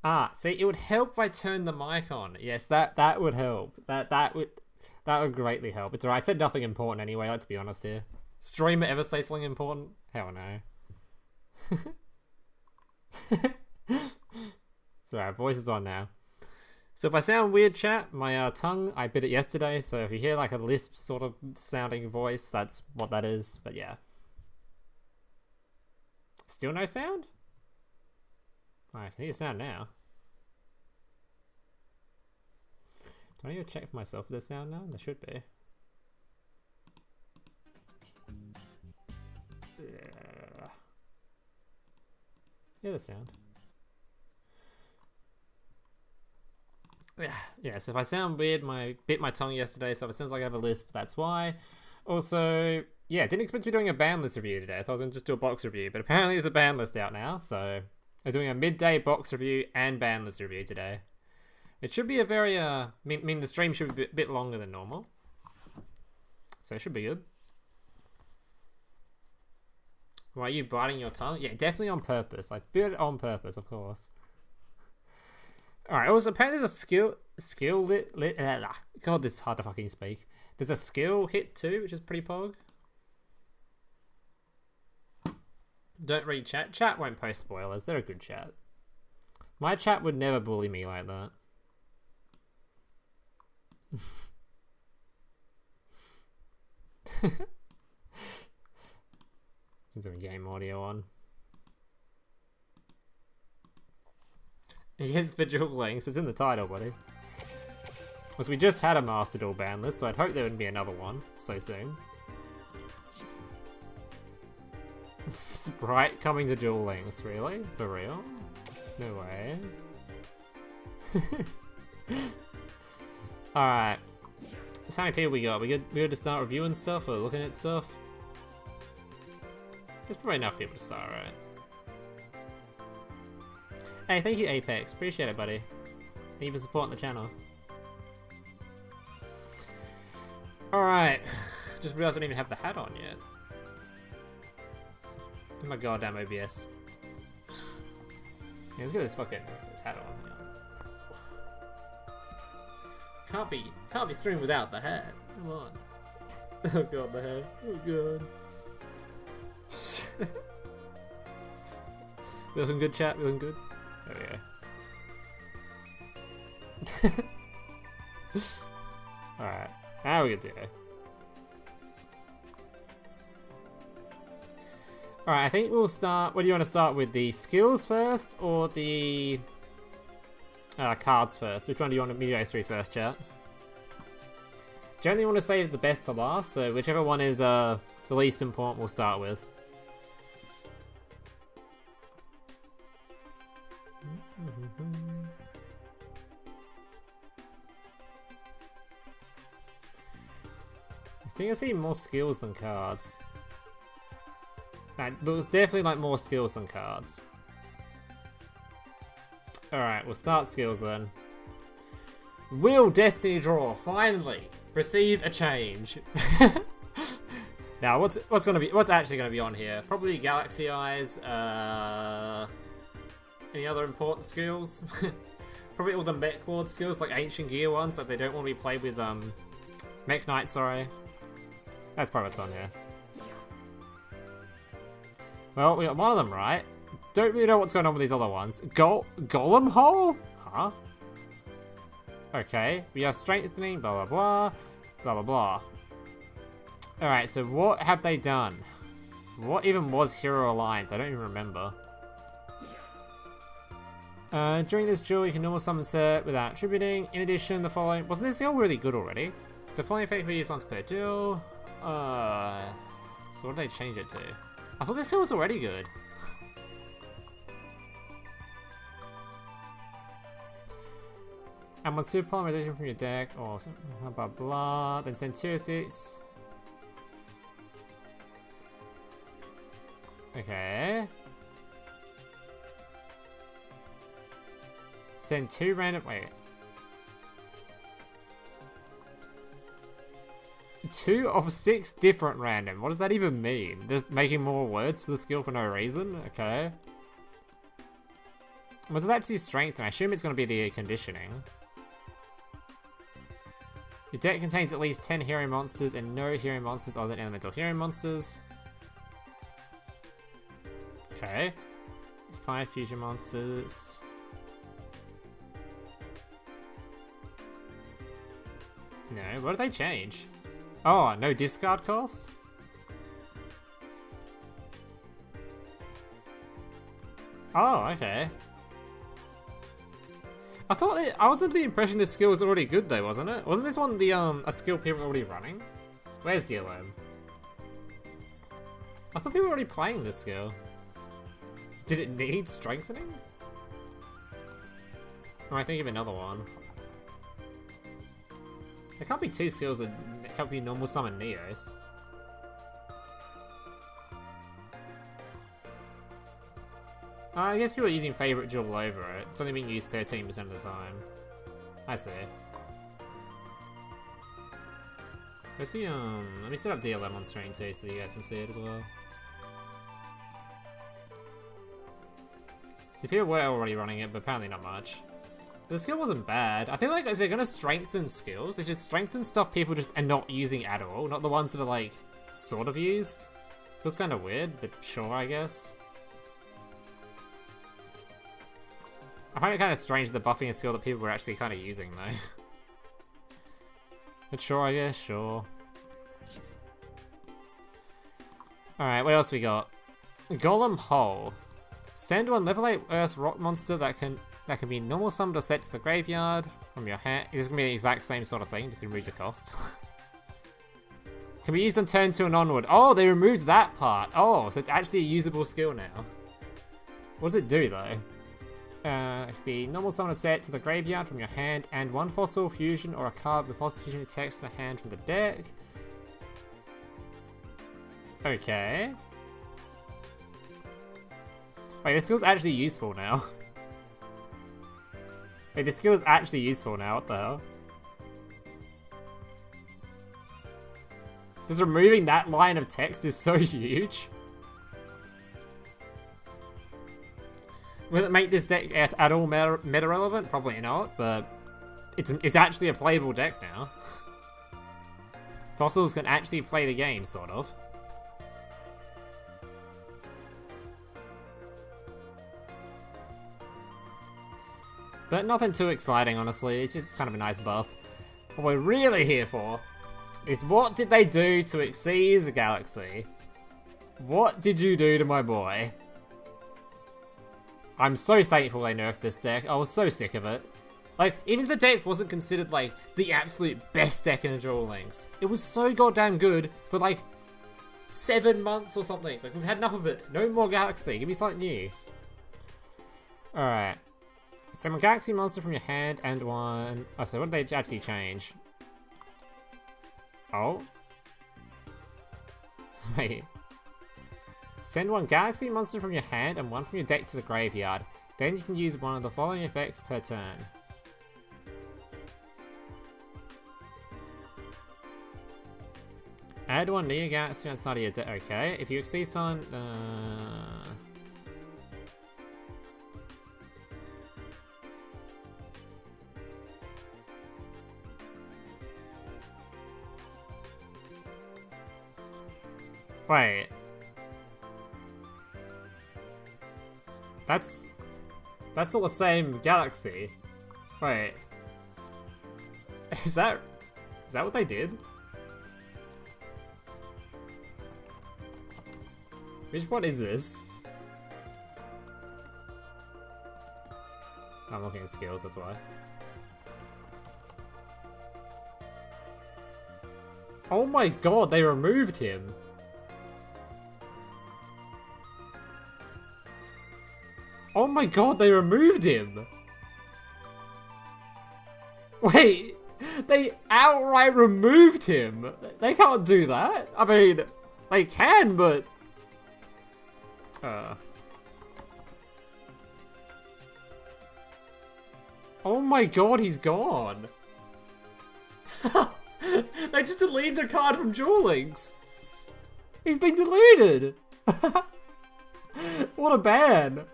Ah, see, it would help if I turned the mic on. Yes, that would help. That would greatly help. It's alright. I said nothing important anyway. Let's be honest here. Streamer ever say something important? Hell no. It's alright. Voice is on now. So if I sound weird, chat, my tongue, I bit it yesterday. So if you hear like a lisp sort of sounding voice, that's what that is. But yeah. Still no sound? Alright, I can hear sound now. Do I need to check for myself if there's sound now? There should be. Yeah, the sound. Yeah, so if I sound weird, bit my tongue yesterday, so if it sounds like I have a lisp, that's why. Also, yeah, didn't expect to be doing a Banlist review today. I thought I was going to just do a box review, but apparently there's a Banlist out now, so I'm doing a midday box review and Banlist review today. It should be a very, I mean the stream should be a bit longer than normal. So it should be good. Why are you biting your tongue? Yeah, definitely on purpose. I bit it on purpose, of course. Alright, also apparently there's a God, this is hard to fucking speak. There's a skill hit too, which is pretty pog. Don't read chat. Chat won't post spoilers. They're a good chat. My chat would never bully me like that. Since I'm game audio on. Yes, for Duel Links. It's in the title, buddy. Because we just had a Master Duel ban list, so I'd hope there wouldn't be another one so soon. Sprite coming to Duel Links, really? For real? No way. Alright. How many people we got? We good to start reviewing stuff or looking at stuff? There's probably enough people to start, right? Hey, thank you Apex. Appreciate it, buddy. Thank you for supporting the channel. Alright. Just realized I don't even have the hat on yet. Oh my goddamn OBS. Yeah, let's get this hat on. Can't be streamed without the hat. Come on. Oh god, the hat. Oh god. We looking good, chat? We looking good? There we go. Alright. Now we can do it. Alright, I think we'll start... What do you want to start with? The skills first or the cards first? Which one do you want me to go through first, chat? Generally want to save the best to last, so whichever one is the least important we'll start with. I think I see more skills than cards. There's definitely like more skills than cards. Alright, we'll start skills then. Will Destiny Draw finally receive a change? Now, what's actually gonna be on here? Probably Galaxy Eyes. Any other important skills? Probably all the Mech Lord skills, like Ancient Gear ones that they don't want to be played with. Mech Knight, sorry. That's probably what's on here. Well, we got one of them right. Don't really know what's going on with these other ones. Golem Hole? Huh? Okay, we are strengthening, blah blah blah, blah blah blah. Alright, so what have they done? What even was Hero Alliance? I don't even remember. During this duel, you can normal summon set without attributing. In addition, the following... Wasn't this skill really good already? The following effect can be used once per duel. So what did they change it to? I thought this skill was already good. And with super polymerization from your deck, or blah blah blah, then send 2 6. Okay. Send 2 random. Wait. 2 of 6 different random. What does that even mean? Just making more words for the skill for no reason? Okay. What does that actually strengthen? I assume it's going to be the conditioning. Your deck contains at least 10 hero monsters and no hero monsters other than elemental hero monsters. Okay. 5 fusion monsters. No, what did they change? Oh, no discard cost? Oh, okay. I was under the impression this skill was already good though, wasn't it? Wasn't this one the a skill people were already running? Where's DLM? I thought people were already playing this skill. Did it need strengthening? Or I think of another one. There can't be 2 skills that help you normal summon Neos. I guess people are using Favorite Jewel over it. It's only being used 13% of the time. I see. Where's the, let me set up DLM on screen too so that you guys can see it as well. See, people were already running it, but apparently not much. The skill wasn't bad. I feel like if they're gonna strengthen skills, they should strengthen stuff people just are not using at all, not the ones that are like, sort of used. Feels kind of weird, but sure, I guess. I find it kind of strange that buffing a skill that people were actually kind of using, though. But sure, I guess, sure. Alright, what else we got? Golem Hole. Send 1 level 8 Earth rock monster that can be normal summoned or set to the graveyard from your hand. It's gonna be the exact same sort of thing, just remove the cost. Can be used on turn 2 and onward. Oh, they removed that part. Oh, so it's actually a usable skill now. What does it do, though? It could be normal summon a set to the graveyard from your hand and 1 fossil fusion or a card with fossil fusion attached to the hand from the deck. Okay. Wait, this skill's actually useful now. Wait, this skill is actually useful now, what the hell? Just removing that line of text is so huge. Will it make this deck at all meta relevant? Probably not, but it's actually a playable deck now. Fossils can actually play the game, sort of. But nothing too exciting, honestly. It's just kind of a nice buff. What we're really here for is what did they do to Xyz Galaxy? What did you do to my boy? I'm so thankful they nerfed this deck. I was so sick of it. Like, even if the deck wasn't considered, like, the absolute best deck in Duel Links, it was so goddamn good for, like, 7 months or something. Like, we've had enough of it. No more Galaxy. Give me something new. Alright. Summon Galaxy monster from your hand and 1... Oh, so what did they actually change? Oh? Wait. Send 1 Galaxy monster from your hand and 1 from your deck to the graveyard. Then you can use one of the following effects per turn. Add 1 Neo Galaxy outside of your deck. Okay, if you see some... Wait. That's still the same galaxy. Wait. Is that what they did? Which one is this? I'm looking at skills, that's why. Oh my god, they removed him. Oh my god, they removed him! Wait, they outright removed him! They can't do that! I mean, they can, but... Oh my god, he's gone! They just deleted a card from Duel Links! He's been deleted! What a ban!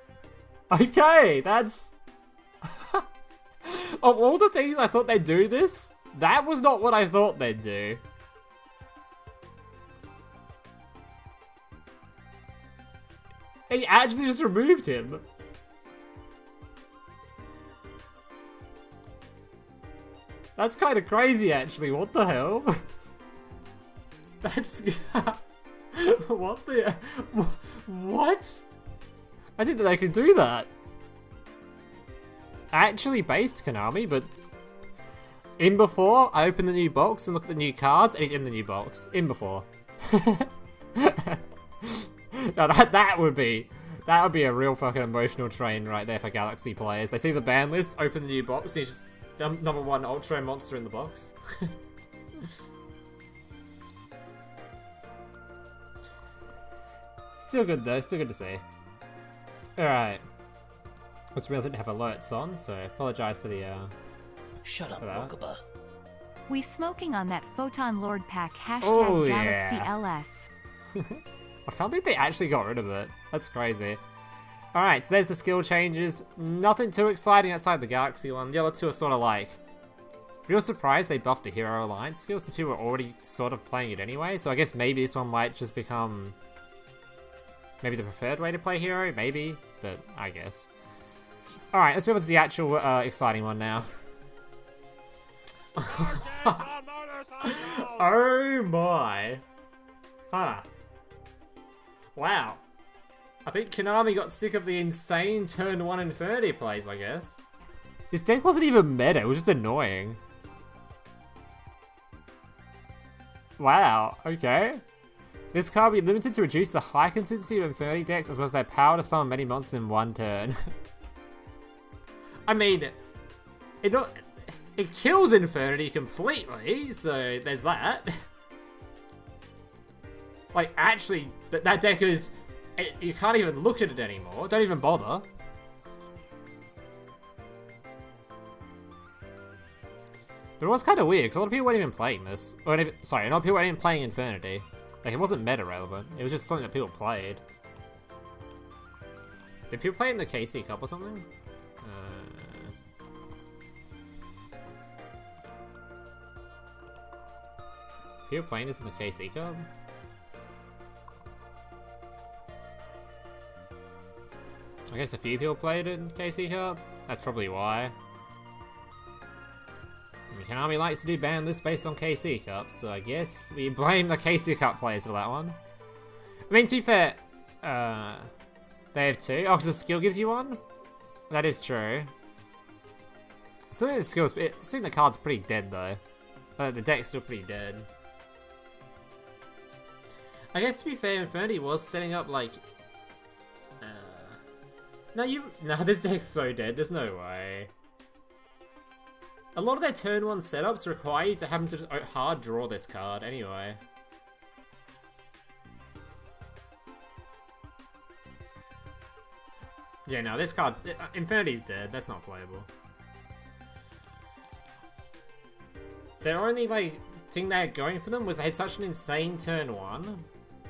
Okay, that's... Of all the things I thought they'd do this, that was not what I thought they'd do. He actually just removed him. That's kind of crazy, actually. What the hell? That's... What the... What? I didn't know they could do that. I actually based Konami, but... In before, I opened the new box and looked at the new cards, and he's in the new box. In before. Now that would be a real fucking emotional train right there for Galaxy players. They see the ban list, open the new box, and he's just number one Ultra monster in the box. Still good though, still good to see. Alright. Just realized I didn't have alerts on, so apologize for the Shut up, Rookaba. We smoking on that Photon Lord pack hashtag Oh, Galaxy yeah. LS. I can't believe they actually got rid of it. That's crazy. Alright, so there's the skill changes. Nothing too exciting outside the Galaxy one. The other two are sort of like... Real surprised they buffed the Hero Alliance skill since people were already sort of playing it anyway. So I guess maybe this one might just become... Maybe the preferred way to play Hero? Maybe. But I guess. Alright, let's move on to the actual exciting one now. Oh my. Huh. Wow. I think Konami got sick of the insane turn 1 Infinity plays, I guess. This deck wasn't even meta, it was just annoying. Wow, okay. This card will be limited to reduce the high consistency of Infinity decks as well as their power to summon many monsters in one turn. I mean, it kills Infinity completely, so there's that. Like, actually, that deck is... You can't even look at it anymore. Don't even bother. But it was kind of weird, because a lot of people weren't even playing this. Or, sorry, a lot of people weren't even playing Infinity. Like, it wasn't meta-relevant. It was just something that people played. Did people play it in the KC Cup or something? People playing this in the KC Cup? I guess a few people played it in KC Cup. That's probably why. I mean, Konami likes to do ban lists based on KC Cup, so I guess we blame the KC Cup players for that one. I mean, to be fair, they have two. Oh, because the skill gives you one? That is true. So the skills, I think the card's pretty dead though. The deck's still pretty dead. I guess to be fair, Infinity was setting up like... No, this deck's so dead, there's no way. A lot of their turn 1 setups require you to have them to just hard draw this card anyway. Yeah, no, this card's... Infinity's dead, that's not playable. Their only, like, thing they had going for them was they had such an insane turn 1.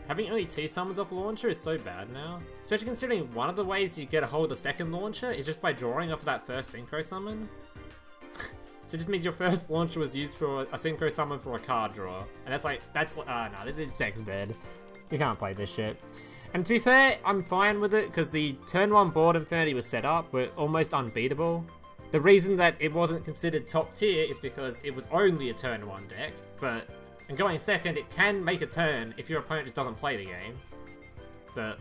Having only 2 summons off launcher is so bad now. Especially considering one of the ways you get a hold of the second launcher is just by drawing off of that first synchro summon. So it just means your first launcher was used for a synchro summon for a card draw. And that's like, no, this deck's dead. You can't play this shit. And to be fair, I'm fine with it because the turn 1 board Infinity was set up were almost unbeatable. The reason that it wasn't considered top tier is because it was only a turn 1 deck, but... And going second, it can make a turn if your opponent just doesn't play the game. But...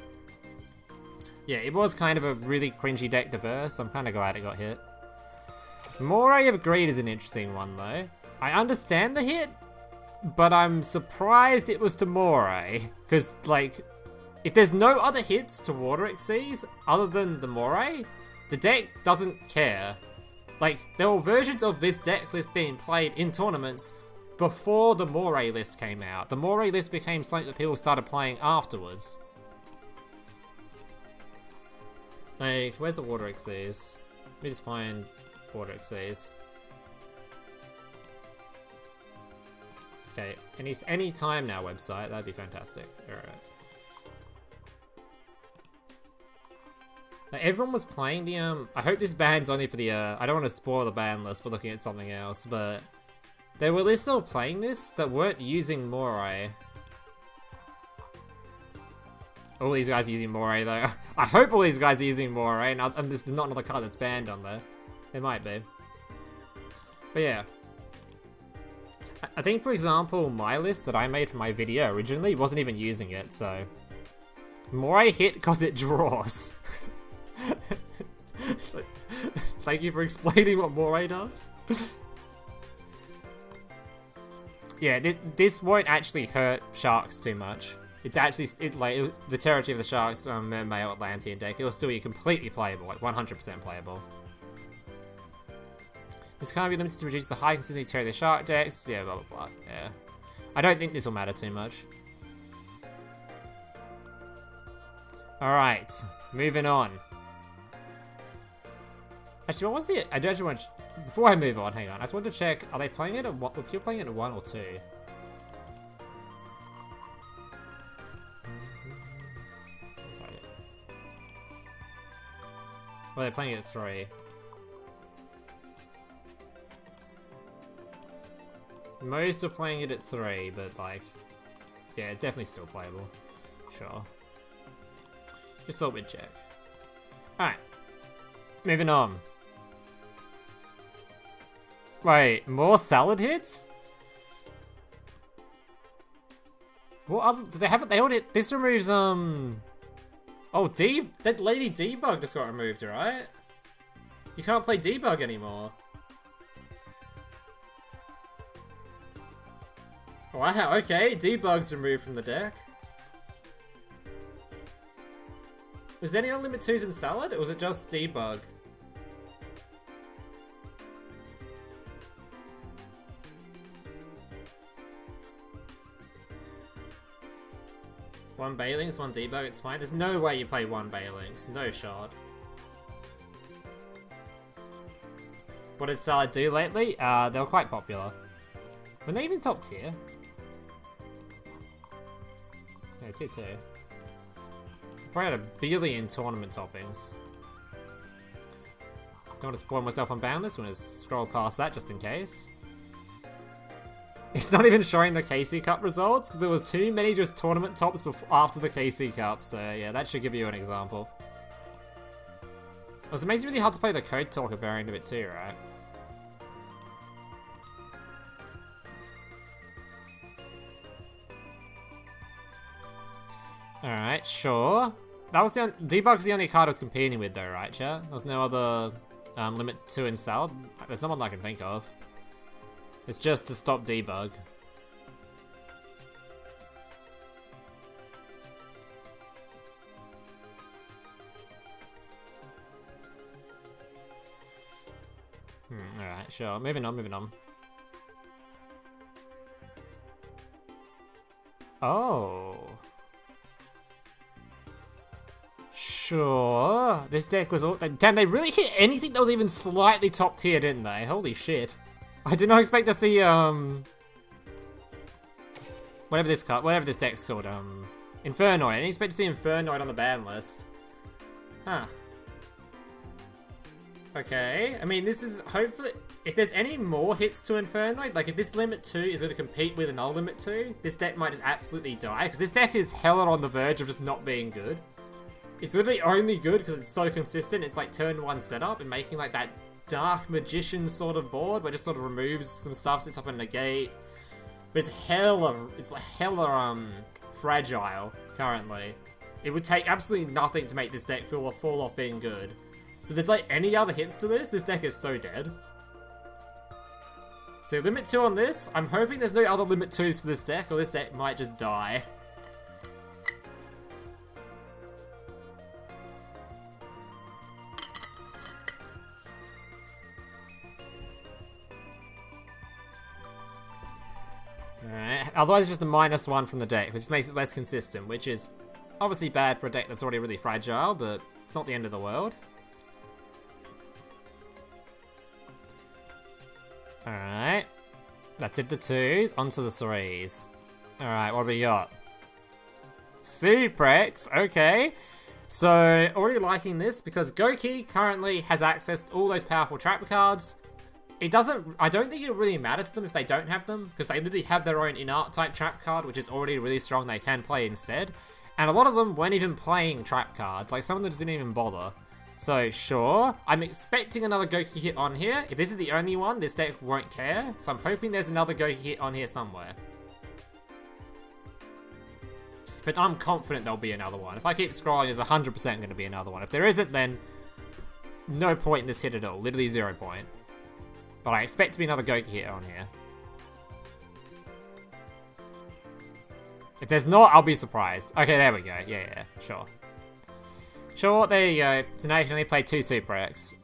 Yeah, it was kind of a really cringy deck to verse, so I'm kind of glad it got hit. Moray of Greed is an interesting one, though. I understand the hit, but I'm surprised it was to Moray. Because, like, if there's no other hits to Water Xyz other than the Moray, the deck doesn't care. Like, there were versions of this deck list being played in tournaments before the Moray list came out. The Moray list became something that people started playing afterwards. Like, where's the Water Xyz? Let me just find Water Xyz. Okay, any time now website, that'd be fantastic. Alright. Like, everyone was playing the, I hope this ban's only for the, I don't want to spoil the ban list for looking at something else, but there were lists that were playing this that weren't using Moray. All these guys are using Moray, though. I hope all these guys are using Moray, and there's not another card that's banned on there. There might be. But yeah. I think, for example, my list that I made for my video originally wasn't even using it, so... Moray hit because it draws. Thank you for explaining what Moray does. Yeah, this won't actually hurt Sharks too much. It's actually, the territory of the Sharks, Mermaid Atlantean deck, it will still be completely playable, like 100% playable. This can't be limited to reduce the high consistency territory of the Shark decks, yeah, blah blah blah, yeah. I don't think this will matter too much. Alright, moving on. Actually, what was it? I do actually want to, before I move on, hang on, I just wanted to check, are they playing it at what, if you're playing it at 1 or 2? Sorry. Well, they're playing it at 3. Most are playing it at 3, but like, yeah, definitely still playable. Sure. Just thought we'd check. Alright. Moving on. Wait, more salad hits? What other, do they have it? They already, this removes, oh, that Lady Debug just got removed, right? You can't play Debug anymore. Wow, okay, Debug's removed from the deck. Was there any unlimit 2s in Salad, or was it just Debug? One Baylings, one Debug, it's fine. There's no way you play one Baylings, no shot. What did Salad do lately? They were quite popular. Were they even top tier? Yeah, tier 2. Probably had a billion tournament toppings. Don't want to spoil myself on Banlist, I'm gonna scroll past that just in case. It's not even showing the KC Cup results, because there was too many just tournament tops after the KC Cup, so yeah, that should give you an example. Also, it makes it really hard to play the Code Talker variant of it too, right? Alright, sure. That was the Debug's the only card I was competing with though, right, chat? There was no other limit 2 in Salad? There's no one I can think of. It's just to stop Debug. Alright, sure. Moving on, moving on. Oh. Sure. This deck was all... Damn, they really hit anything that was even slightly top tier, didn't they? Holy shit. I did not expect to see, whatever this deck's called, Infernoid. I didn't expect to see Infernoid on the ban list. Huh. Okay. I mean, this is hopefully... If there's any more hits to Infernoid, like if this limit 2 is going to compete with another limit 2, this deck might just absolutely die. Because this deck is hella on the verge of just not being good. It's literally only good because it's so consistent. It's like turn 1 setup and making like that Dark Magician sort of board where it just sort of removes some stuff, sits up in negate. But it's hella fragile currently. It would take absolutely nothing to make this deck fall off being good. So if there's like any other hits to this deck is so dead. So limit 2 on this. I'm hoping there's no other limit 2s for this deck or this deck might just die. Alright, otherwise it's just a -1 from the deck, which makes it less consistent, which is obviously bad for a deck that's already really fragile, but it's not the end of the world. Alright, that's it, the 2s, onto the 3s. Alright, what have we got? Suprex, okay. So, already liking this because Goki currently has access to all those powerful trap cards. I don't think it really matters to them if they don't have them, because they literally have their own in-archetype trap card, which is already really strong they can play instead. And a lot of them weren't even playing trap cards, like some of them just didn't even bother. So sure, I'm expecting another Goki hit on here. If this is the only one, this deck won't care. So I'm hoping there's another Goki hit on here somewhere. But I'm confident there'll be another one. If I keep scrolling, there's 100% going to be another one. If there isn't, then no point in this hit at all. Literally 0 point. But I expect to be another Goki hit on here. If there's not, I'll be surprised. Okay, there we go. Yeah, sure. Sure, there you go. So now you can only play 2 Super X.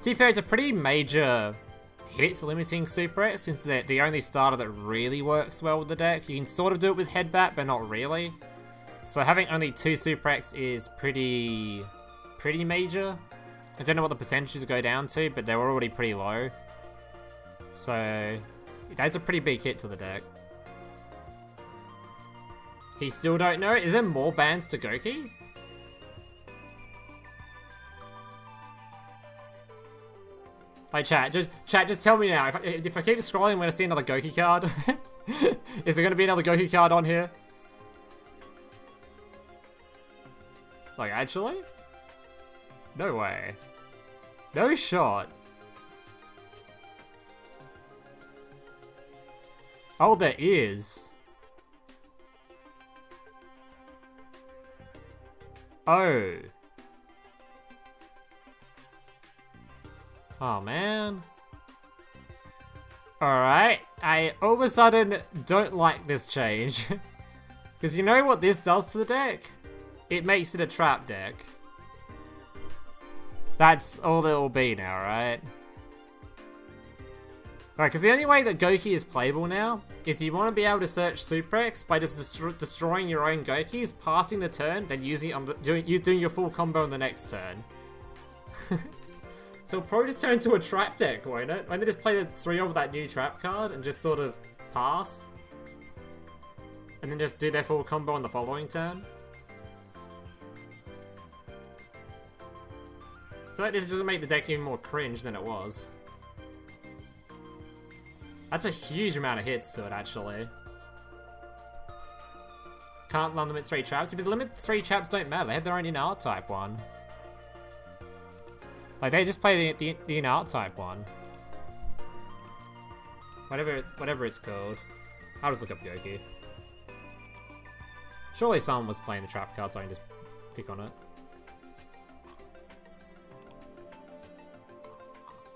To be fair, it's a pretty major hit limiting Super X, since they're the only starter that really works well with the deck. You can sort of do it with Headbat, but not really. So having only 2 Super X is pretty major. I don't know what the percentages go down to, but they're already pretty low. So that's a pretty big hit to the deck. He still don't know? Is there more bans to Goki? Like chat, just tell me now. If I keep scrolling, I'm gonna see another Goki card. Is there gonna be another Goki card on here? Like actually? No way. No shot. Oh, there is. Oh. Oh, man. Alright, I all of a sudden don't like this change. Because you know what this does to the deck? It makes it a trap deck. That's all it will be now, right? Right, because the only way that Goki is playable now is you want to be able to search Super X by just destroying your own Gokis, passing the turn, then using it on doing your full combo on the next turn. So it'll probably just turn into a trap deck, won't it? Won't they just play the 3 of that new trap card and just sort of pass? And then just do their full combo on the following turn? I feel like this is just gonna make the deck even more cringe than it was. That's a huge amount of hits to it, actually. Can't limit 3 traps. If you limit 3 traps, don't matter. They have their own in-art type one. Like, they just play the in-art type one. Whatever it's called. I'll just look up Goki. Surely someone was playing the trap card, so I can just pick on it.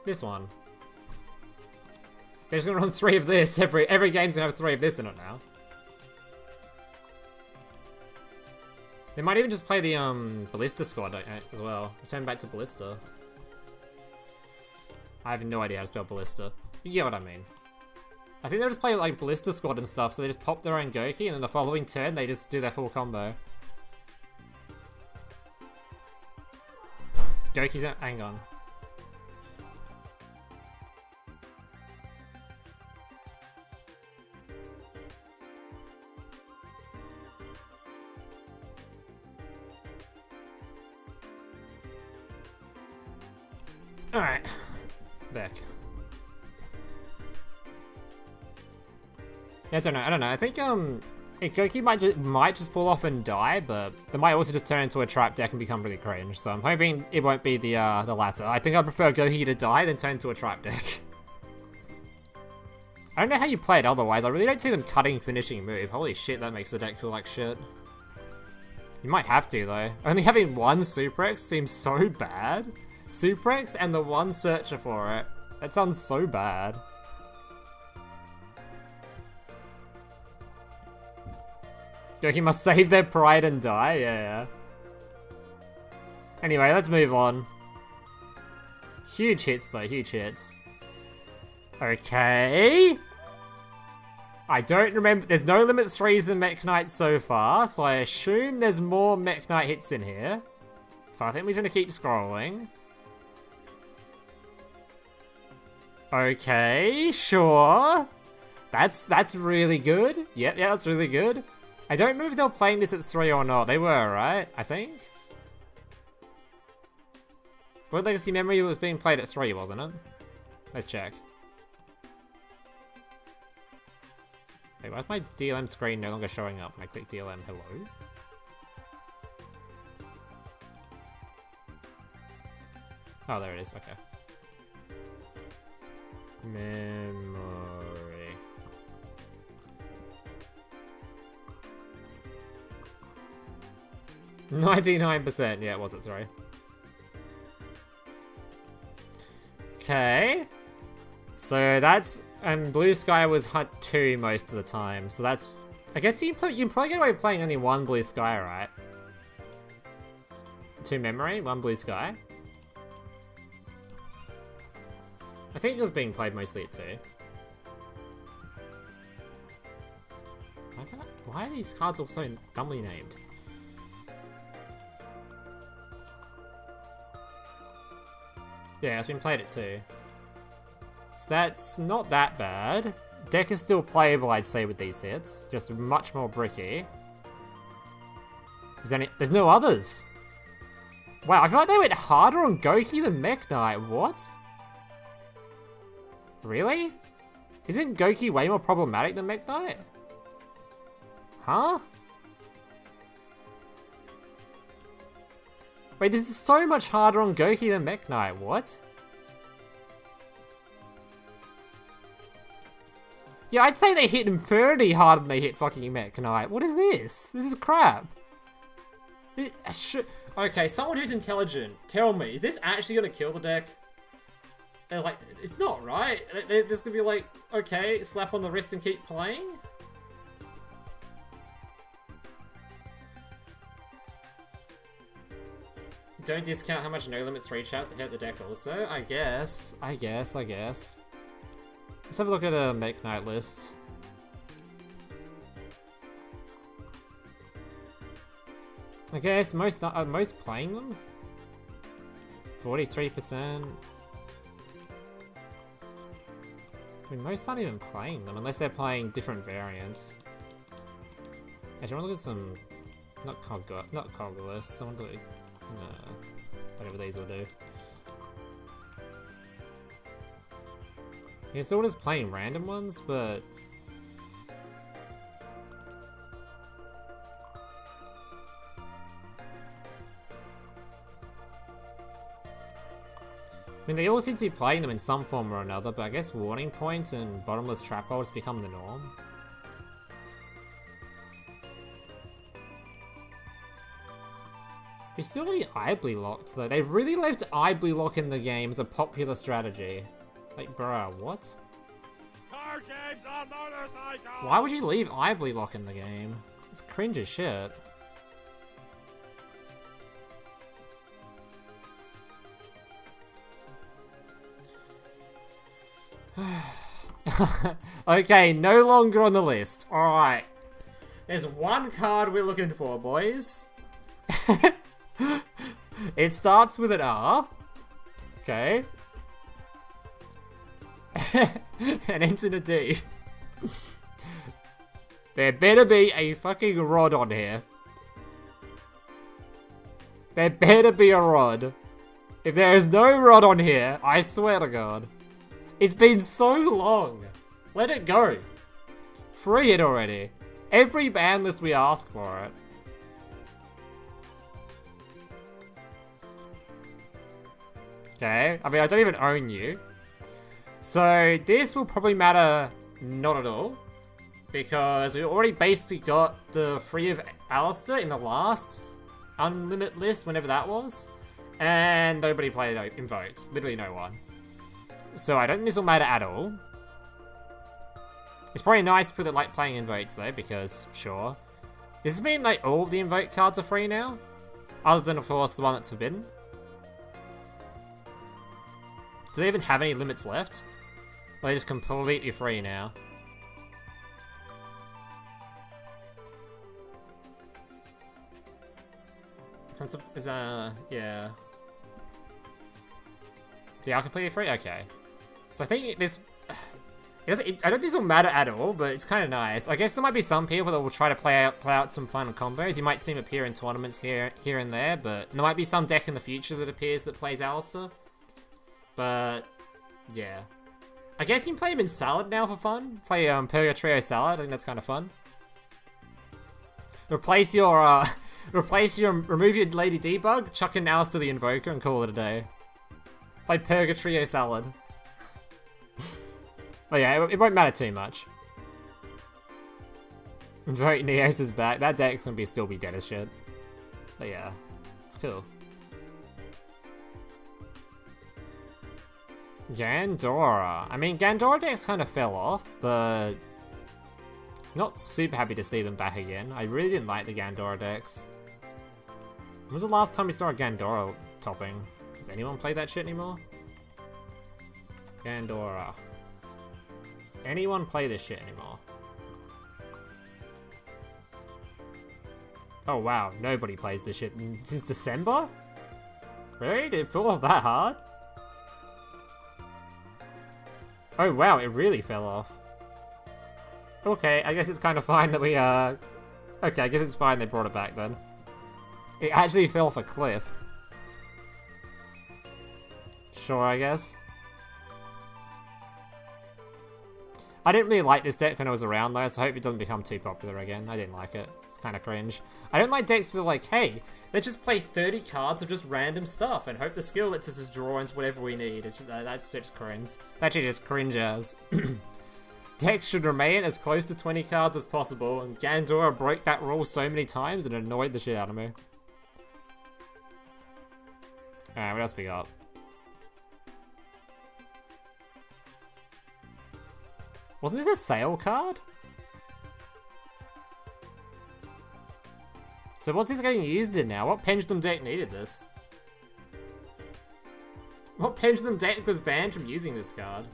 This one. They're just gonna run 3 of this. Every game's gonna have 3 of this in it now. They might even just play the Ballista squad as well. Return back to Ballista. I have no idea how to spell Ballista. You get what I mean. I think they'll just play like Ballista squad and stuff, so they just pop their own Goki, and then the following turn they just do their full combo. Goki's out. Hang on. Alright. Back. Yeah, I don't know. I think Goki might just fall off and die, but they might also just turn into a trap deck and become really cringe. So I'm hoping it won't be the latter. I think I'd prefer Goki to die than turn into a trap deck. I don't know how you play it otherwise. I really don't see them cutting finishing move. Holy shit, that makes the deck feel like shit. You might have to though. Only having 1 Super X seems so bad. Super X and the 1 searcher for it. That sounds so bad. Goki must save their pride and die? Yeah. Anyway, let's move on. Huge hits though, huge hits. Okay. I don't remember. There's no limit 3s in Mech Knight so far, so I assume there's more Mech Knight hits in here. So I think we're just gonna keep scrolling. Okay, sure. That's really good. Yeah, that's really good. I don't remember if they were playing this at 3 or not. They were, right? I think? World Legacy Memory was being played at 3, wasn't it? Let's check. Wait, why is my DLM screen no longer showing up when I click DLM? Hello? Oh, there it is. Okay. Memory. %. Yeah, it was at 3. Okay. So that's... And Blue Sky was Hut 2 most of the time. So that's... I guess you can probably get away with playing only 1 Blue Sky, right? 2 Memory, 1 Blue Sky. I think it was being played mostly at 2. Why are these cards all so dumbly named? Yeah, it's been played at 2. So that's not that bad. Deck is still playable, I'd say, with these hits. Just much more bricky. There's no others. Wow, I feel like they went harder on Goki than Mech Knight. What? Really? Isn't Goki way more problematic than Mech Knight? Huh? Wait, this is so much harder on Goki than Mech Knight. What? Yeah, I'd say they hit Infinity harder than they hit fucking Mech Knight. What is this? This is crap. Okay, someone who's intelligent, tell me, is this actually gonna kill the deck? They're like, it's not, right? There's gonna be like, okay, slap on the wrist and keep playing? Don't discount how much no limit 3 traps hurt the deck also. I guess. Let's have a look at a Mech Knight list. I guess most playing them? 43%. I mean, most aren't even playing them, unless they're playing different variants. Actually, I want to look at some... Not Cogolus, I want to look... whatever these will do. Yeah, it's all just playing random ones, but... I mean, they all seem to be playing them in some form or another, but I guess Warning Point and Bottomless Trap Hole has become the norm. You're still really Ibly locked though. They've really left Ibly lock in the game as a popular strategy. Like, bruh, what? Car games on motorcycles! Why would you leave Ibly lock in the game? It's cringe as shit. Okay, no longer on the list. Alright. There's one card we're looking for, boys. It starts with an R. Okay. And ends in a D. There better be a fucking rod on here. There better be a rod. If there is no rod on here, I swear to God. It's been so long. Let it go. Free it already. Every ban list we ask for it. Okay, I mean, I don't even own you. So this will probably matter not at all. Because we already basically got the free of Alistair in the last unlimit list, whenever that was. And nobody played Invoked. Literally no one. So I don't think this will matter at all. It's probably nice to put it like playing Invokes though, because sure. Does this mean like all of the Invoke cards are free now? Other than of course the one that's forbidden? Do they even have any limits left? Or are they just completely free now? Yeah. They are completely free? Okay. So I think this... I don't think this will matter at all, but it's kind of nice. I guess there might be some people that will try to play out some fun combos. You might see him appear in tournaments here and there, but there might be some deck in the future that appears that plays Alistair. But yeah, I guess you can play him in Salad now for fun. Play Purgatrio Salad. I think that's kind of fun. Replace your remove your Lady Debug, chuck in Alistair the Invoker, and call it a day. Play Purgatrio Salad. Oh yeah, it won't matter too much. Right, Neos is back. That deck's gonna still be dead as shit. But yeah, it's cool. Gandora. I mean, Gandora decks kind of fell off, but not super happy to see them back again. I really didn't like the Gandora decks. When was the last time we saw a Gandora topping? Does anyone play that shit anymore? Gandora. Does anyone play this shit anymore? Oh wow, nobody plays this shit since December? Really? Did it fall off that hard? Oh wow, it really fell off. Okay, I guess it's kind of fine that we, okay, I guess it's fine they brought it back then. It actually fell off a cliff. Sure, I guess. I didn't really like this deck when it was around though, so I hope it doesn't become too popular again. I didn't like it. It's kind of cringe. I don't like decks that are like, hey, let's just play 30 cards of just random stuff and hope the skill lets us just draw into whatever we need. It's just, that's just cringe. That's just cringe as. Decks should remain as close to 20 cards as possible, and Gandora broke that rule so many times and annoyed the shit out of me. Alright, what else we got? Wasn't this a sale card? So what's this getting used in now? What Pendulum deck needed this? What Pendulum deck was banned from using this card?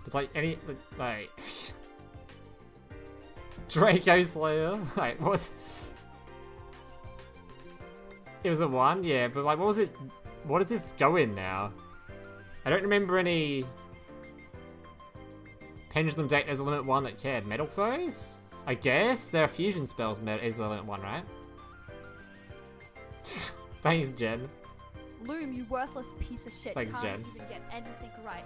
It's like any, like... Draco Slayer? Like, what? It was a 1? Yeah, but like, what was it? What does this go in now? I don't remember any Pendulum deck as a limit 1 that cared. Metal Foes? I guess? There are fusion spells is a limit 1, right? Thanks, Jen. Loom, you worthless piece of shit. Thanks, Can't Jen. even get anything right.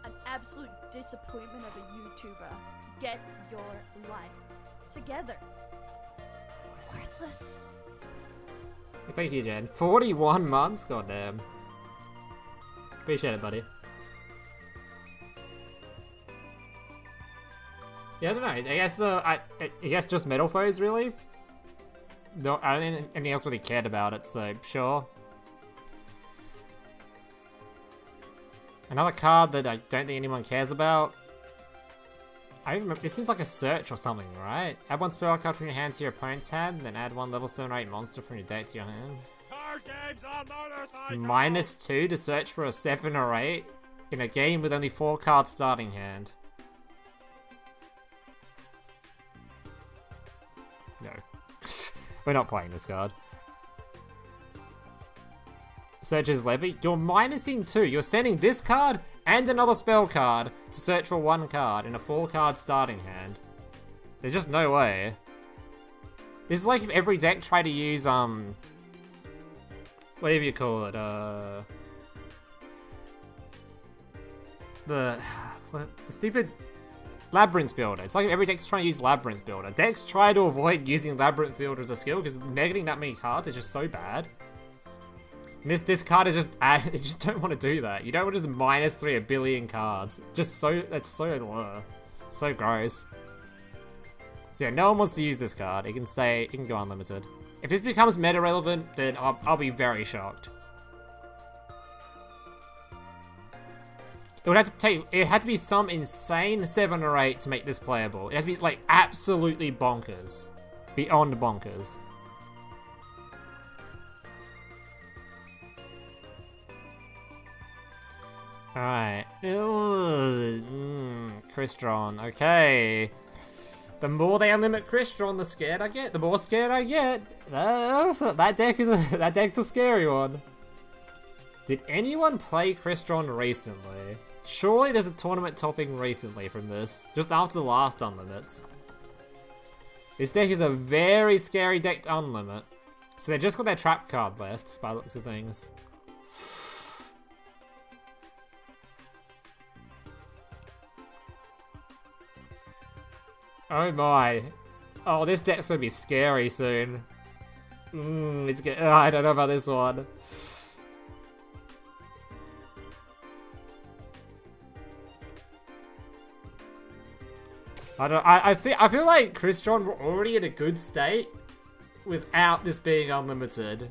An absolute disappointment of a YouTuber. Get your life together. Worthless. Thank you, Jen. 41 months? Goddamn. Appreciate it, buddy. Yeah, I don't know. I guess just Metal Foes, really? No, I don't think anything else really cared about it, so sure. Another card that I don't think anyone cares about. I don't remember. This seems like a search or something, right? Add 1 spell card from your hand to your opponent's hand, then add 1 level 7 or 8 monster from your deck to your hand. Card games on motorcycle. -2 to search for a 7 or 8 in a game with only 4 cards starting hand. No. We're not playing this card. Searches Levy. You're minusing 2. You're sending this card and another spell card to search for 1 card in a 4 card starting hand. There's just no way. This is like if every deck tried to use, whatever you call it, the stupid Labyrinth Builder. It's like if every deck's trying to use Labyrinth Builder. Decks try to avoid using Labyrinth Builder as a skill because negating that many cards is just so bad. And this card is just, you just don't want to do that. You don't want to just -3 a billion cards. Just that's so gross. So yeah, no one wants to use this card. It can go unlimited. If this becomes meta relevant, then I'll be very shocked. It had to be some insane 7 or 8 to make this playable. It has to be like absolutely bonkers. Beyond bonkers. Alright. Crystron. Okay. The more they unlimit Crystron, the scared I get. The more scared I get. That deck's a scary one. Did anyone play Crystron recently? Surely there's a tournament topping recently from this, just after the last unlimits. This deck is a very scary deck to unlimit. So they just got their trap card left, by the looks of things. Oh my. Oh, this deck's gonna be scary soon. I don't know about this one. I feel like Crystron were already in a good state without this being unlimited.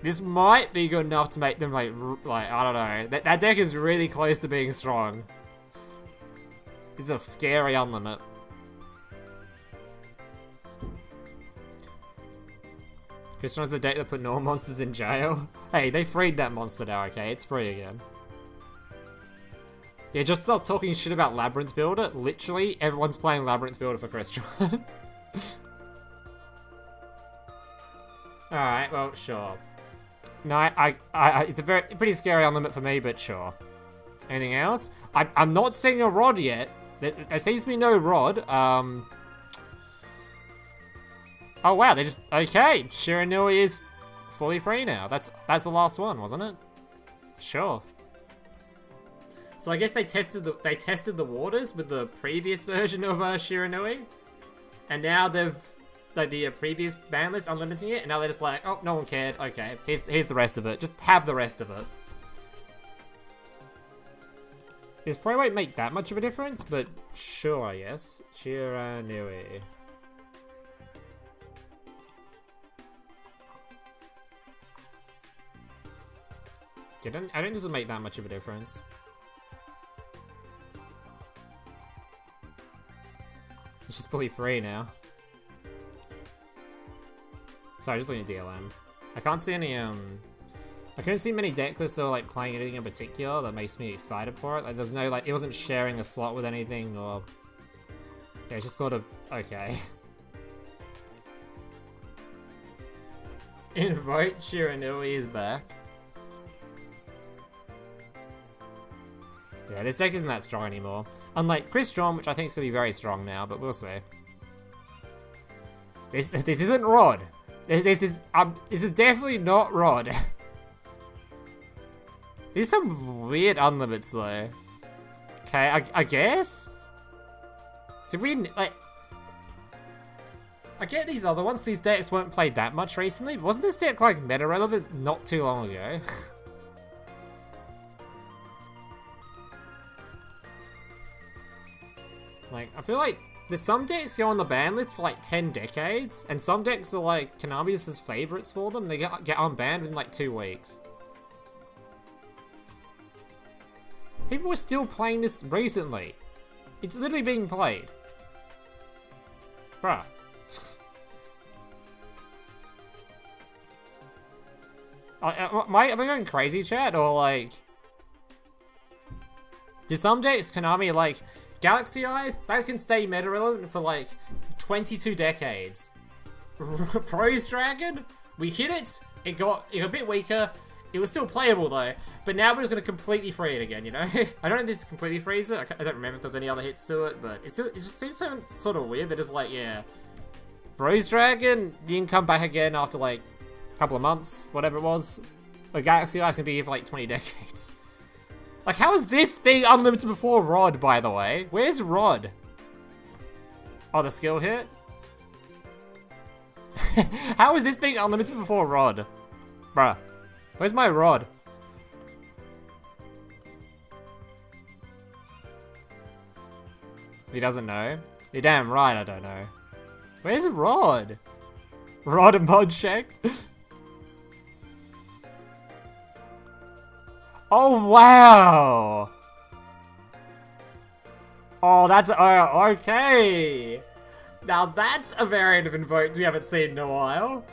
This might be good enough to make them like I don't know. That deck is really close to being strong. It's a scary unlimit. Crystron's the deck that put normal monsters in jail. Hey, they freed that monster now, okay? It's free again. Yeah, just stop talking shit about Labyrinth Builder. Literally, everyone's playing Labyrinth Builder for Crystron. Alright, well, sure. No, it's a pretty scary unlimit for me, but sure. Anything else? I'm not seeing a Rod yet. There seems to be no Rod. Oh wow, they just, okay. Shiranui is fully free now. That's the last one, wasn't it? Sure. So I guess they tested the waters with the previous version of Shiranui, and now they've like the previous ban list unlimiting it, and now they're just like, oh, no one cared. Okay, here's the rest of it. Just have the rest of it. This probably won't make that much of a difference, but sure, I guess. Shiranui. I don't think this will make that much of a difference. It's just fully free now. Sorry, just looking at DLM. I can't see any, I couldn't see many deck lists that were, like, playing anything in particular that makes me excited for it. Like, there's no, like, it wasn't sharing a slot with anything, or... Yeah, it's just sort of, okay. Invite Shiranui is back. Yeah, this deck isn't that strong anymore. Unlike Crystron, which I think is going to be very strong now, but we'll see. This isn't Rod. This is definitely not Rod. There's some weird unlimits though. Okay, I guess? Did we, like... I get these other ones, these decks weren't played that much recently, but wasn't this deck like meta relevant not too long ago? Like, I feel like there's some decks go on the ban list for like 10 decades, and some decks are like Konami's favorites for them. They get unbanned within like 2 weeks. People were still playing this recently. It's literally being played. Bruh. Am I going crazy, chat? Or like... Did some decks Konami like... Galaxy Eyes, that can stay meta relevant for like 22 decades. Froze Dragon, we hit it, it got a bit weaker, it was still playable though, but now we're just going to completely free it again, you know? I don't know if this completely frees it, I don't remember if there's any other hits to it, but it just seems so sort of weird. They're just like, yeah, Froze Dragon, you can come back again after like a couple of months, whatever it was. But Galaxy Eyes can be here for like 20 decades. Like, how is this being unlimited before Rod, by the way? Where's Rod? Oh, the skill hit? How is this being unlimited before Rod? Bruh. Where's my Rod? He doesn't know? You're damn right I don't know. Where's Rod? Rod and mod check? Oh, wow! Oh, that's... Oh, okay! Now that's a variant of invokes we haven't seen in a while.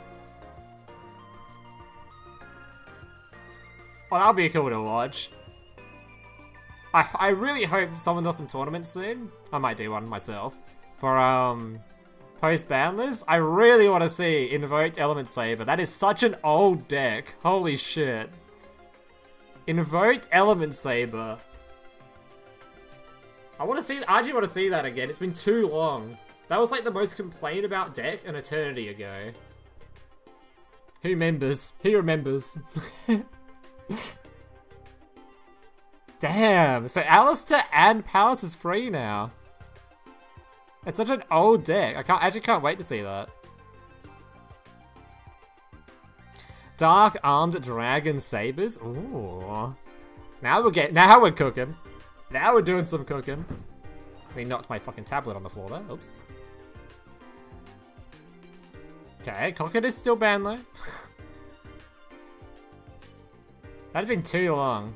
Oh, that'll be cool to watch. I really hope someone does some tournaments soon. I might do one myself. for post Banlist. I really want to see Invoked Element Saber. That is such an old deck. Holy shit. Invoked Element Saber. I actually want to see that again. It's been too long. That was like the most complained about deck an eternity ago. Who remembers? Who remembers? Damn, so Alistair and Palace is free now. It's such an old deck. I actually can't wait to see that. Dark Armed Dragon Sabers. Ooh. Now we're cooking. Now we're doing some cooking. They knocked my fucking tablet on the floor there. Oops. Okay, Cockett is still banned though. That's been too long.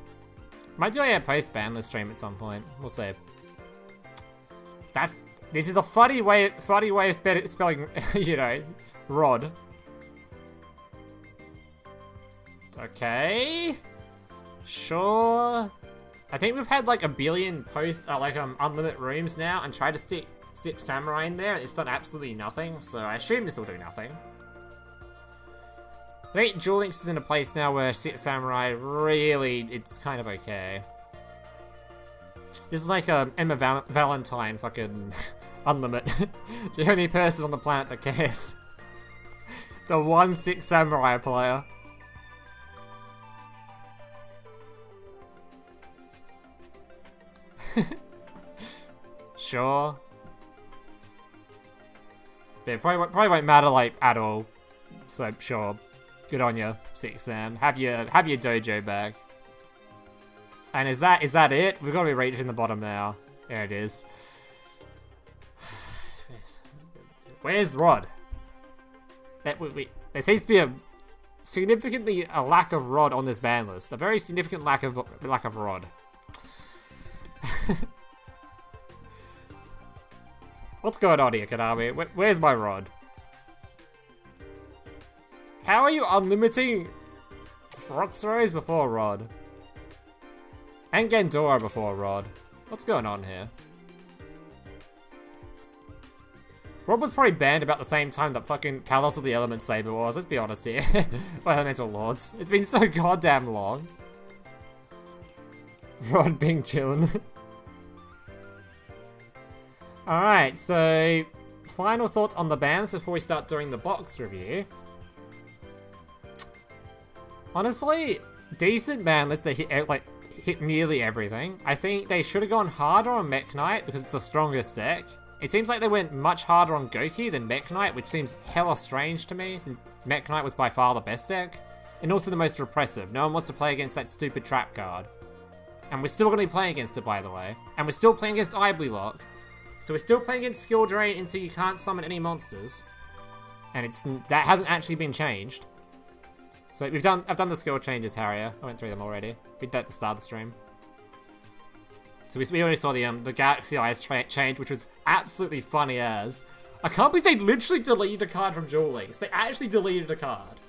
Might do a post-banlist stream at some point. We'll see. This is a funny way of spelling, you know, Rod. Okay. Sure. I think we've had like a billion unlimited rooms now and tried to stick Samurai in there and it's done absolutely nothing, so I assume this will do nothing. I think Duel Links is in a place now where Six Samurai really, it's kind of okay. This is like a Emma Valentine fucking unlimited. The only person on the planet that cares. The one Six Samurai player. Sure. But it probably won't matter like at all. So sure. Good on you, Six Sam. Have your dojo back. And is that it? We've got to be reaching the bottom now. There it is. Where's Rod? There seems to be a lack of Rod on this ban list. A very significant lack of Rod. What's going on here, Konami? Where's my Rod? How are you unlimiting Roxrose before Rod? And Gendora before Rod? What's going on here? Rod was probably banned about the same time that fucking Palace of the Element Saber was, let's be honest here. Or Elemental Lords. It's been so goddamn long. Rod being chillin'. Alright, so final thoughts on the bans before we start doing the box review. Honestly, decent ban list that hit nearly everything. I think they should have gone harder on Mech Knight because it's the strongest deck. It seems like they went much harder on Goki than Mech Knight, which seems hella strange to me since Mech Knight was by far the best deck. And also the most repressive. No one wants to play against that stupid trap card. And we're still going to be playing against it, by the way. And we're still playing against Ibly Lock. So we're still playing against Skill Drain until you can't summon any monsters. And that hasn't actually been changed. So I've done the skill changes, Harrier. I went through them already. We did that at the start of the stream. So we already saw the Galaxy Eyes change, which was absolutely funny as. I can't believe they literally deleted a card from Duel Links. They actually deleted a card.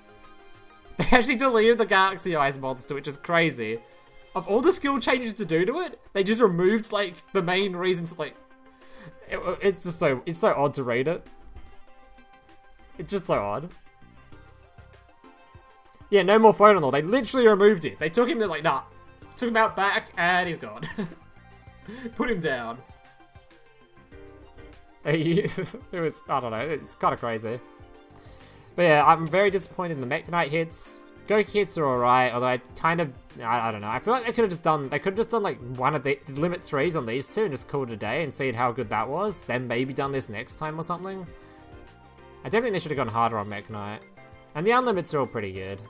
They actually deleted the Galaxy Eyes monster, which is crazy. Of all the skill changes to do to it, they just removed like the main reason to like. It's so odd to read it. It's just so odd. Yeah, no more Phonanol. They literally removed it. They took him, they're like, nah. Took him out back, and he's gone. Put him down. It was, I don't know, it's kind of crazy. But yeah, I'm very disappointed in the Mech Knight hits. Goki hits are alright, although I don't know. I feel like they could have just done like one of the limit 3s on these two and just called it a day and seen how good that was. Then maybe done this next time or something. I don't think they should have gone harder on Mech Knight. And the unlimits are all pretty good.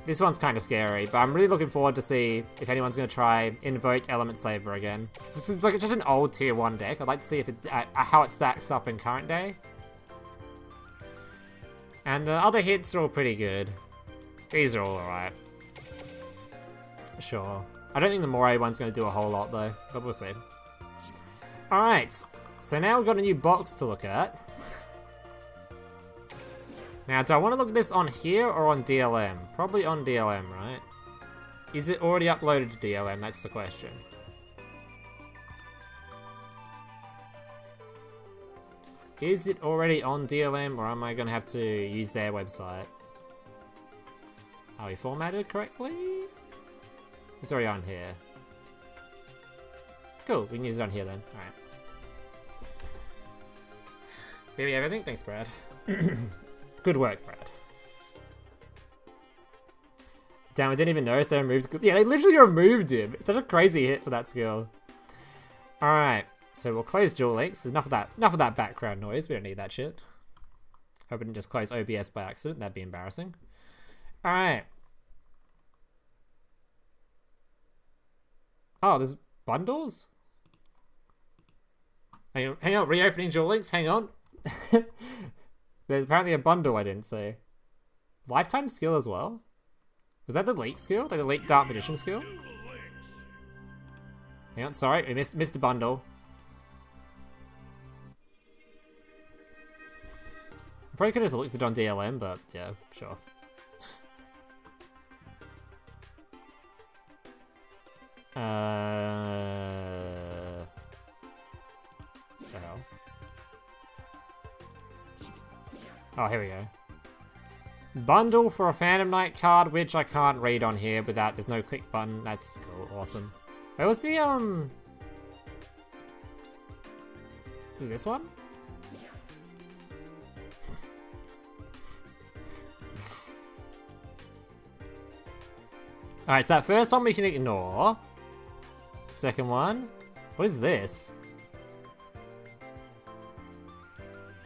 This one's kind of scary, but I'm really looking forward to see if anyone's going to try Invoked Element Saber again. This is like just an old tier 1 deck. I'd like to see if how it stacks up in current day. And the other hits are all pretty good. These are all alright. Sure. I don't think the Moray one's going to do a whole lot though, but we'll see. Alright, so now we've got a new box to look at. Now, do I want to look at this on here or on DLM? Probably on DLM, right? Is it already uploaded to DLM? That's the question. Is it already on DLM, or am I gonna have to use their website? Are we formatted correctly? It's already on here. Cool, we can use it on here then. Alright. Maybe everything? Thanks, Brad. Good work, Brad. Damn, I didn't even notice they removed... Yeah, they literally removed him. It's such a crazy hit for that skill. Alright, so we'll close dual links. There's enough of that background noise. We don't need that shit. Hope I didn't just close OBS by accident. That'd be embarrassing. Alright. Oh, there's bundles? Hang on, reopening dual links, hang on. There's apparently a bundle I didn't see. Lifetime skill as well? Was that the leak skill? Like the leak Dark Magician skill? Hang on, sorry, we missed a bundle. I probably could have just looked it on DLM, but yeah, sure. The hell? Oh, here we go. Bundle for a Phantom Knight card, which I can't read on here without, there's no click button. That's cool, awesome. Where was the, is it this one? Alright, so that first one we can ignore. Second one. What is this?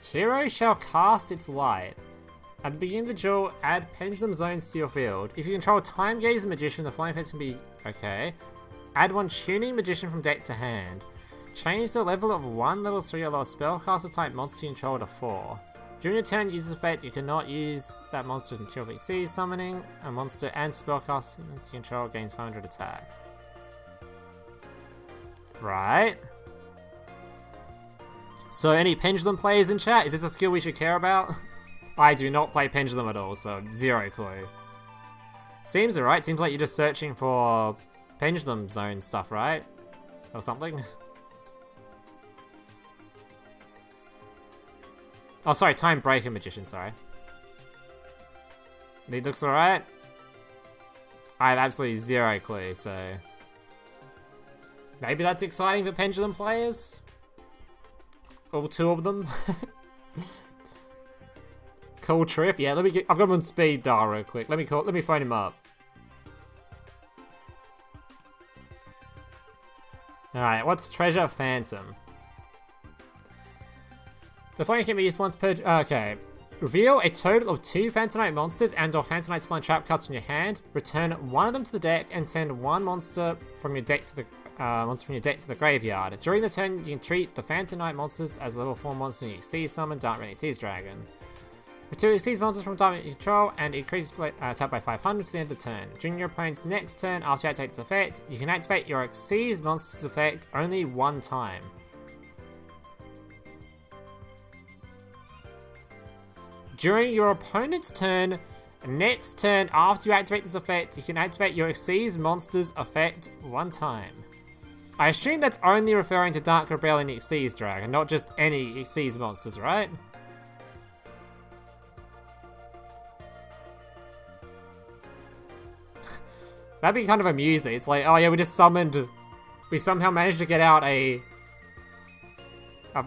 Shiro shall cast its light. At the beginning of the duel, add pendulum zones to your field. If you control Time Gaze and Magician, the flying effects can be... Okay. Add one Tuning Magician from deck to hand. Change the level of one level 3 or lower spellcaster type monster you control to 4. During your turn, use this effect, you cannot use that monster until it exceeds summoning. A monster and spellcaster you control gains 500 attack. Right. So any Pendulum players in chat? Is this a skill we should care about? I do not play Pendulum at all, so zero clue. Seems alright, seems like you're just searching for Pendulum Zone stuff, right? Or something? Oh, sorry, Time Breaker Magician, sorry. It looks alright. I have absolutely zero clue, so... Maybe that's exciting for Pendulum players? All two of them? Cool Triff, yeah, let me get... I've got him on speed dial real quick. Let me phone him up. Alright, what's Treasure Phantom? The point can be used once per... Okay. Reveal a total of 2 Phantomite monsters and or Phantomite Spline Trap cards from your hand. Return one of them to the deck and send one monster from your deck to the graveyard. During the turn, you can treat the Phantomite monsters as a level 4 monster you Exceed Summon, Dark Red Exceed Dragon. The 2 Exceed monsters from Dark you control and increases attack by 500 to the end of the turn. During your opponent's next turn, after you activate this effect, you can activate your Exceed monster's effect only one time. During your opponent's turn, next turn after you activate this effect, you can activate your Exceed monster's effect one time. I assume that's only referring to Dark Rebellion Exceed Dragon, not just any Exceed monsters, right? That'd be kind of amusing. It's like, oh yeah, we somehow managed to get out I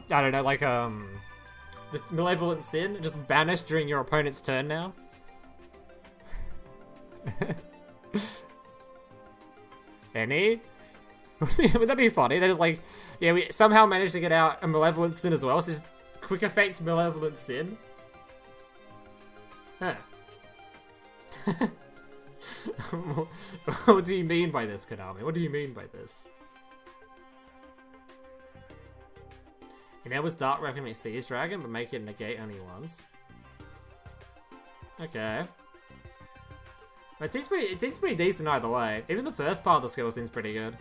don't know, like, this Malevolent Sin, just banished during your opponent's turn now. Any? Would that be funny? They're just like, yeah, we somehow managed to get out a Malevolent Sin as well, so just quick effect Malevolent Sin. Huh. What do you mean by this, Konami? What do you mean by this? Enables Dark Weapon Exceed Dragon, but make it negate only once. Okay. It seems pretty decent either way. Even the first part of the skill seems pretty good.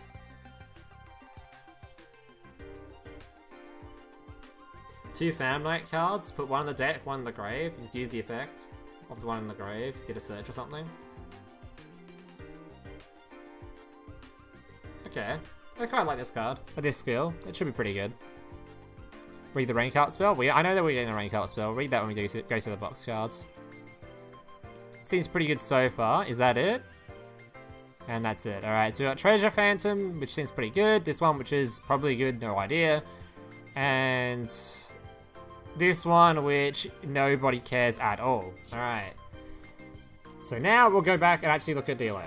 Two Phantom Knight cards, put one in the deck, one in the grave. Just use the effect of the one in the grave, get a search or something. Okay. I quite like this card. With this skill, it should be pretty good. read the rank up spell? I know that we're getting a rank up spell. Read that when we go through the box cards. Seems pretty good so far. Is that it? And that's it. Alright, so we got Treasure Phantom, which seems pretty good. This one, which is probably good, no idea. And this one, which nobody cares at all. Alright. So now we'll go back and actually look at DLM.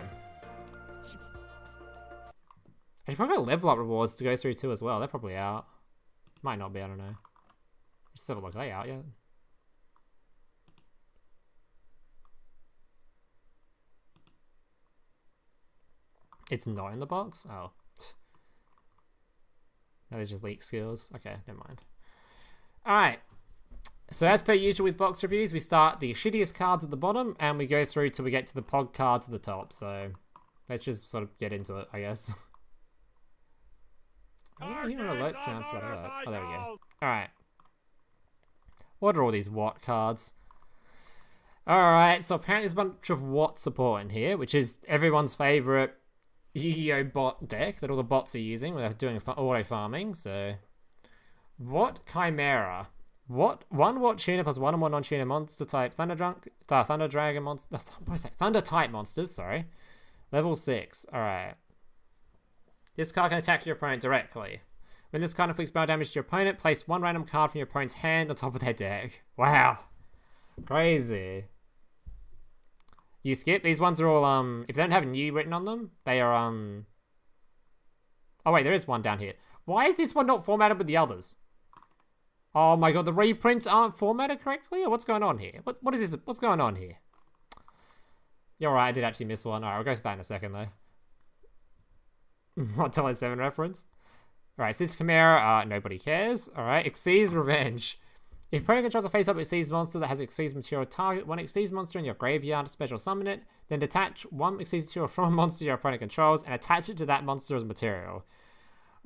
I should probably got level up rewards to go through too as well. They're probably out. Might not be, I don't know. Just have a look. Are they out yet? It's not in the box? Oh. No, there's just leak skills. Okay, never mind. Alright. So as per usual with box reviews, we start the shittiest cards at the bottom and we go through till we get to the pod cards at the top. So let's just sort of get into it, I guess. I hear an alert sound for that alert. Oh, there we go. Alright. What are all these Watt cards? Alright, so apparently there's a bunch of Watt support in here, which is everyone's favourite Yu-Gi-Oh bot deck that all the bots are using when they're doing auto farming. So, what Chimera? What 1 Watt tuner plus 1 and 1 non-tuner monster type Thunder Dragon monster. What is that? Thunder type monsters. Sorry, level 6. All right. This card can attack your opponent directly. When this card inflicts battle damage to your opponent, place 1 random card from your opponent's hand on top of their deck. Wow, crazy. You skip. These ones are all, if they don't have new written on them, they are, oh wait, there is one down here. Why is this one not formatted with the others? Oh my god, the reprints aren't formatted correctly? Or what's going on here? What is this? What's going on here? You're right, I did actually miss one. Alright, we'll go to that in a second, though. What, Tower 7 reference? Alright, so this Chimera, nobody cares. Alright, Xyz's Revenge. If opponent controls a face-up Xyz monster that has Xyz material target, 1 Xyz monster in your graveyard, special summon it, then detach 1 Xyz material from a monster your opponent controls and attach it to that monster as material.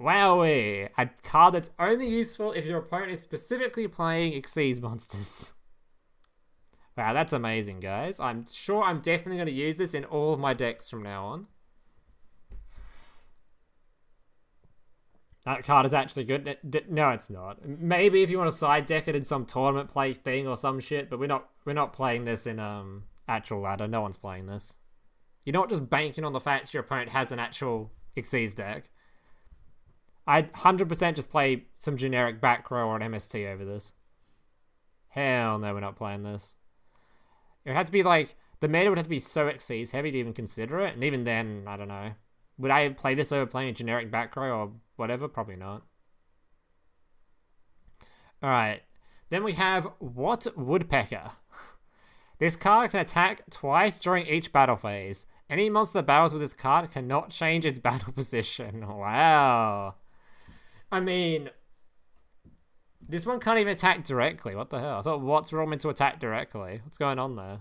Wowee! A card that's only useful if your opponent is specifically playing Xyz monsters. Wow, that's amazing, guys. I'm sure I'm definitely going to use this in all of my decks from now on. That card is actually good. No, it's not. Maybe if you want to side deck it in some tournament play thing or some shit, but we're not playing this in actual ladder. No one's playing this. You're not just banking on the fact your opponent has an actual Xyz deck. I'd 100% just play some generic back row or an MST over this. Hell no, we're not playing this. It would have to be like, the meta would have to be so Xyz heavy to even consider it, and even then, I don't know. Would I play this over playing a generic back row or whatever? Probably not. Alright. Then we have What Woodpecker. This card can attack twice during each battle phase. Any monster that battles with this card cannot change its battle position. Wow. I mean, this one can't even attack directly. What the hell? I thought Watts were all meant to attack directly. What's going on there?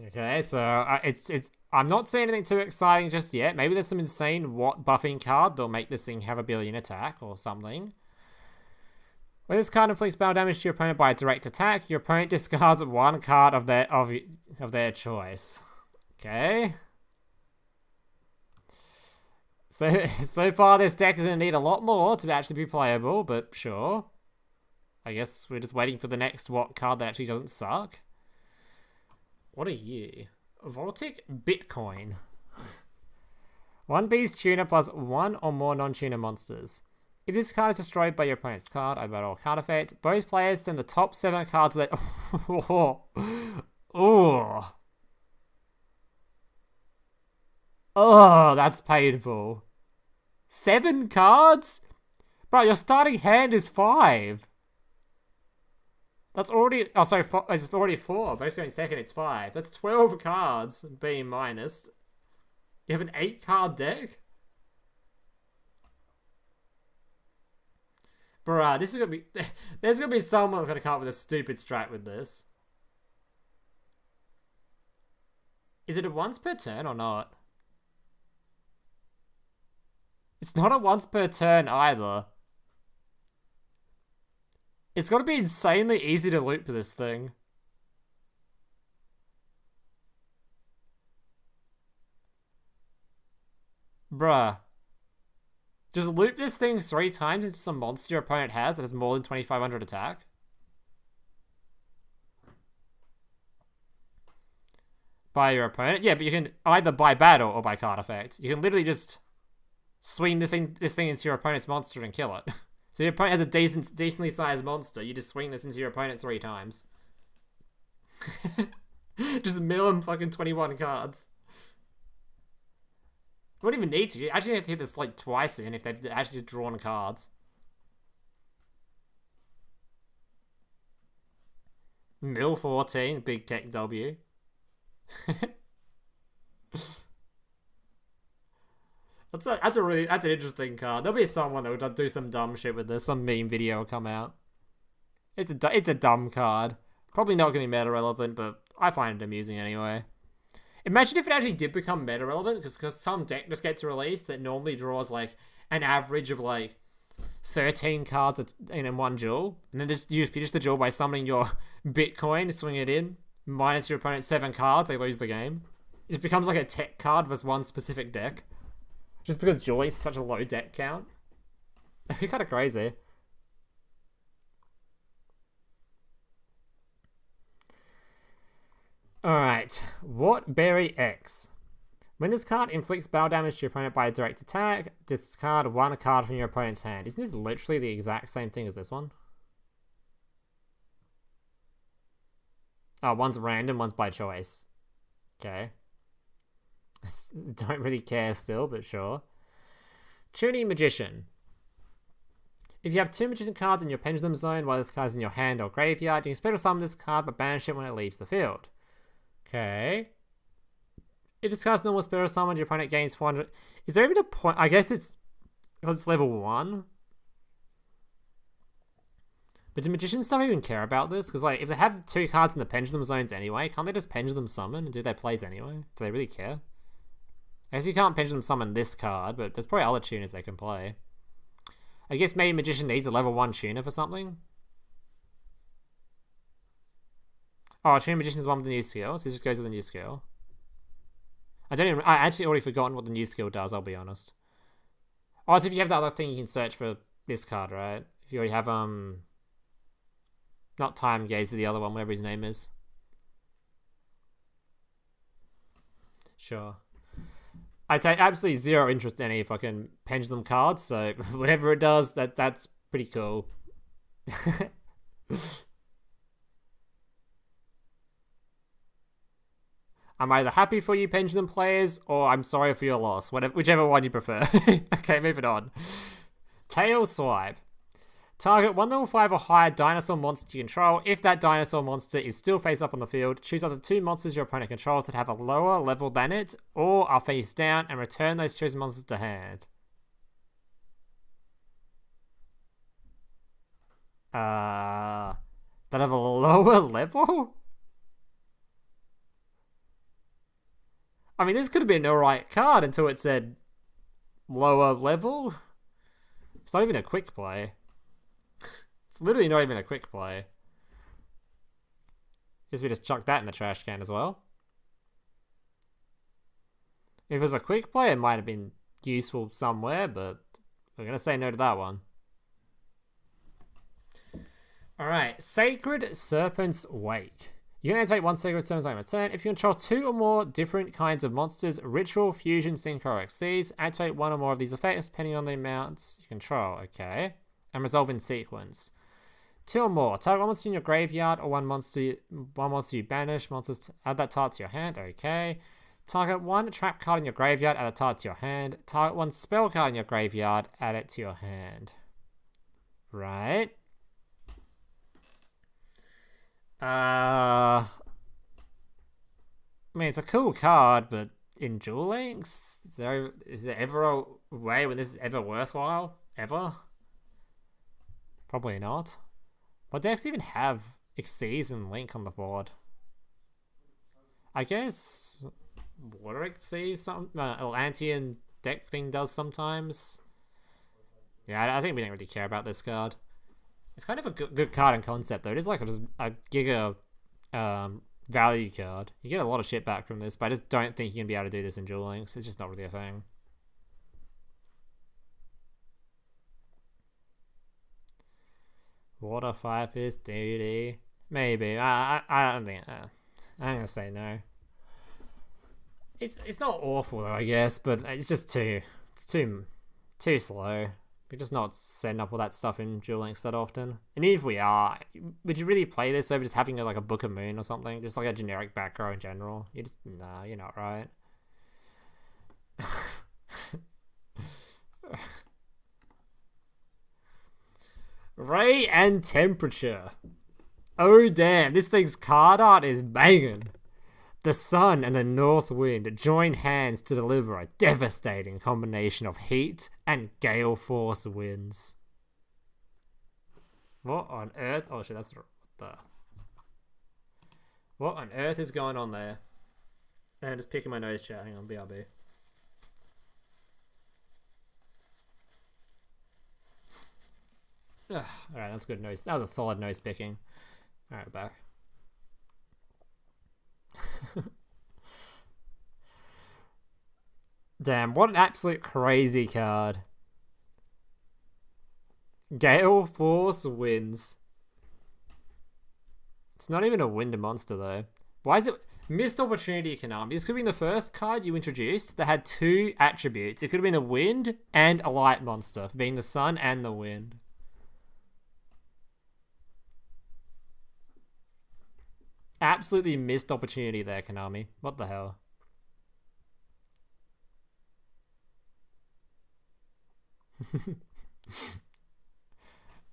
Okay, so I'm not seeing anything too exciting just yet. Maybe there's some insane Watt buffing card that'll make this thing have a billion attack or something. When this card inflicts battle damage to your opponent by a direct attack, your opponent discards 1 card of their choice. Okay. So far this deck is gonna need a lot more to actually be playable, but sure. I guess we're just waiting for the next Watt card that actually doesn't suck. What are you? Voltic Bitcoin. 1 beast tuner plus 1 or more non-tuner monsters. If this card is destroyed by your opponent's card, I battle card effect. Both players send the top 7 cards of their... Oh. Oh, that's painful. 7 cards? Bro, your starting hand is 5. That's already... Oh, sorry, it's already 4. But it's going second, it's 5. That's 12 cards being minus. You have an 8-card deck? Bruh, this is gonna be... There's gonna be someone that's gonna come up with a stupid strat with this. Is it a once per turn or not? It's not a once per turn either. It's gotta be insanely easy to loop this thing. Bruh. Just loop this thing 3 times into some monster your opponent has that has more than 2500 attack. By your opponent? Yeah, but you can either by battle or by card effect. You can literally just swing this thing into your opponent's monster and kill it. So your opponent has a decently sized monster, you just swing this into your opponent 3 times. Just mill him fucking 21 cards. You don't even need to. You actually have to hit this like twice in if they've actually just drawn cards. Mill 14, big Keck W. That's an interesting card. There'll be someone that will do some dumb shit with this. Some meme video will come out. It's a dumb card. Probably not going to be meta relevant, but I find it amusing anyway. Imagine if it actually did become meta relevant, because some deck just gets released that normally draws like an average of like 13 cards in one duel, and then just you finish the duel by summoning your Bitcoin, swing it in, minus your opponent's 7 cards, they lose the game. It becomes like a tech card versus one specific deck, just because Duel is such a low deck count. That'd be kind of crazy. Alright, what Berry X? When this card inflicts battle damage to your opponent by a direct attack, discard 1 card from your opponent's hand. Isn't this literally the exact same thing as this one? Oh, one's random, one's by choice. Okay. Don't really care still, but sure. Tuning Magician. If you have 2 Magician cards in your Pendulum Zone while this card is in your hand or graveyard, you can special summon this card but banish it when it leaves the field. Okay. If this card's normal special summon, your opponent gains 400. Is there even a point? I guess it's because it's level 1. But do Magicians not even care about this? Because like, if they have 2 cards in the Pendulum Zones anyway, can't they just Pendulum Summon and do their plays anyway? Do they really care? I guess you can't Pendulum Summon this card, but there's probably other tuners they can play. I guess maybe Magician needs a level 1 tuner for something. Oh, Tuning Magician is the one with the new skill, so it just goes with the new skill. I actually already forgotten what the new skill does, I'll be honest. Oh, so if you have the other thing, you can search for this card, right? If you already have, not Time Gaze, the other one, whatever his name is. Sure. I take absolutely 0 interest in any fucking Pendulum cards, so whatever it does, that's pretty cool. I'm either happy for you Pendulum players, or I'm sorry for your loss, whichever one you prefer. Okay, moving on. Tail Swipe. Target 1 level 5 or higher dinosaur monster you control. If that dinosaur monster is still face up on the field, choose up to 2 monsters your opponent controls that have a lower level than it, or are face down, and return those chosen monsters to hand. That have a lower level? I mean, this could have been an alright card until it said lower level. It's not even a quick play. It's literally not even a quick play. Guess we just chucked that in the trash can as well. If it was a quick play, it might have been useful somewhere, but we're going to say no to that one. Alright, Sacred Serpent's Wake. You can activate 1 Sacred Serpent's Wake on return. If you control 2 or more different kinds of monsters, Ritual, Fusion, Synchro, or Xyz, activate 1 or more of these effects depending on the amounts you control. Okay. And resolve in sequence. 2 or more. Target 1 monster in your graveyard or 1 monster you banish. Monsters add that target to your hand. Okay. Target 1 trap card in your graveyard, add a target to your hand. Target 1 spell card in your graveyard, add it to your hand. Right. I mean, it's a cool card, but in Duel Links, is there ever a way when this is ever worthwhile? Ever? Probably not. What decks even have Xyz and Link on the board? I guess Water Xyz, some Atlantean deck thing does sometimes. Yeah, I think we don't really care about this card. It's kind of a good card in concept, though. It is like a giga value card. You get a lot of shit back from this, but I just don't think you're going to be able to do this in Duel Links. It's just not really a thing. Water Fire Fist duty. Maybe. I don't think. I'm gonna say no. It's not awful though, I guess, but it's just too slow. We're just not setting up all that stuff in Duel Links that often. And even if we are, would you really play this over just having like a Book of Moon or something? Just like a generic back row in general? Nah, you're not right. Ray and Temperature. Oh damn, this thing's card art is banging. The sun and the north wind join hands to deliver a devastating combination of heat and gale force winds. What on earth? Oh shit, what on earth is going on there? I'm just picking my nose, chat. Hang on, BRB. Alright, that's good nose. That was a solid nose picking. Alright, back. Damn, what an absolute crazy card. Gale Force wins. It's not even a wind monster though. Why is it missed opportunity, Konami? This could have been the first card you introduced that had two attributes. It could have been a wind and a light monster, for being the sun and the wind. Absolutely missed opportunity there, Konami. What the hell?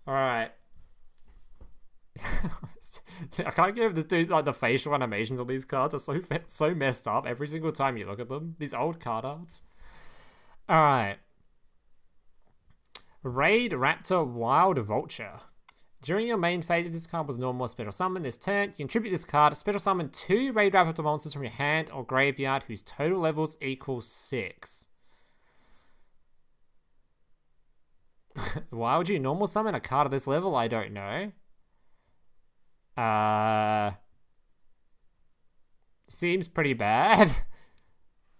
Alright. I can't give this dude like the facial animations on these cards are so messed up every single time you look at them. These old card arts. Alright. Raidraptor Wild Vulture. During your main phase, if this card was normal or special summon this turn, you can tribute this card, special summon 2 Raidraptor monsters from your hand or graveyard whose total levels equal 6. Why would you normal summon a card of this level? I don't know. Seems pretty bad.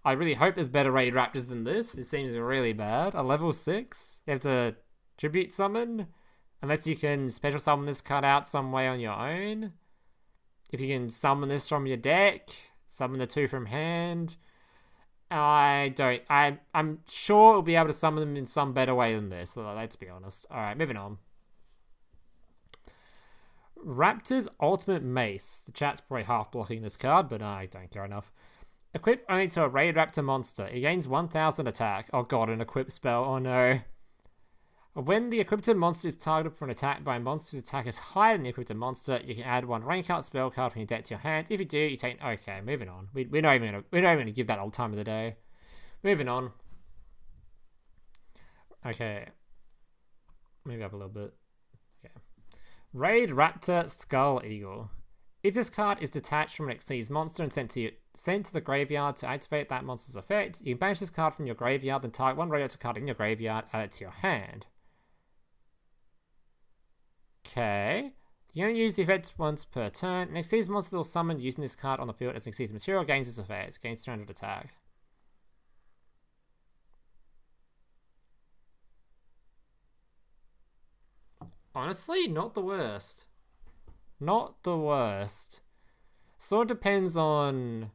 I really hope there's better Raidraptors than this. This seems really bad. A level 6? You have to tribute summon? Unless you can special summon this card out some way on your own. If you can summon this from your deck, summon the 2 from hand. I'm sure we'll be able to summon them in some better way than this, let's be honest. Alright, moving on. Raptor's Ultimate Mace. The chat's probably half blocking this card, but I don't care enough. Equip only to a Raidraptor monster. It gains 1000 attack. Oh god, an equip spell. Oh no. When the equipped monster is targeted for an attack by a monster's attack is higher than the equipped monster, you can add 1 rank out spell card from your deck to your hand. If you do, you take... Okay, moving on. We're not even gonna give that all time of the day. Moving on. Okay. Move up a little bit. Okay. Raidraptor Skull Eagle. If this card is detached from an Xyz monster and sent to the graveyard to activate that monster's effect, you can banish this card from your graveyard, then target 1 Raidraptor card in your graveyard, add it to your hand. Okay. You only use the effect once per turn. An Xyz monster will summon using this card on the field as an Xyz material gains this effect. Gains 300 attack. Honestly, not the worst. Not the worst. Sort of depends on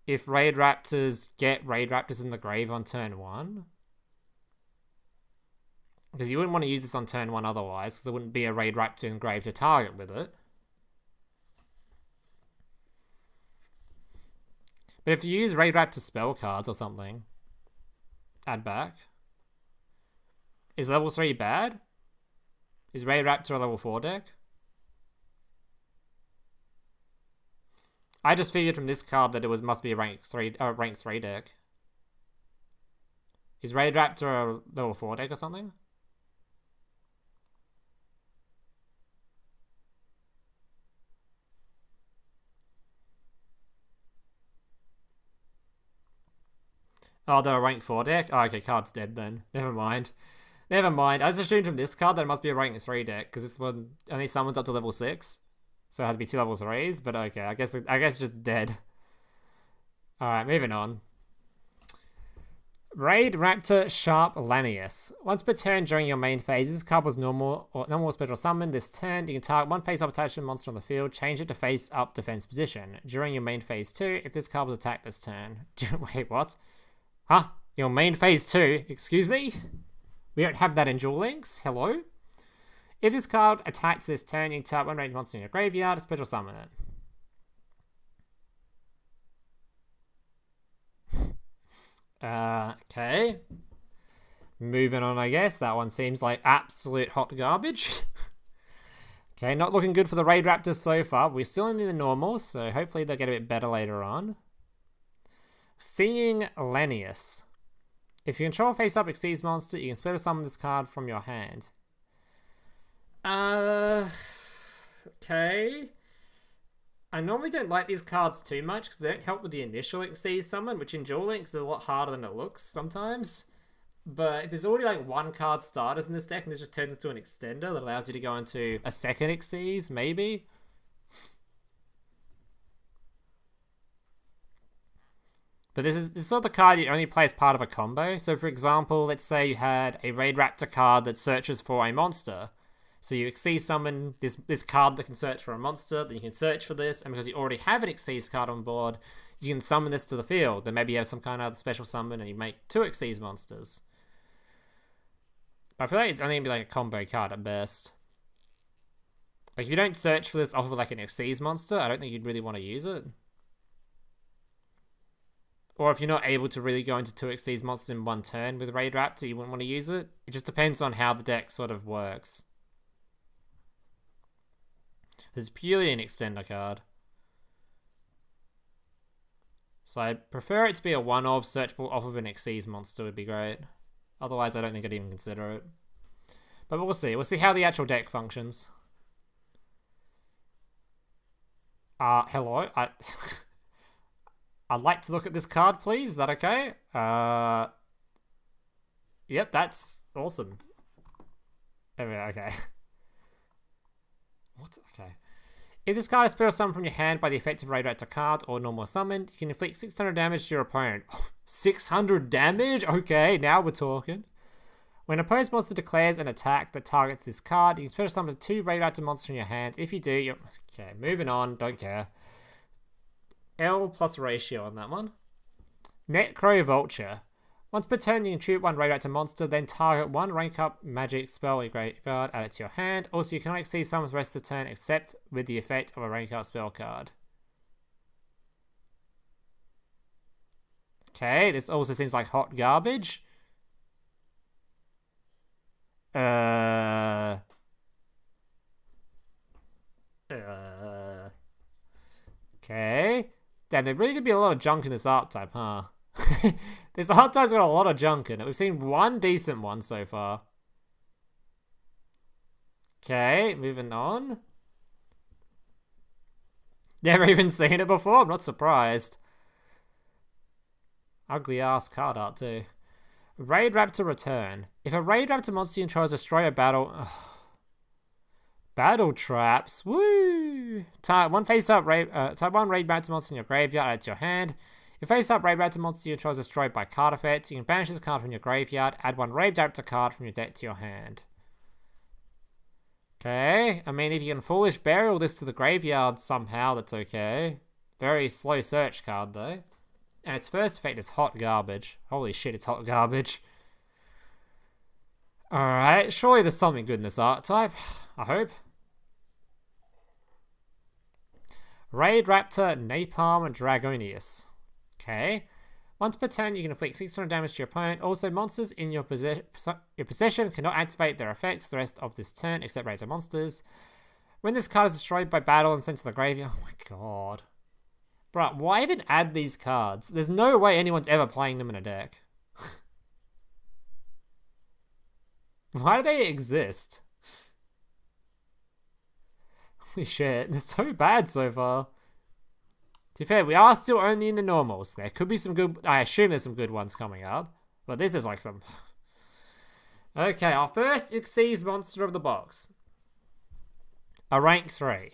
if Raidraptors get Raidraptors in the grave on turn 1. Because you wouldn't want to use this on turn 1 otherwise, because there wouldn't be a Raidraptor in grave to target with it. But if you use Raidraptor spell cards or something, add back. Is level 3 bad? Is Raidraptor a level 4 deck? I just figured from this card that it must be a rank 3 deck. Is Raidraptor a level 4 deck or something? Oh, they're a rank 4 deck? Oh, okay, card's dead then. Never mind. Never mind. I just assumed from this card that it must be a rank 3 deck, because this one only summons up to level 6. So it has to be 2 level 3s, but okay, I guess it's just dead. Alright, moving on. Raidraptor Sharp Lanius. Once per turn during your main phase, this card was normal or special summon. This turn, you can target one face-up attachment monster on the field, change it to face-up defense position. During your main phase 2, if this card was attacked this turn. Wait, what? Huh? Your main phase 2? Excuse me? We don't have that in Duel Links? Hello? If this card attacks this turn, you can target one ranged monster in your graveyard, special summon it. Okay. Moving on, I guess. That one seems like absolute hot garbage. Okay, not looking good for the Raidraptors so far. We're still in the normal, so hopefully they'll get a bit better later on. Singing Lanius. If you control face-up Exceeds monster, you can special summon this card from your hand. Okay. I normally don't like these cards too much because they don't help with the initial Exceed summon, which in Duel Links is a lot harder than it looks sometimes. But if there's already like one card starters in this deck and this just turns into an extender that allows you to go into a second Exceeds, maybe. But this is not the card you only play as part of a combo. So for example, let's say you had a Raidraptor card that searches for a monster. So you Exceed summon this card that can search for a monster, then you can search for this, and because you already have an Exceed card on board, you can summon this to the field. Then maybe you have some kind of other special summon and you make 2 Exceed monsters. But I feel like it's only going to be like a combo card at best. Like if you don't search for this off of like an Exceed monster, I don't think you'd really want to use it. Or if you're not able to really go into 2 Exceed monsters in one turn with Raidraptor, you wouldn't want to use it. It just depends on how the deck sort of works. It's purely an extender card. So I prefer it to be a one-off searchable off of an Exceed monster would be great. Otherwise I don't think I'd even consider it. But we'll see. We'll see how the actual deck functions. Hello? I'd like to look at this card, please. Is that okay? Yep, that's awesome. Okay. What? Okay. If this card is special summoned from your hand by the effect of Raidraptor card or normal summoned, you can inflict 600 damage to your opponent. 600 damage? Okay, now we're talking. When a opposed monster declares an attack that targets this card, you can special summon 2 Raidraptor monsters from your hand. If you do, you're... Okay, moving on. Don't care. L plus ratio on that one. Necro Vulture. Once per turn, you can shoot 1 Raidraptor monster, then target 1 rank up magic spell in your graveyard, add it to your hand. Also, you cannot Exceed summon the rest of the turn except with the effect of a rank up spell card. Okay, this also seems like hot garbage. Okay. Damn, there really could be a lot of junk in this archetype, huh? This archetype's got a lot of junk in it. We've seen one decent one so far. Okay, moving on. Never even seen it before, I'm not surprised. Ugly ass card art too. Raidraptor Return. If a Raidraptor monster you control is destroy a battle... Battle traps. Woo! Type 1 face-up type 1 Raidraptor monster in your graveyard, add to your hand. If face-up Raidraptor monster you control is destroyed by card effect, you can banish this card from your graveyard, add 1 Raidraptor card from your deck to your hand. Okay, I mean if you can Foolish Burial this to the graveyard somehow, that's okay. Very slow search card though. And its first effect is hot garbage. Holy shit, it's hot garbage. Alright, surely there's something good in this archetype. I hope. Raidraptor Napalm Dragonius. Okay. Once per turn, you can inflict 600 damage to your opponent. Also, monsters in your possession cannot activate their effects the rest of this turn, except Raidraptor monsters. When this card is destroyed by battle and sent to the graveyard... Oh my god. Bruh, why even add these cards? There's no way anyone's ever playing them in a deck. Why do they exist? Holy shit, they're so bad so far. To be fair, we are still only in the normals. There could be some good... I assume there's some good ones coming up. But this is like some... Okay, our first Exceeds monster of the box. A rank 3.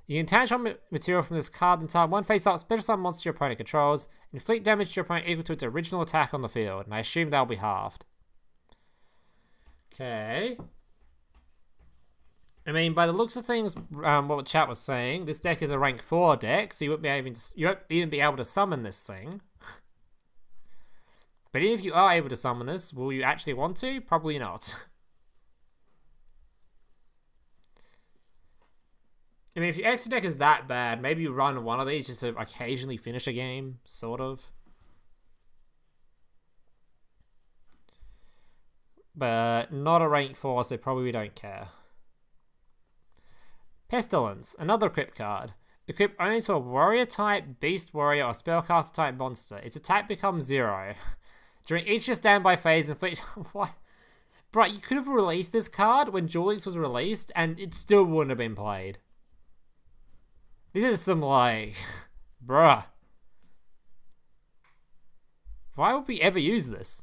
You can attach one material from this card and target one face-up special summon monster your opponent controls, inflict damage to your opponent equal to its original attack on the field, and I assume that'll be halved. Okay. I mean, by the looks of things, what the chat was saying, this deck is a rank 4 deck, so you won't even be able to summon this thing. But even if you are able to summon this, will you actually want to? Probably not. I mean, if your extra deck is that bad, maybe you run one of these just to occasionally finish a game, sort of. But not a rank 4, so probably we don't care. Pestilence, another equip card. Equip only to a warrior type, beast warrior, or spellcaster type monster. Its attack becomes 0. During each your standby phase, inflict. What? Bro, you could have released this card when Duel Links was released, and it still wouldn't have been played. This is some, like. Bruh. Why would we ever use this?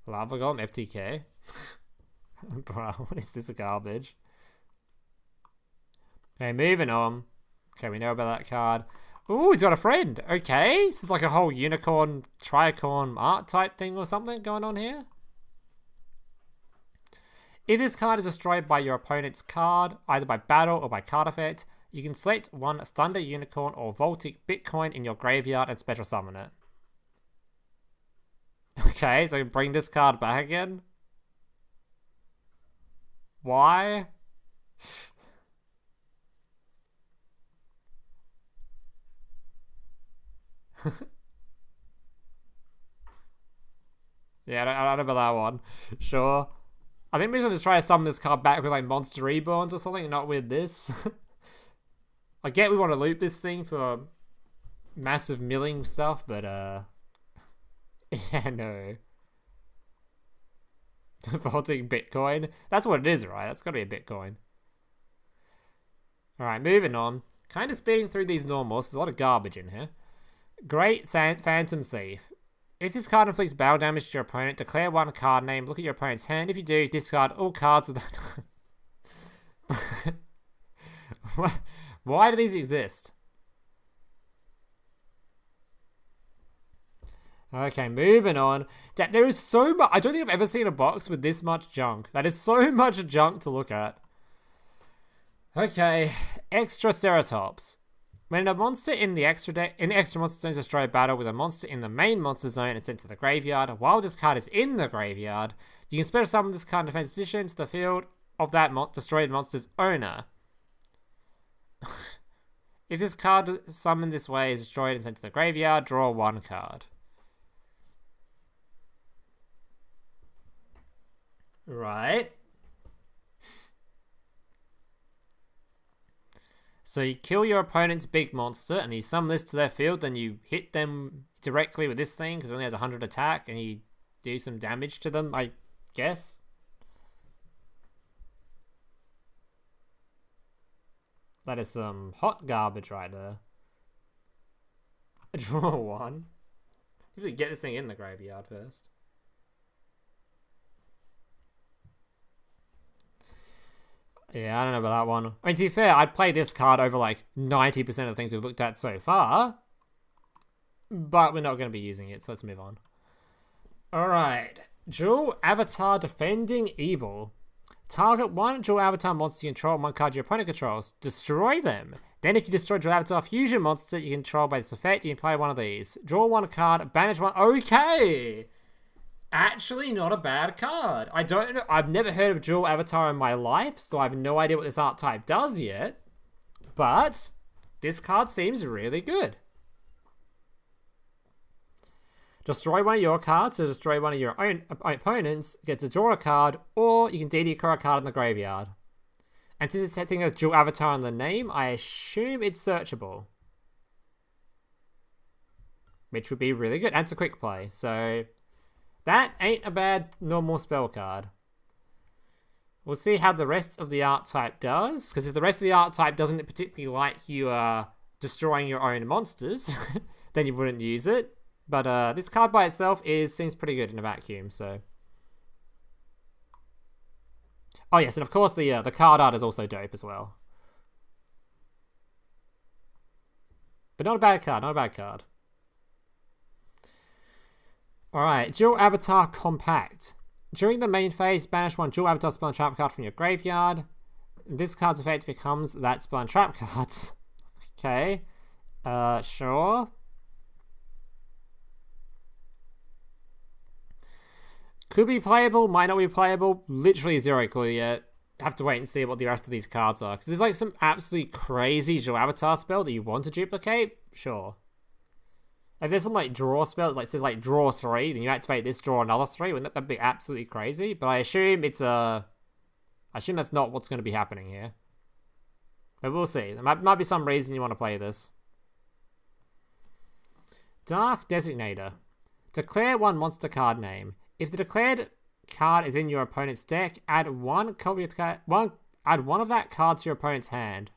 Lava Golem FTK? Bro, what is this garbage? Okay, moving on. Okay, we know about that card. Ooh, he's got a friend. Okay, so it's like a whole unicorn, tricorn art type thing or something going on here. If this card is destroyed by your opponent's card, either by battle or by card effect, you can select one Thunder Unicorn or Voltic Bitcoin in your graveyard and special summon it. Okay, so bring this card back again. Why? Yeah, I don't know about that one. Sure. I think we should just try to summon this card back with like Monster Reborns or something, not with this. I get we want to loop this thing for massive milling stuff, but yeah, no. Vaulting Bitcoin. That's what it is, right? That's got to be a Bitcoin. Alright, moving on. Kind of speeding through these normals. There's a lot of garbage in here. Great Phantom Thief. If this card inflicts battle damage to your opponent, declare one card name, look at your opponent's hand. If you do, discard all cards with that. Why do these exist? Okay, moving on. There is so much. I don't think I've ever seen a box with this much junk. That is so much junk to look at. Okay, Extra Ceratops. When a monster in the extra monster zone is destroyed a battle with a monster in the main monster zone and sent to the graveyard, while this card is in the graveyard, you can special summon this card in defense position to the field of that destroyed monster's owner. If this card summoned this way is destroyed and sent to the graveyard, draw one card. Right. So you kill your opponent's big monster and you summon this to their field, then you hit them directly with this thing because it only has 100 attack and you do some damage to them, I guess. That is some hot garbage right there. Draw one. You have to get this thing in the graveyard first. Yeah, I don't know about that one. I mean, to be fair, I'd play this card over like 90% of the things we've looked at so far. But we're not going to be using it, so let's move on. Alright. Dual Avatar Defending Evil. Target one Dual Avatar monster you control and one card your opponent controls. Destroy them. Then if you destroy Dual Avatar Fusion monster you control by this effect, you can play one of these. Draw one card, banish one. Okay! Actually not a bad card. I don't know. I've never heard of Dual Avatar in my life, so I have no idea what this archetype does yet. But this card seems really good. Destroy one of your cards, so destroy one of your own opponents, get to draw a card, or you can DD a card in the graveyard. And since it's setting a Dual Avatar in the name, I assume it's searchable. Which would be really good. And it's a quick play, so that ain't a bad normal spell card. We'll see how the rest of the archetype does, because if the rest of the archetype doesn't particularly like you destroying your own monsters, then you wouldn't use it. But this card by itself seems pretty good in a vacuum, so. Oh yes, and of course the card art is also dope as well. But not a bad card, not a bad card. Alright, Dual Avatar Compact. During the main phase, banish one Dual Avatar Spell and Trap card from your graveyard. This card's effect becomes that Spell and Trap card. Okay. Sure. Could be playable, might not be playable. Literally zero clue yet. Have to wait and see what the rest of these cards are. Because there's like some absolutely crazy Dual Avatar spell that you want to duplicate. Sure. If there's some like draw spells, like says like draw 3, then you activate this, draw another 3. Wouldn't that be absolutely crazy? But I assume it's I assume that's not what's going to be happening here. But we'll see. There might be some reason you want to play this. Dark Designator. Declare one monster card name. If the declared card is in your opponent's deck, add one of that card to your opponent's hand.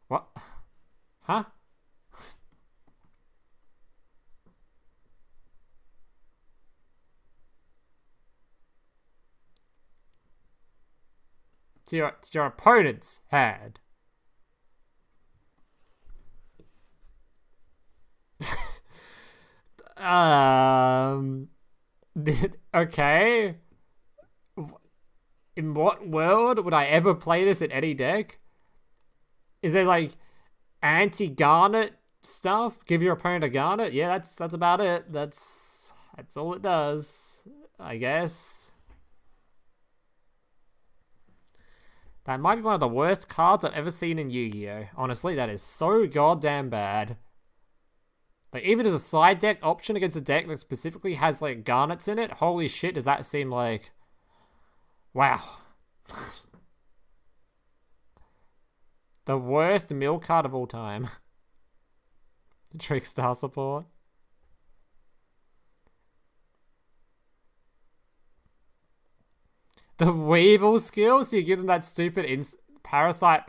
What? Huh? To your opponent's hand. Okay. In what world would I ever play this in any deck? Is there like anti-garnet stuff? Give your opponent a garnet? Yeah, that's about it. That's all it does, I guess. That might be one of the worst cards I've ever seen in Yu-Gi-Oh! Honestly, that is so goddamn bad. Like, even as a side deck option against a deck that specifically has, like, garnets in it, holy shit, does that seem like... Wow. The worst mill card of all time. Trickstar support. The Weevil skill, so you give them that stupid parasite.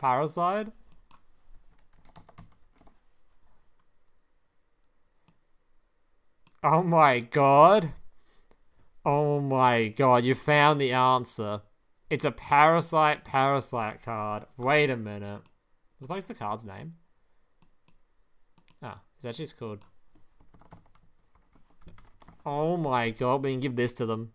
Oh my god. Oh my god, you found the answer. It's a parasite card. Wait a minute. What's the card's name? Ah, it's actually called... Oh my god, we can give this to them.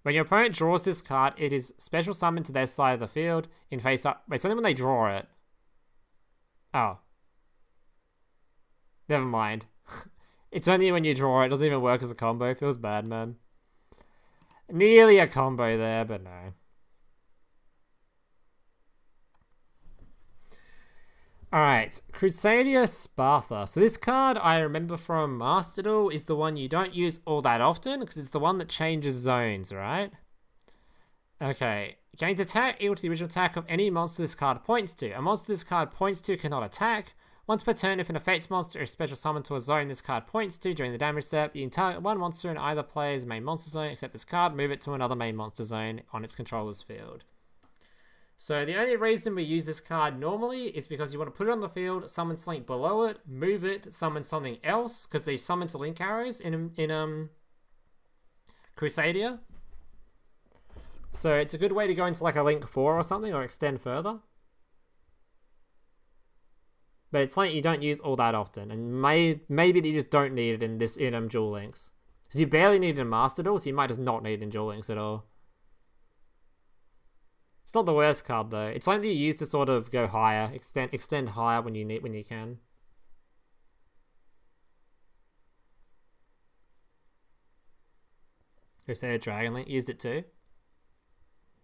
When your opponent draws this card, it is special summoned to their side of the field in face up. Wait, it's only when they draw it. Oh. Never mind. It's only when you draw it. It doesn't even work as a combo. Feels bad, man. Nearly a combo there, but no. Alright, Crusadia Spartha. So this card I remember from Master Duel is the one you don't use all that often because it's the one that changes zones, right? Okay, gains attack equal to the original attack of any monster this card points to. A monster this card points to cannot attack. Once per turn, if an effects monster is special summoned to a zone this card points to during the damage step, you can target one monster in either player's main monster zone except this card, move it to another main monster zone on its controller's field. So the only reason we use this card normally is because you want to put it on the field, summon something below it, move it, summon something else, because they summon to link arrows in Crusadia. So it's a good way to go into like a link 4 or something, or extend further. But it's like you don't use all that often, and maybe you just don't need it in this Duel Links. Because you barely need it in Master Duel, so you might just not need it in Duel Links at all. It's not the worst card though. It's something you use to sort of go higher, extend higher when you can. Crusader Dragon Link used it too.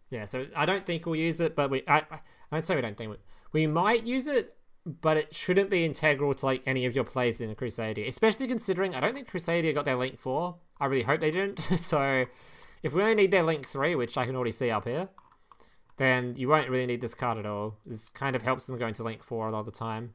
Yeah, so I don't think we'll use it, but I don't say we don't think we might use it, but it shouldn't be integral to like any of your plays in Crusadia, especially considering I don't think Crusadia got their Link 4. I really hope they didn't. So if we only need their Link 3, which I can already see up here, then you won't really need this card at all. This kind of helps them go into Link 4 a lot of the time.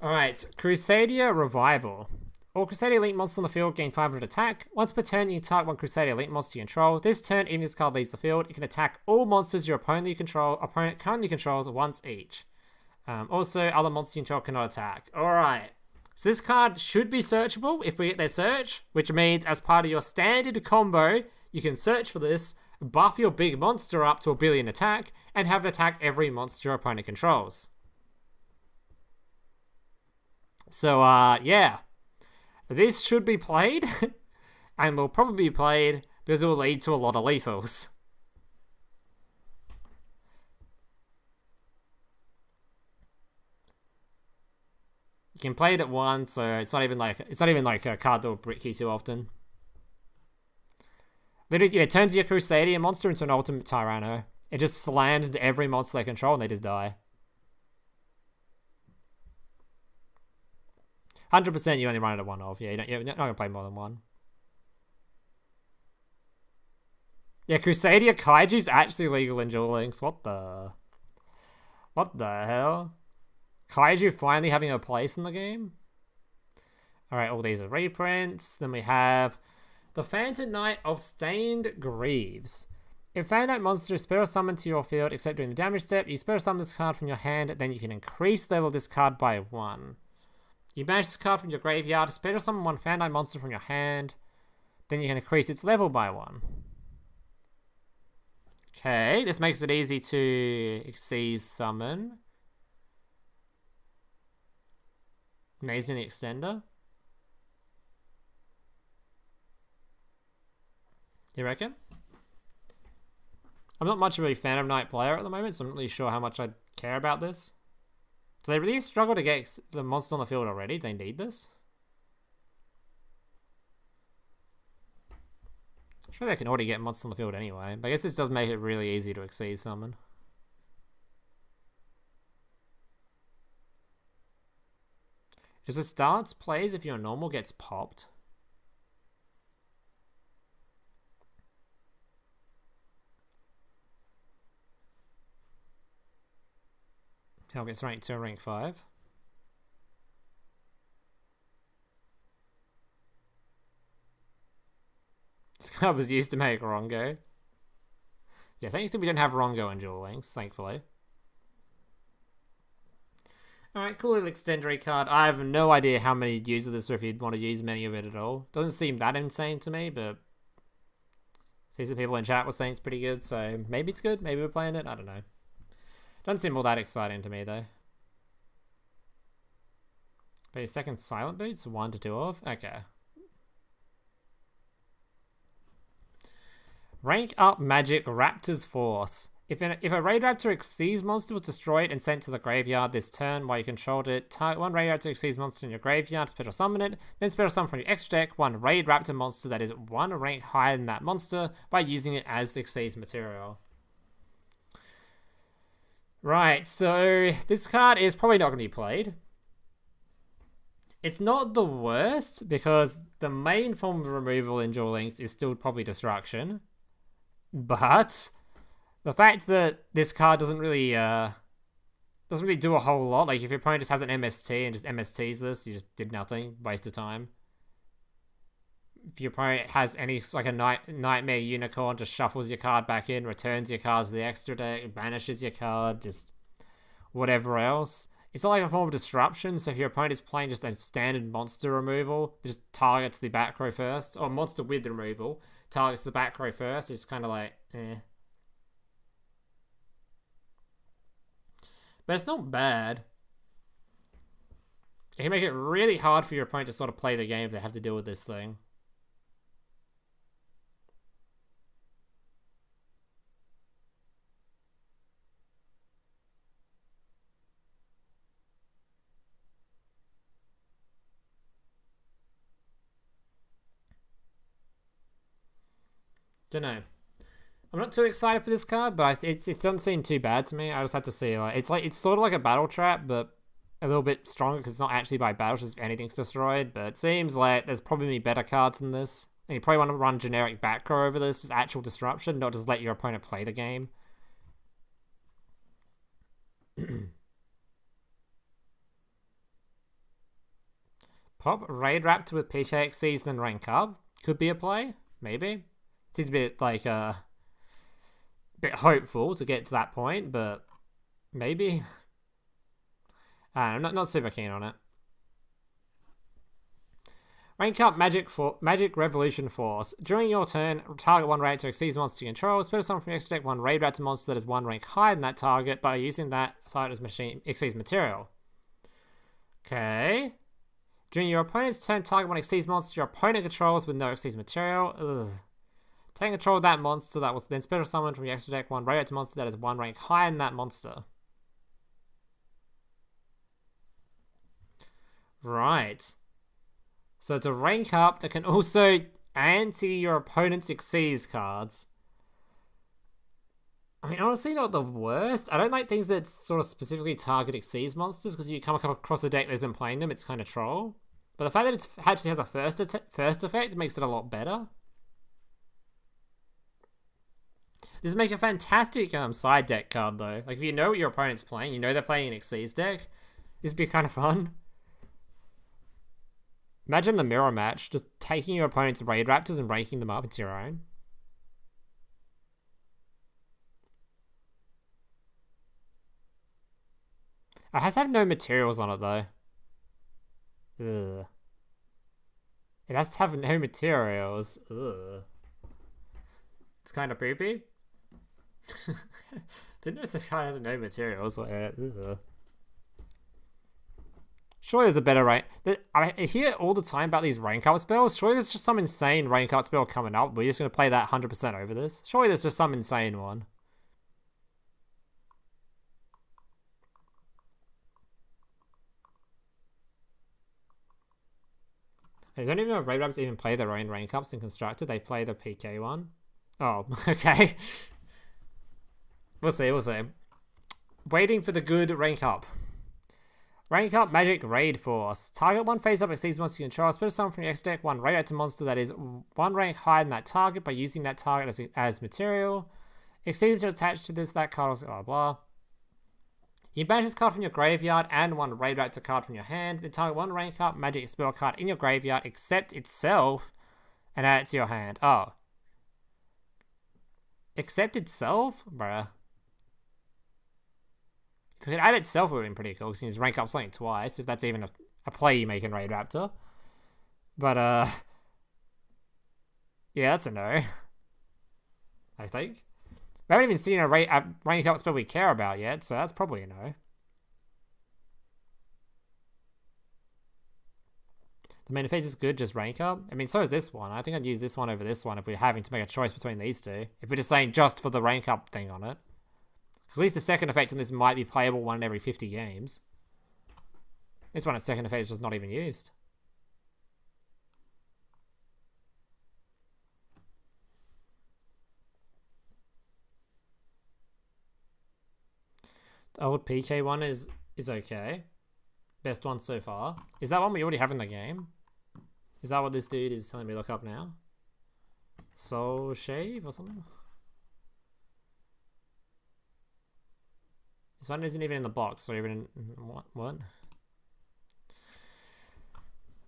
Alright, Crusadia Revival. All Crusadia Elite monsters on the field gain 500 attack. Once per turn, you can target one Crusadia Elite monster you control. This turn, even if this card leaves the field, it can attack all monsters your opponent currently controls once each. Also, other monsters you control cannot attack. Alright. So this card should be searchable if we get their search, which means as part of your standard combo, you can search for this, buff your big monster up to 1 billion attack, and have it attack every monster your opponent controls. So, yeah. This should be played, and will probably be played because it will lead to a lot of lethals. You can play it at once, so it's not even like a card that will brick you too often. Literally, it turns your Crusadia monster into an ultimate Tyranno. It just slams into every monster they control and they just die. 100% you only run it at one of. Yeah, you're not going to play more than one. Yeah, Crusadia Kaiju's actually legal in Duel Links. What the hell? Kaiju finally having a place in the game? Alright, all these are reprints. Then we have the Phantom Knight of Stained Greaves. If Phantom Knight monster is special summoned to your field except during the damage step, you special summon this card from your hand, then you can increase the level of this card by 1. You banish this card from your graveyard, special summon one Phantom Knight monster from your hand, then you can increase its level by 1. Okay, this makes it easy to Xyz summon. Amazing Extender. You reckon? I'm not much of a Phantom Knight player at the moment, so I'm not really sure how much I care about this. Do they really struggle to get the monster on the field already? Do they need this? I'm sure they can already get monsters on the field anyway, but I guess this does make it really easy to Xyz summon. Just it starts plays if your normal gets popped. Hell gets ranked 2 or rank 5. This card was used to make Rongo. Yeah, thankfully we don't have Rongo in Duel Links, thankfully. Alright, cool little extendary card. I have no idea how many you'd use of this or if you'd want to use many of it at all. Doesn't seem that insane to me, but see some people in chat were saying it's pretty good, so maybe it's good, maybe we're playing it, I don't know. Doesn't seem all that exciting to me though. But your second Silent Boots, 1 to 2 of? Okay. Rank up Magic Raptor's Force. If a Raidraptor Xyz monster was destroyed and sent to the graveyard this turn while you controlled it, target one Raidraptor Xyz monster in your graveyard, special summon it, then special summon from your extra deck one Raidraptor monster that is 1 rank higher than that monster by using it as the Xyz material. Right, so this card is probably not going to be played. It's not the worst because the main form of removal in Duel Links is still probably Destruction. But the fact that this card doesn't really do a whole lot. Like if your opponent just has an MST and just MSTs this, you just did nothing, waste of time. If your opponent has any like a Nightmare Unicorn, just shuffles your card back in, returns your cards to the extra deck, banishes your card, just whatever else. It's not like a form of disruption, so if your opponent is playing just a standard monster removal, it just targets the back row first, or monster with removal, targets the back row first, it's kind of like, eh. But it's not bad. It can make it really hard for your opponent to sort of play the game if they have to deal with this thing. Don't know. I'm not too excited for this card, but it doesn't seem too bad to me. I just have to see. It's sort of like a battle trap, but a little bit stronger because it's not actually by battle, just if anything's destroyed. But it seems like there's probably better cards than this. And you probably want to run generic back row over this, just actual disruption, not just let your opponent play the game. Pop Raidraptor with PKXCs then rank up. Could be a play, maybe. Seems a bit like bit hopeful to get to that point, but maybe. I'm not super keen on it. Rank up Magic Revolution Force. During your turn, target one Raptor exceeds monster you control. Special summon from your extra deck one Raidraptor monster that is one rank higher than that target by using that target's machine exceeds material. Okay. During your opponent's turn, target one exceeds monster your opponent controls with no exceeds material. Ugh. Take control of that monster that was then special summoned from your extra deck one Raidraptor monster that is one rank higher than that monster. Right. So it's a rank up that can also anti your opponent's Xyz cards. I mean, honestly, not the worst. I don't like things that sort of specifically target Xyz monsters, because if you come across a deck that isn't playing them, it's kind of troll. But the fact that it actually has a first effect makes it a lot better. This would make a fantastic side deck card, though. Like, if you know what your opponent's playing, you know they're playing an Xyz deck, this would be kind of fun. Imagine the mirror match, just taking your opponent's Raidraptors and ranking them up into your own. It has to have no materials on it, though. Ugh. It has to have no materials. Ugh. It's kind of poopy. Didn't know it kind of has no materials. Ugh. Surely there's a better rank. I hear all the time about these rank up spells. Surely there's just some insane rank up spell coming up. We're just going to play that 100% over this. Surely there's just some insane one. I don't even know if Raidraptors even play their own rank ups in Constructed. They play the PK one. Oh, okay. We'll see. Waiting for the good rank up. Rank up Magic Raid Force. Target one face up exceeds monster you control. Special summon from your X deck one Raidraptor monster that is one rank higher than that target by using that target as material. Exceeds to attach to that card, blah blah. You banish this card from your graveyard and one Raidraptor card from your hand. Then target one rank up magic spell card in your graveyard except itself and add it to your hand. Oh. Except itself? Bruh. If it could add itself, it would have been pretty cool, because you can just rank up something twice, if that's even a play you make in Raidraptor. But, yeah, that's a no. I think. We haven't even seen a rank up spell we care about yet, so that's probably a no. The main phase is good, just rank up. I mean, so is this one. I think I'd use this one over this one if we're having to make a choice between these two. If we're just saying just for the rank up thing on it. At least the second effect on this might be playable one in every 50 games. This one, its second effect is just not even used. The old PK one is okay. Best one so far. Is that one we already have in the game? Is that what this dude is telling me to look up now? Soul Shave or something? This one isn't even in the box, or even in... What?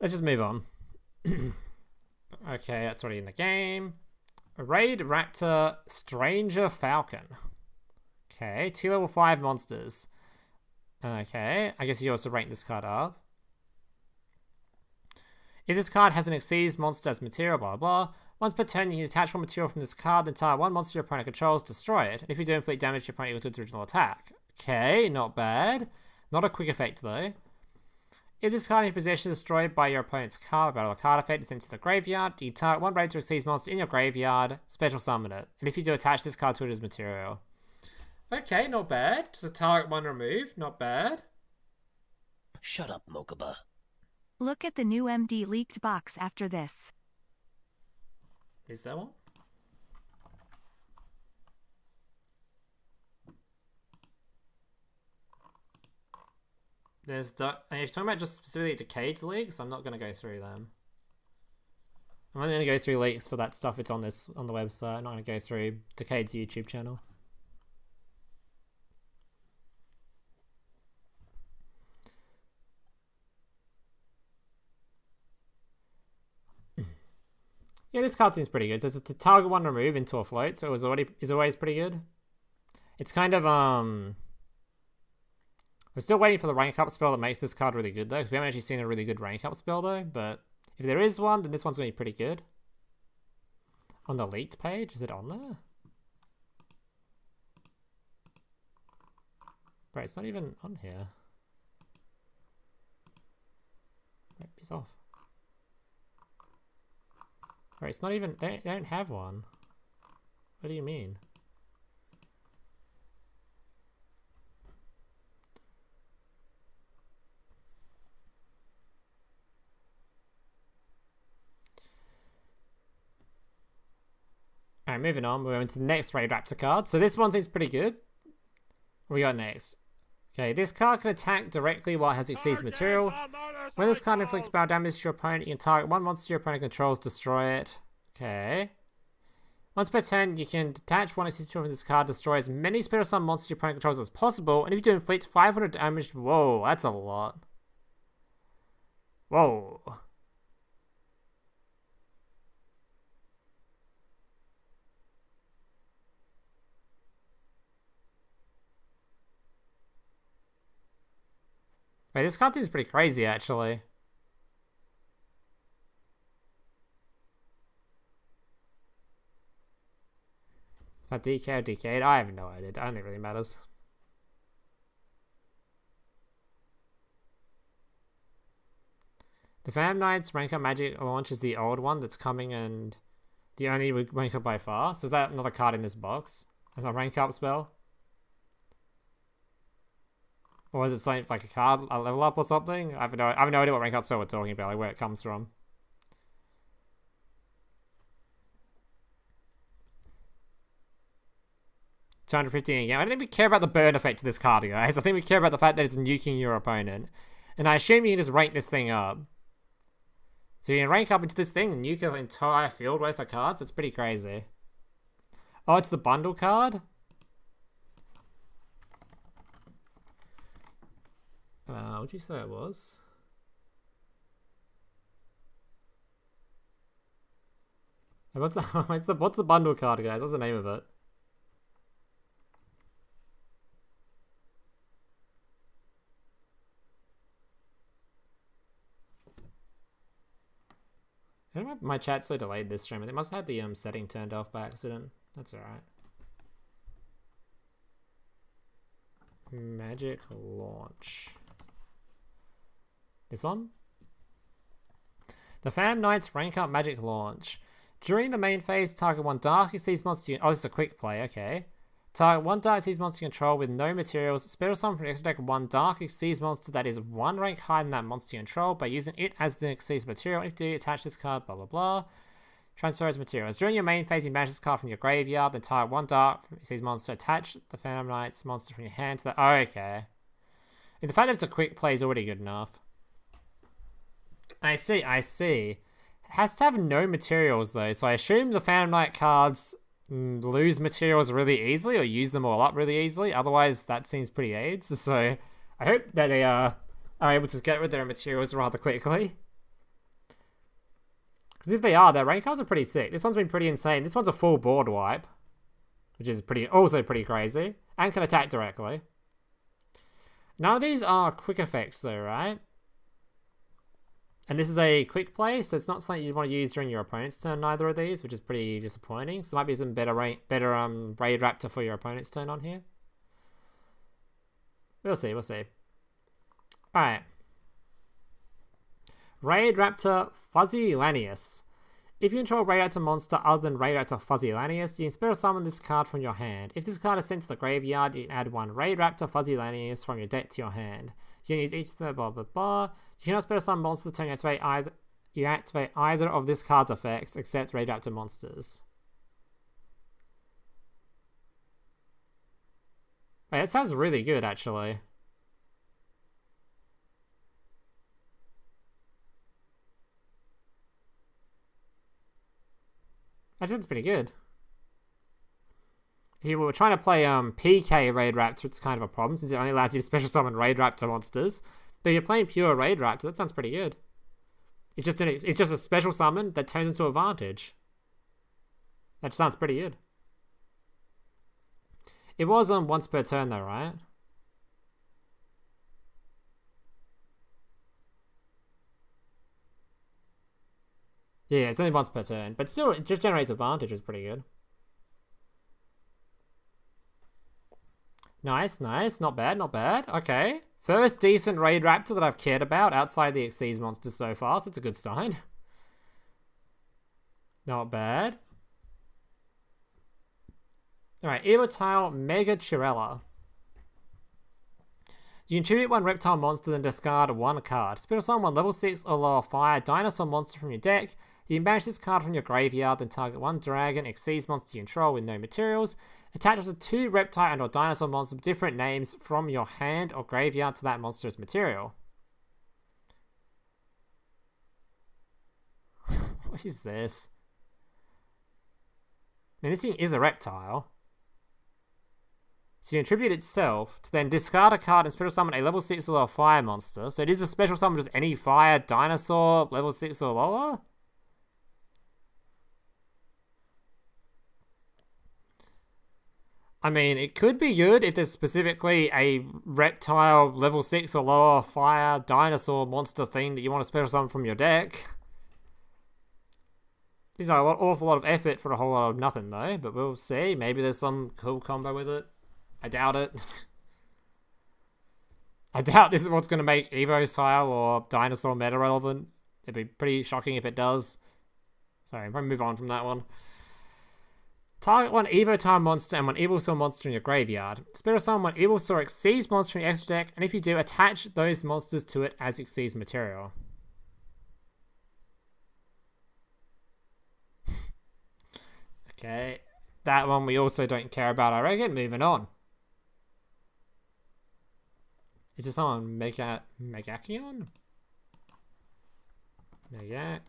Let's just move on. Okay, that's already in the game. Raidraptor Stranger Falcon. Okay, 2 level 5 monsters. Okay, I guess you also rank this card up. If this card has an Xyz monster as material, blah blah. Once per turn, you can attach one material from this card, then target one monster your opponent controls, destroy it. And if you do inflict damage, your opponent equal to its original attack. Okay, not bad. Not a quick effect though. If this card in your possession is destroyed by your opponent's card, battle a card effect is sent to the graveyard, you target one Raidraptor Xyz monster in your graveyard, special summon it. And if you do attach this card to it as material. Okay, not bad. Just a target one remove, not bad. Shut up, Mokuba. Look at the new MD leaked box after this. Is that one? There's the... And if you're talking about just specifically Decade's leaks, I'm not going to go through them. I'm only going to go through leaks for that stuff it's on the website. I'm not going to go through Decade's YouTube channel. Yeah, this card seems pretty good. Does it target one remove into a float, so it is always pretty good. It's kind of we're still waiting for the rank up spell that makes this card really good though, because we haven't actually seen a really good rank up spell though, but if there is one, then this one's gonna be pretty good. On the leaked page, is it on there? Bro, it's not even on here. Bro, piss off. Bro, it's not even, they don't have one. What do you mean? Alright, moving on. We're going to the next Raidraptor card. So this one seems pretty good. What we got next? Okay, this card can attack directly while it has exceeds material. When this card inflicts battle damage to your opponent, you can target one monster your opponent controls, destroy it. Okay. Once per turn, you can detach one exceeds material from this card, destroy as many Spirit Summon monsters your opponent controls as possible, and if you do inflict 500 damage, whoa, that's a lot. Whoa. Wait, this card is pretty crazy, actually. About DK or DK'd? I have no idea. I don't think it really matters. The Fam Knight's rank up magic launch is the old one that's coming and the only rank up by far. So is that another card in this box? Another rank up spell? Or is it something like a card, a level up or something? I have no idea what rank up spell we're talking about, like where it comes from. $250 again. I don't think we care about the burn effect of this card, guys. I think we care about the fact that it's nuking your opponent. And I assume you can just rank this thing up. So you can rank up into this thing and nuke an entire field worth of cards? That's pretty crazy. Oh, it's the bundle card? What'd you say it was? What's the bundle card, guys? What's the name of it? I don't know, my chat's so delayed this stream. They must have had the setting turned off by accident. That's alright. Magic launch. This one? The Fam Knight's rank up magic launch. During the main phase, target one Dark Exceeds monster. Oh, this is a quick play, okay. Target one Dark Exceeds monster control with no materials. Special summon from your extra deck one Dark Exceeds monster that is one rank higher than that monster you control by using it as the Exceeds material. If you do, attach this card, blah blah blah. Transfer as materials. During your main phase, you banish this card from your graveyard, then target one Dark Exceeds monster. Attach the Phantom Knight's monster from your hand to the. Oh, okay. And the fact that it's a quick play is already good enough. I see. It has to have no materials though, so I assume the Phantom Knight cards lose materials really easily or use them all up really easily. Otherwise, that seems pretty AIDS. So I hope that they are able to get rid of their materials rather quickly. Because if they are, their rank cards are pretty sick. This one's been pretty insane. This one's a full board wipe, which is also pretty crazy, and can attack directly. None of these are quick effects though, right? And this is a quick play, so it's not something you want to use during your opponent's turn, neither of these, which is pretty disappointing. So there might be some better Raidraptor for your opponent's turn on here. We'll see. Alright. Raidraptor Fuzzy Lanius. If you control a Raidraptor monster other than Raidraptor Fuzzy Lanius, you can Spirit Summon this card from your hand. If this card is sent to the graveyard, you can add one Raidraptor Fuzzy Lanius from your deck to your hand. You can use each blah blah blah. You cannot Spirit Summon monsters until you activate either of this card's effects except Raidraptor monsters. Wait, that sounds really good actually. That sounds pretty good. If you were trying to play PK Raidraptor, it's kind of a problem since it only allows you to special summon Raidraptor monsters. But if you're playing pure Raidraptor, that sounds pretty good. It's just a special summon that turns into advantage. That sounds pretty good. It was on once per turn though, right? Yeah, it's only once per turn, but still, it just generates advantage, which is pretty good. Nice, nice. Not bad, not bad. Okay. First decent Raidraptor that I've cared about outside the Xyz monsters so far, so that's a good sign. Not bad. Alright, Evotile Mega Chirella. You contribute one reptile monster, then discard one card. Special summon one level 6 or lower fire dinosaur monster from your deck. You can banish this card from your graveyard, then target one dragon, Xyz monster you control with no materials. Attach up to 2 reptile and or dinosaur monsters with different names from your hand or graveyard to that monster's material. What is this? I mean, this thing is a reptile. So you contribute itself to then discard a card and special summon a level 6 or lower fire monster. So it is a special summon just any fire dinosaur level 6 or lower? I mean, it could be good if there's specifically a reptile level 6 or lower fire dinosaur monster thing that you want to special summon from your deck. These are an awful lot of effort for a whole lot of nothing though, but we'll see. Maybe there's some cool combo with it. I doubt it. I doubt this is what's going to make Evo style or dinosaur meta relevant. It'd be pretty shocking if it does. Sorry, I'm going to move on from that one. Target one Evotime monster and one Evilsaur monster in your graveyard. Special summon one Evilsaur Xyz monster in your extra deck, and if you do, attach those monsters to it as Xyz material. Okay, that one we also don't care about, I reckon. Moving on. Is this someone Megakion? Megakion? Yeah,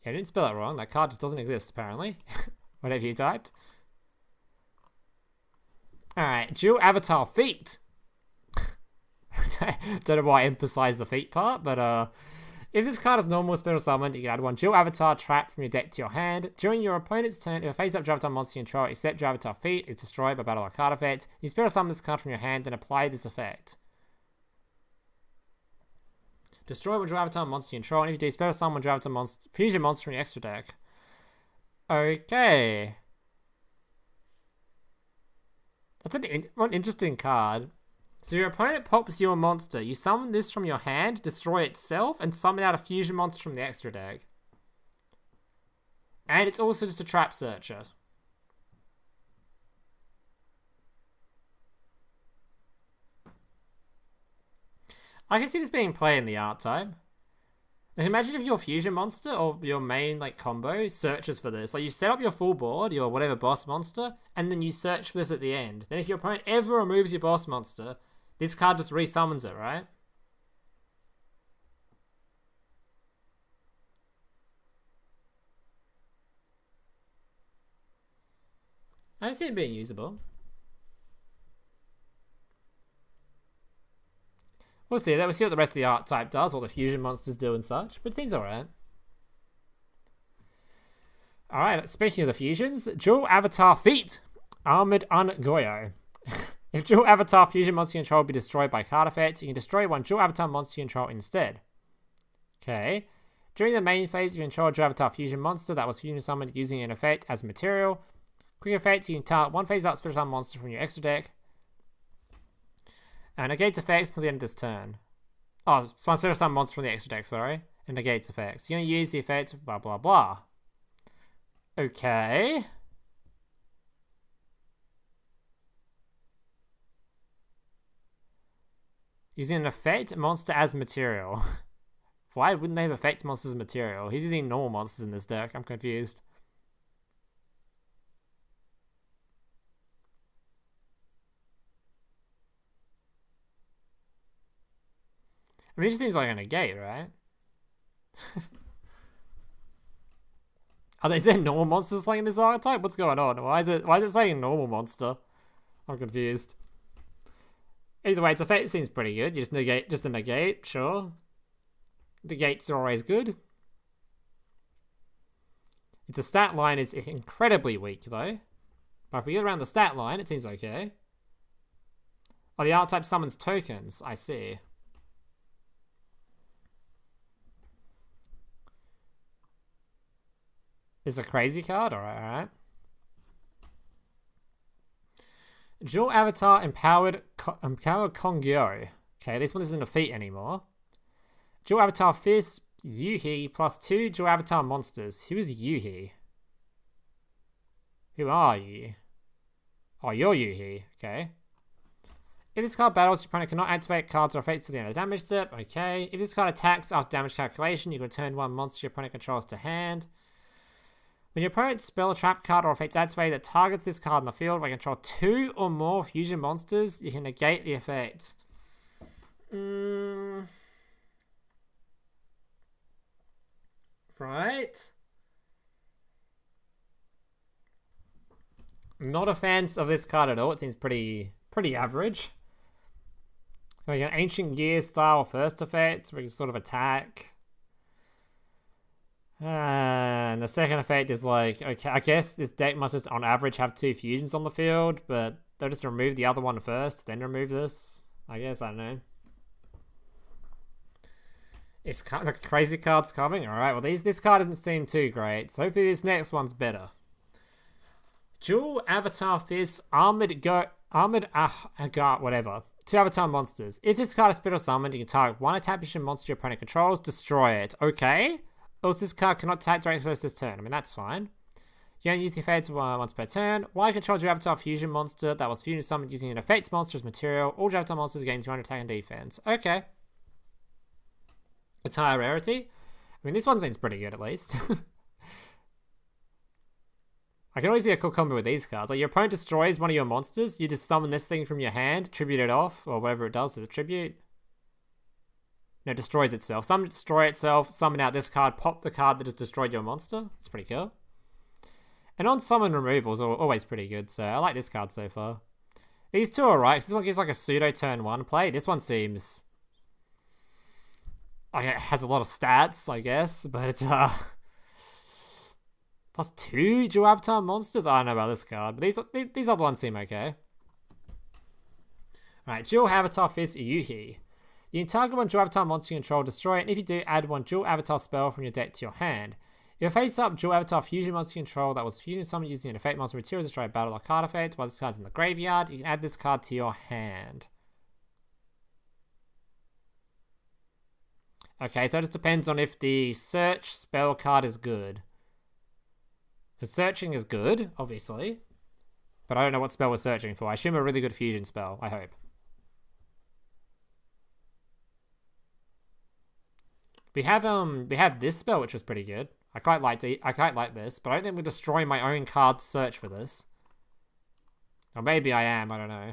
I didn't spell that wrong. That card just doesn't exist, apparently. Whatever you typed. Alright, Dual Avatar Feat. Don't know why I emphasized the feet part, but if this card is normal special summoned, you can add one Dual Avatar Trap from your deck to your hand. During your opponent's turn, if a face-up Dual Avatar monster you control except Dual Avatar Feat is destroyed by battle or card effect, you special summon this card from your hand, then apply this effect. Destroy one Dual Avatar monster you control, and if you do, special summon one Dual Avatar monster, fusion monster from your extra deck. Okay. That's one interesting card. So your opponent pops you a monster, you summon this from your hand, destroy itself, and summon out a fusion monster from the extra deck. And it's also just a trap searcher. I can see this being played in the archetype. Like, imagine if your fusion monster or your main like combo searches for this. Like you set up your full board, your whatever boss monster, and then you search for this at the end. Then if your opponent ever removes your boss monster, this card just resummons it, right? I don't see it being usable. We'll see that. We'll see what the rest of the archetype does, what the fusion monsters do and such, but it seems alright. Alright, speaking of the fusions, Dual Avatar Feat, Armored Ungoyo. If Dual Avatar Fusion monster you control be destroyed by card effect, you can destroy one Dual Avatar monster you control instead. Okay. During the main phase, you control a Dual Avatar Fusion monster that was fusion summoned using an effect as material. Quick effects, you can target one phase out special summon monster from your extra deck. And negates effects until the end of this turn. Oh, one special summon monster from the extra deck, sorry. And negates effects. You're going to use the effect, blah blah blah. Okay. Using an effect monster as material. Why wouldn't they have effect monsters as material? He's using normal monsters in this deck. I'm confused. I mean, it just seems like a negate, right? Is there normal monsters like in this archetype? What's going on? Why is it saying normal monster? I'm confused. Either way, its effect seems pretty good. You just a negate, sure. The gates are always good. Its stat line is incredibly weak, though. But if we get around the stat line, it seems okay. Oh, the archetype summons tokens. I see. This is a crazy card? Alright. Dual Avatar Empowered Kongyo. Okay, this one isn't a feat anymore. Dual Avatar Fist Yuhi plus 2 Dual Avatar monsters. Who is Yuhi? Who are you? Oh, you're Yuhi. Okay. If this card battles, your opponent cannot activate cards or effects to the end of the damage step. Okay. If this card attacks after damage calculation, you can return one monster your opponent controls to hand. When your opponent's spell, trap card, or effect activated that targets this card in the field, by control 2 or more fusion monsters, you can negate the effect. Right. Not a fan of this card at all. It seems pretty average. Like an Ancient Gear style first effect, where you sort of attack. And the second effect is like, okay, I guess this deck must just on average have 2 fusions on the field, but they'll just remove the other one first, then remove this. I guess, I don't know. It's kind of crazy cards coming. Alright, well this card doesn't seem too great, so hopefully this next one's better. Dual Avatar Fist whatever. 2 Avatar monsters. If this card is special summoned, you can target 1 attack position monster your opponent controls, destroy it. Okay. Also, this card cannot attack directly first this turn. I mean, that's fine. You only use the effect once per turn. While you control your Avatar Fusion monster that was fusion summoned using an effect monster as material, all your Avatar monsters gain 200 attack and defense. Okay. It's higher rarity. I mean, this one seems pretty good at least. I can always see a cool combo with these cards. Like, your opponent destroys one of your monsters, you just summon this thing from your hand, tribute it off, or whatever it does as a tribute. No, it destroys itself. Destroy itself, summon out this card, pop the card that has destroyed your monster. It's pretty cool. And on-summon removals are always pretty good, so I like this card so far. These two are right, this one gives like a pseudo turn 1 play. This one seems like it has a lot of stats, I guess, but it's plus 2 Dual Avatar monsters? I don't know about this card, but these other ones seem okay. Alright, Dual Avatar Fist Yuhi. You can target 1 Dual Avatar monster you control, destroy it, and if you do, add 1 Dual Avatar spell from your deck to your hand. If you face up Dual Avatar Fusion monster you control that was fusion summoned using an effect monster material to destroy a battle or card effect while this card's in the graveyard, you can add this card to your hand. Okay, so it just depends on if the search spell card is good. Because searching is good, obviously. But I don't know what spell we're searching for. I assume a really good fusion spell, I hope. We have this spell, which was pretty good. I quite like this, but I don't think we're destroying my own card search for this. Or maybe I am, I don't know.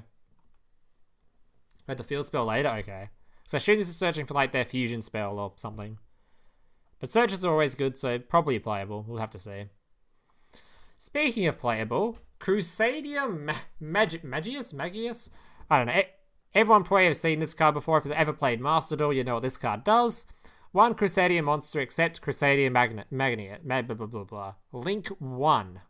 Read the field spell later? Okay. So I assume this is searching for like their fusion spell or something. But searches are always good, so probably playable. We'll have to see. Speaking of playable, Crusadia Magius? I don't know. Everyone probably has seen this card before. If you've ever played Master Duel, you know what this card does. 1 Crusadia monster except Crusadia Magnet. Link 1.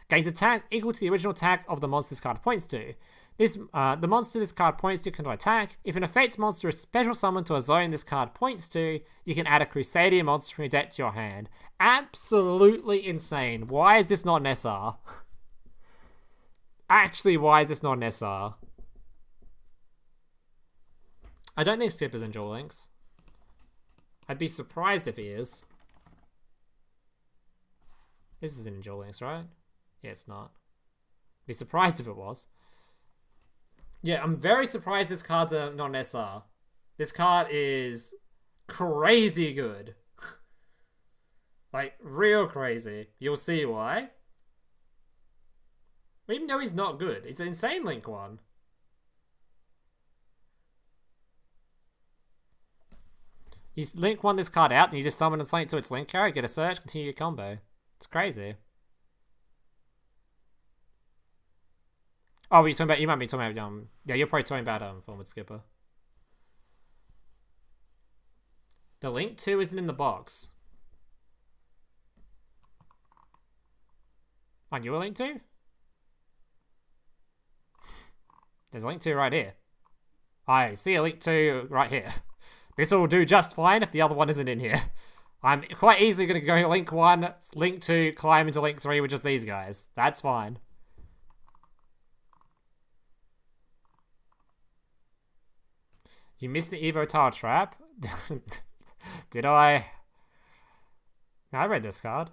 Gains attack equal to the original attack of the monster this card points to. The monster this card points to cannot attack. If an effect monster is special summoned to a zone this card points to, you can add a Crusadia monster from your deck to your hand. Absolutely insane. Why is this not an SR? Actually, why is this not an SR? I don't think Skipper's in Duel Links. I'd be surprised if he is. This is in Duel Links, right? Yeah, it's not. Be surprised if it was. Yeah, I'm very surprised this card's not an SR. This card is crazy good. Like, real crazy. You'll see why. Even though he's not good. It's an insane Link 1. You Link 1 this card out, and you just summon and slink to its Link carry, get a search, continue your combo. It's crazy. Oh, you might be talking about, yeah, you're probably talking about Forward Skipper. The link to isn't in the box. Aren't you a link to? There's a link to right here. I see a link to right here. This will do just fine if the other one isn't in here. I'm quite easily going to go link 1, link 2, climb into link 3 with just these guys. That's fine. You missed the Evo Tile Trap? Did I? No, I read this card.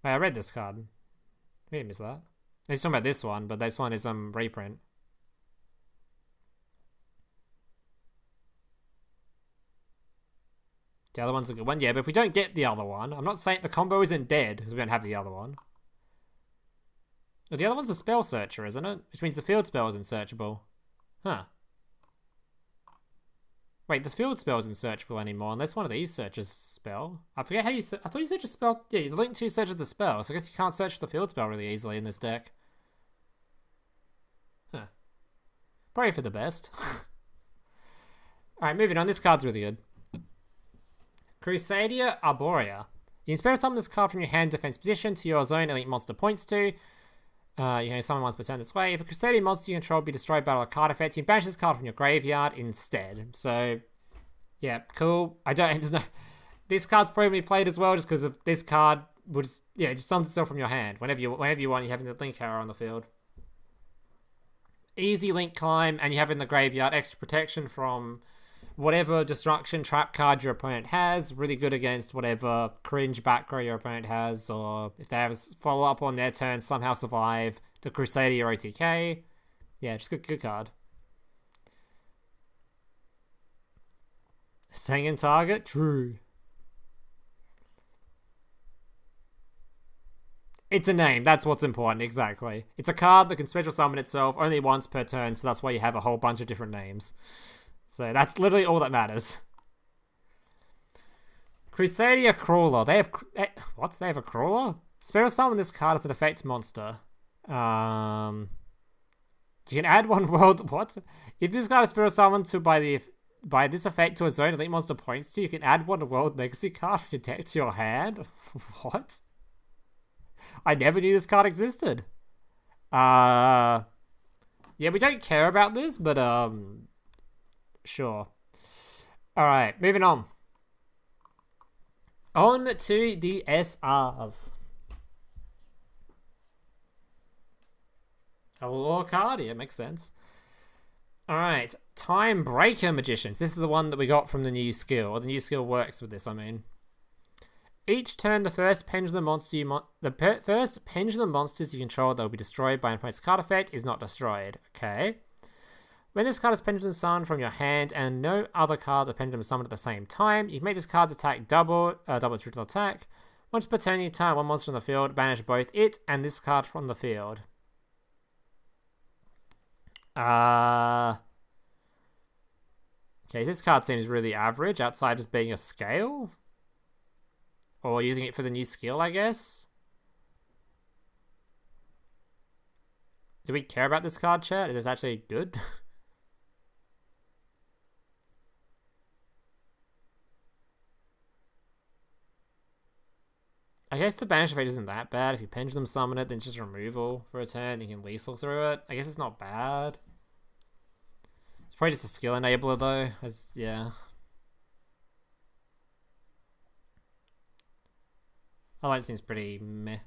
Wait, I read this card. We didn't miss that. He's talking about this one, but this one is reprint. The other one's a good one. Yeah, but if we don't get the other one, I'm not saying the combo isn't dead because we don't have the other one. But the other one's the spell searcher, isn't it? Which means the field spell isn't searchable. Huh. Wait, the field spell isn't searchable anymore unless one of these searches spell. I forget how you I thought you search a spell. Yeah, the link 2 searches the spell, so I guess you can't search the field spell really easily in this deck. Huh. Probably for the best. Alright, moving on. This card's really good. Crusadia Arborea. You can spell summon this card from your hand defense position to your zone elite monster points to. You can summon once per turn this way. If a Crusadia monster you control be destroyed by a card effect, you can banish this card from your graveyard instead. So, yeah, cool. This card's probably played as well just because of this card would just summons itself from your hand. Whenever you want, you have the link arrow on the field. Easy link climb, and you have in the graveyard extra protection from whatever destruction trap card your opponent has. Really good against whatever cringe back row your opponent has, or if they have a follow-up on their turn, somehow survive the Crusadia OTK. Yeah, just good card. Staying in target? True. It's a name, that's what's important, exactly. It's a card that can special summon itself only once per turn, so that's why you have a whole bunch of different names. So that's literally all that matters. Crusadia Crawler. They have... What? They have a Crawler? Special summon this card as an effect monster. You can add one world... What? If this card is special summoned by this effect to a zone elite monster points to, you can add one world legacy card from your deck to your hand? What? I never knew this card existed. Yeah, we don't care about this, but sure. Alright, moving on. On to the SRs. A lore card? Yeah, makes sense. Alright, Time Breaker Magicians. This is the one that we got from the new skill. Or the new skill works with this, I mean. Each turn, the first pendulum monsters you control that will be destroyed by an opponent's card effect is not destroyed. Okay. When this card is pendulum summoned from your hand and no other cards are pendulum summoned at the same time, you can make this card's attack double triple attack. Once per turn you turn one monster on the field, banish both it and this card from the field. Okay, this card seems really average outside just being a scale. Or using it for the new skill, I guess. Do we care about this card, chat? Is this actually good? I guess the banish effect isn't that bad. If you pendulum summon it, then it's just removal for a turn. You can lethal through it. I guess it's not bad. It's probably just a skill enabler though. Yeah. Oh, that seems pretty meh.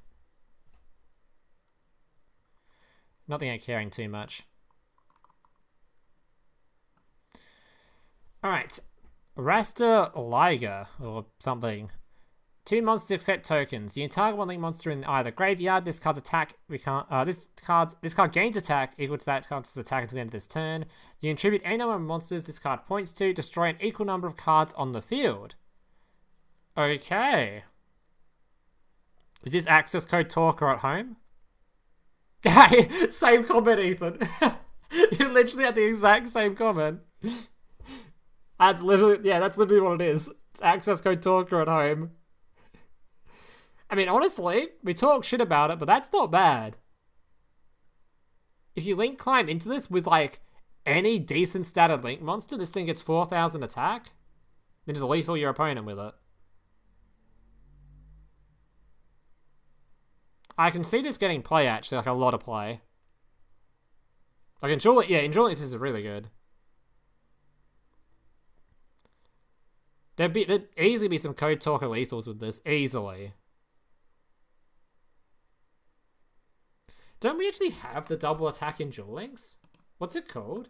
Nothing I'm caring too much. Alright. Raptor Liger, or something. 2 monsters accept tokens. You can target one link monster in either graveyard. This card's attack this card gains attack equal to that card's attack until the end of this turn. You contribute any number of monsters this card points to, destroy an equal number of cards on the field. Okay. Is this access code talker at home? Same comment, Ethan. You literally had the exact same comment. That's literally what it is. It's access code talker at home. I mean, honestly, we talk shit about it, but that's not bad. If you link climb into this with, like, any decent statted link monster, this thing gets 4,000 attack, then just lethal your opponent with it. I can see this getting play, actually, like a lot of play. Like, in Duel, this is really good. There'd easily be some Code Talker lethals with this, easily. Don't we actually have the double attack in Duel Links? What's it called?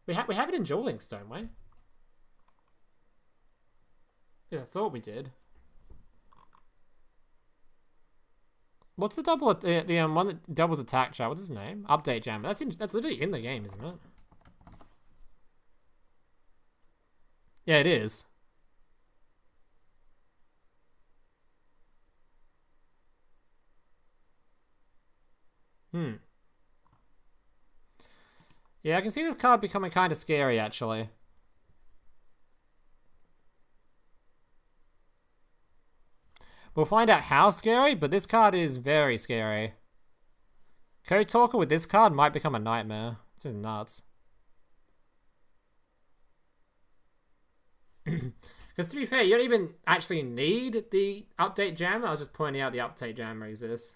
We have it in Duel Links, don't we? Yeah, I thought we did. What's the double the one that doubles attack chat? What's his name? Update Jammer. That's literally in the game, isn't it? Yeah, it is. Yeah, I can see this card becoming kind of scary, actually. We'll find out how scary, but this card is very scary. Code Talker with this card might become a nightmare. This is nuts. Because to be fair, you don't even actually need the update jammer. I was just pointing out the update jammer exists.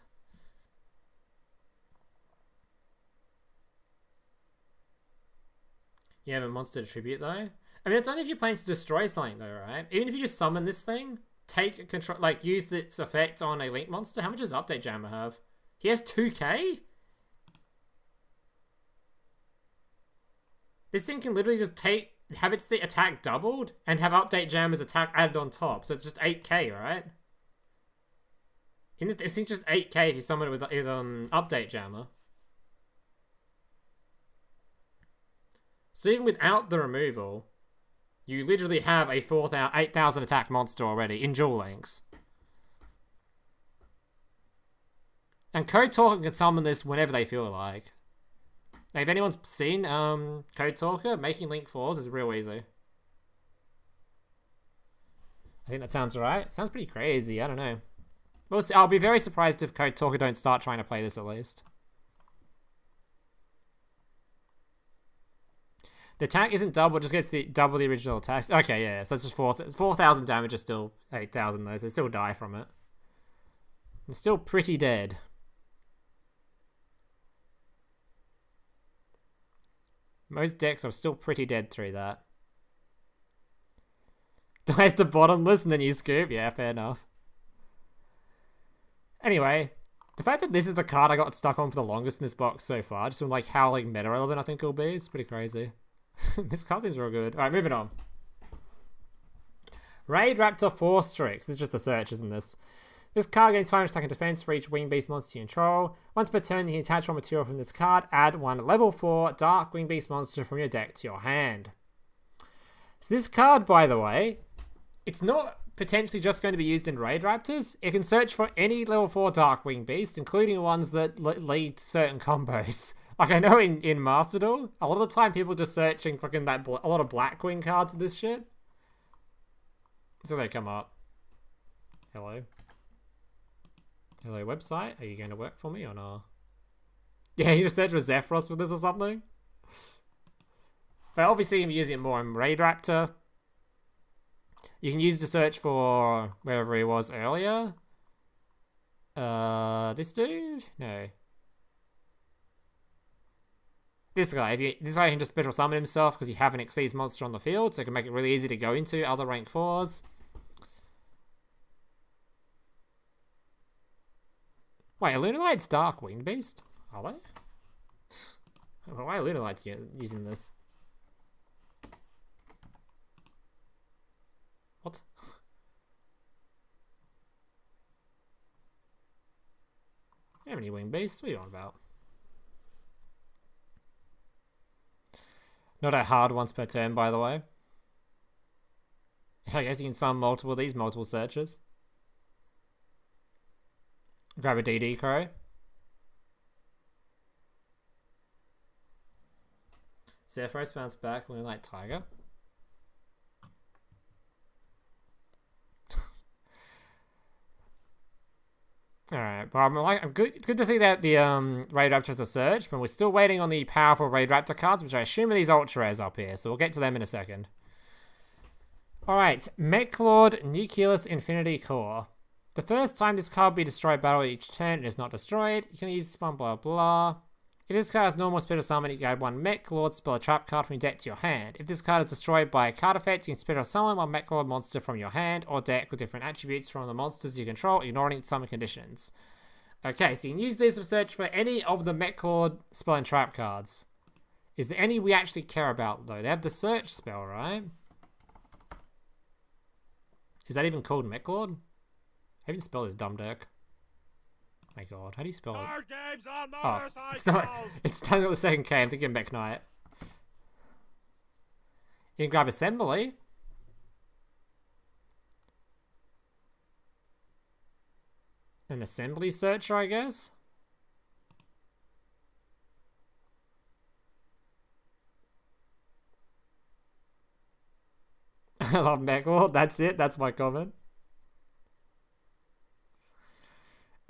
You have a monster to tribute, though? I mean, it's only if you're playing to destroy something, though, right? Even if you just summon this thing, take control, like, use its effect on a link monster. How much does update jammer have? He has 2k? This thing can literally just have its attack doubled and have update jammer's attack added on top. So it's just 8k, right? This thing's just 8k if you summon it with update jammer. So even without the removal, you literally have a 8,000 attack monster already in Duel Links. And Code Talker can summon this whenever they feel like. If anyone's seen Code Talker, making Link 4s is real easy. I think that sounds right. Sounds pretty crazy, I don't know. We'll see. I'll be very surprised if Code Talker don't start trying to play this at least. The attack isn't double, it just gets double the original attacks. Okay, yeah, so that's just 4,000 damage is still 8,000 though, so they still die from it. It's still pretty dead. Most decks are still pretty dead through that. Dies to bottomless and then you scoop? Yeah, fair enough. Anyway, the fact that this is the card I got stuck on for the longest in this box so far, just from like how like meta relevant I think it'll be, it's pretty crazy. This card seems real good. Alright, moving on. Raidraptor 4 Strix. This is just the search, isn't this? This card gains 500 attack and defense for each wing beast monster you control. Once per turn, you can attach one material from this card. Add one level 4 dark wing beast monster from your deck to your hand. So this card, by the way, it's not potentially just going to be used in Raidraptors. It can search for any level 4 dark wing beast, including ones that lead certain combos. Like, I know in Master Duel, a lot of the time people just searching fucking a lot of Blackwing cards of this shit. So they come up. Hello. Hello, website. Are you going to work for me or not? Yeah, you just search for Zephyros with this or something. But obviously I'm using it more in Raidraptor. You can use it to search for wherever he was earlier. This dude? No. This guy. This guy can just special summon himself because you have an Xyz monster on the field, so it can make it really easy to go into other rank 4s. Wait, are Lunalights Dark Winged Beast? Are they? Why are Lunalights using this? What? How many winged beasts? What are you on about? Not a hard once per turn, by the way. I guess you can summon multiple of these, multiple searches. Grab a DD Crow. Zephyros bounce back, Moonlight Tiger. Alright, well, I'm good. It's good to see that the Raidraptor has a search, but we're still waiting on the powerful Raidraptor cards, which I assume are these ultra rares up here, so we'll get to them in a second. Alright, Mechlord Nucleus Infinity Core. The first time this card will be destroyed battle each turn, it is not destroyed. You can use one blah blah. If this card has normal special summon, you can add one Mechlord spell a trap card from your deck to your hand. If this card is destroyed by a card effect, you can special summon one Mechlord monster from your hand or deck with different attributes from the monsters you control, ignoring its summon conditions. Okay, so you can use this to search for any of the Mechlord spell and trap cards. Is there any we actually care about, though? They have the search spell, right? Is that even called Mechlord? How do you spell this dumb deck? My god, how do you spell it? Card games on Oh, it's not. motorcycles. It's done with the second K. I'm thinking Mech Knight. You can grab Assembly. An Assembly Searcher, I guess. I love Mechlord. That's it. That's my comment.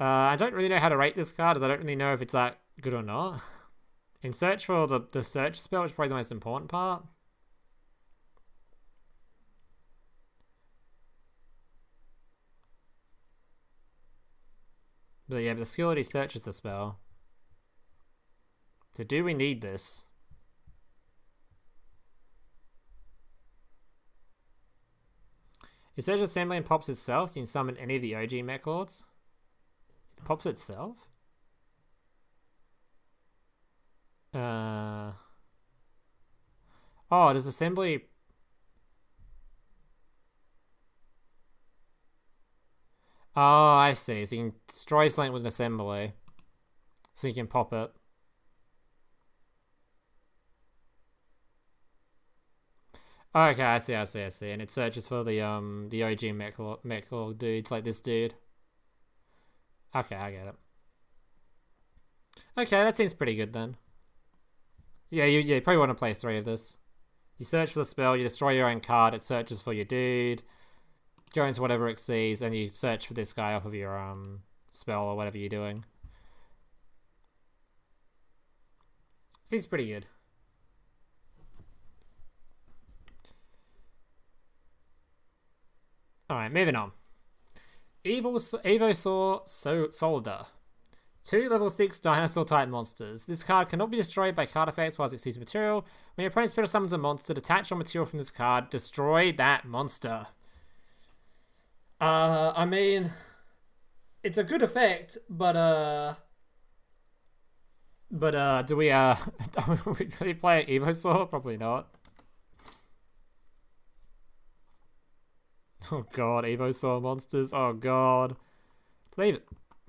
I don't really know how to rate this card, as I don't really know if it's that good or not. In search for the search spell, which is probably the most important part. But yeah, the skill already searches the spell. So do we need this? It searches assembly and pops itself, so you can summon any of the OG Mechlords. It pops itself? Oh, does assembly... Oh, I see. So you can destroy something with an assembly. So you can pop it. Okay, I see. And it searches for the OG Mechlord dudes, like this dude. Okay, I get it. Okay, that seems pretty good then. Yeah, you probably want to play 3 of this. You search for the spell, you destroy your own card, it searches for your dude, go into whatever it sees, and you search for this guy off of your spell or whatever you're doing. Seems pretty good. Alright, moving on. Evosaur Solder. 2 level 6 dinosaur type monsters. This card cannot be destroyed by card effects while it sees material. When your opponent special summons a monster, detach all material from this card, destroy that monster. I mean, it's a good effect, but do we really play Evosaur? Probably not. Oh god, Evosaur monsters. Oh god. Do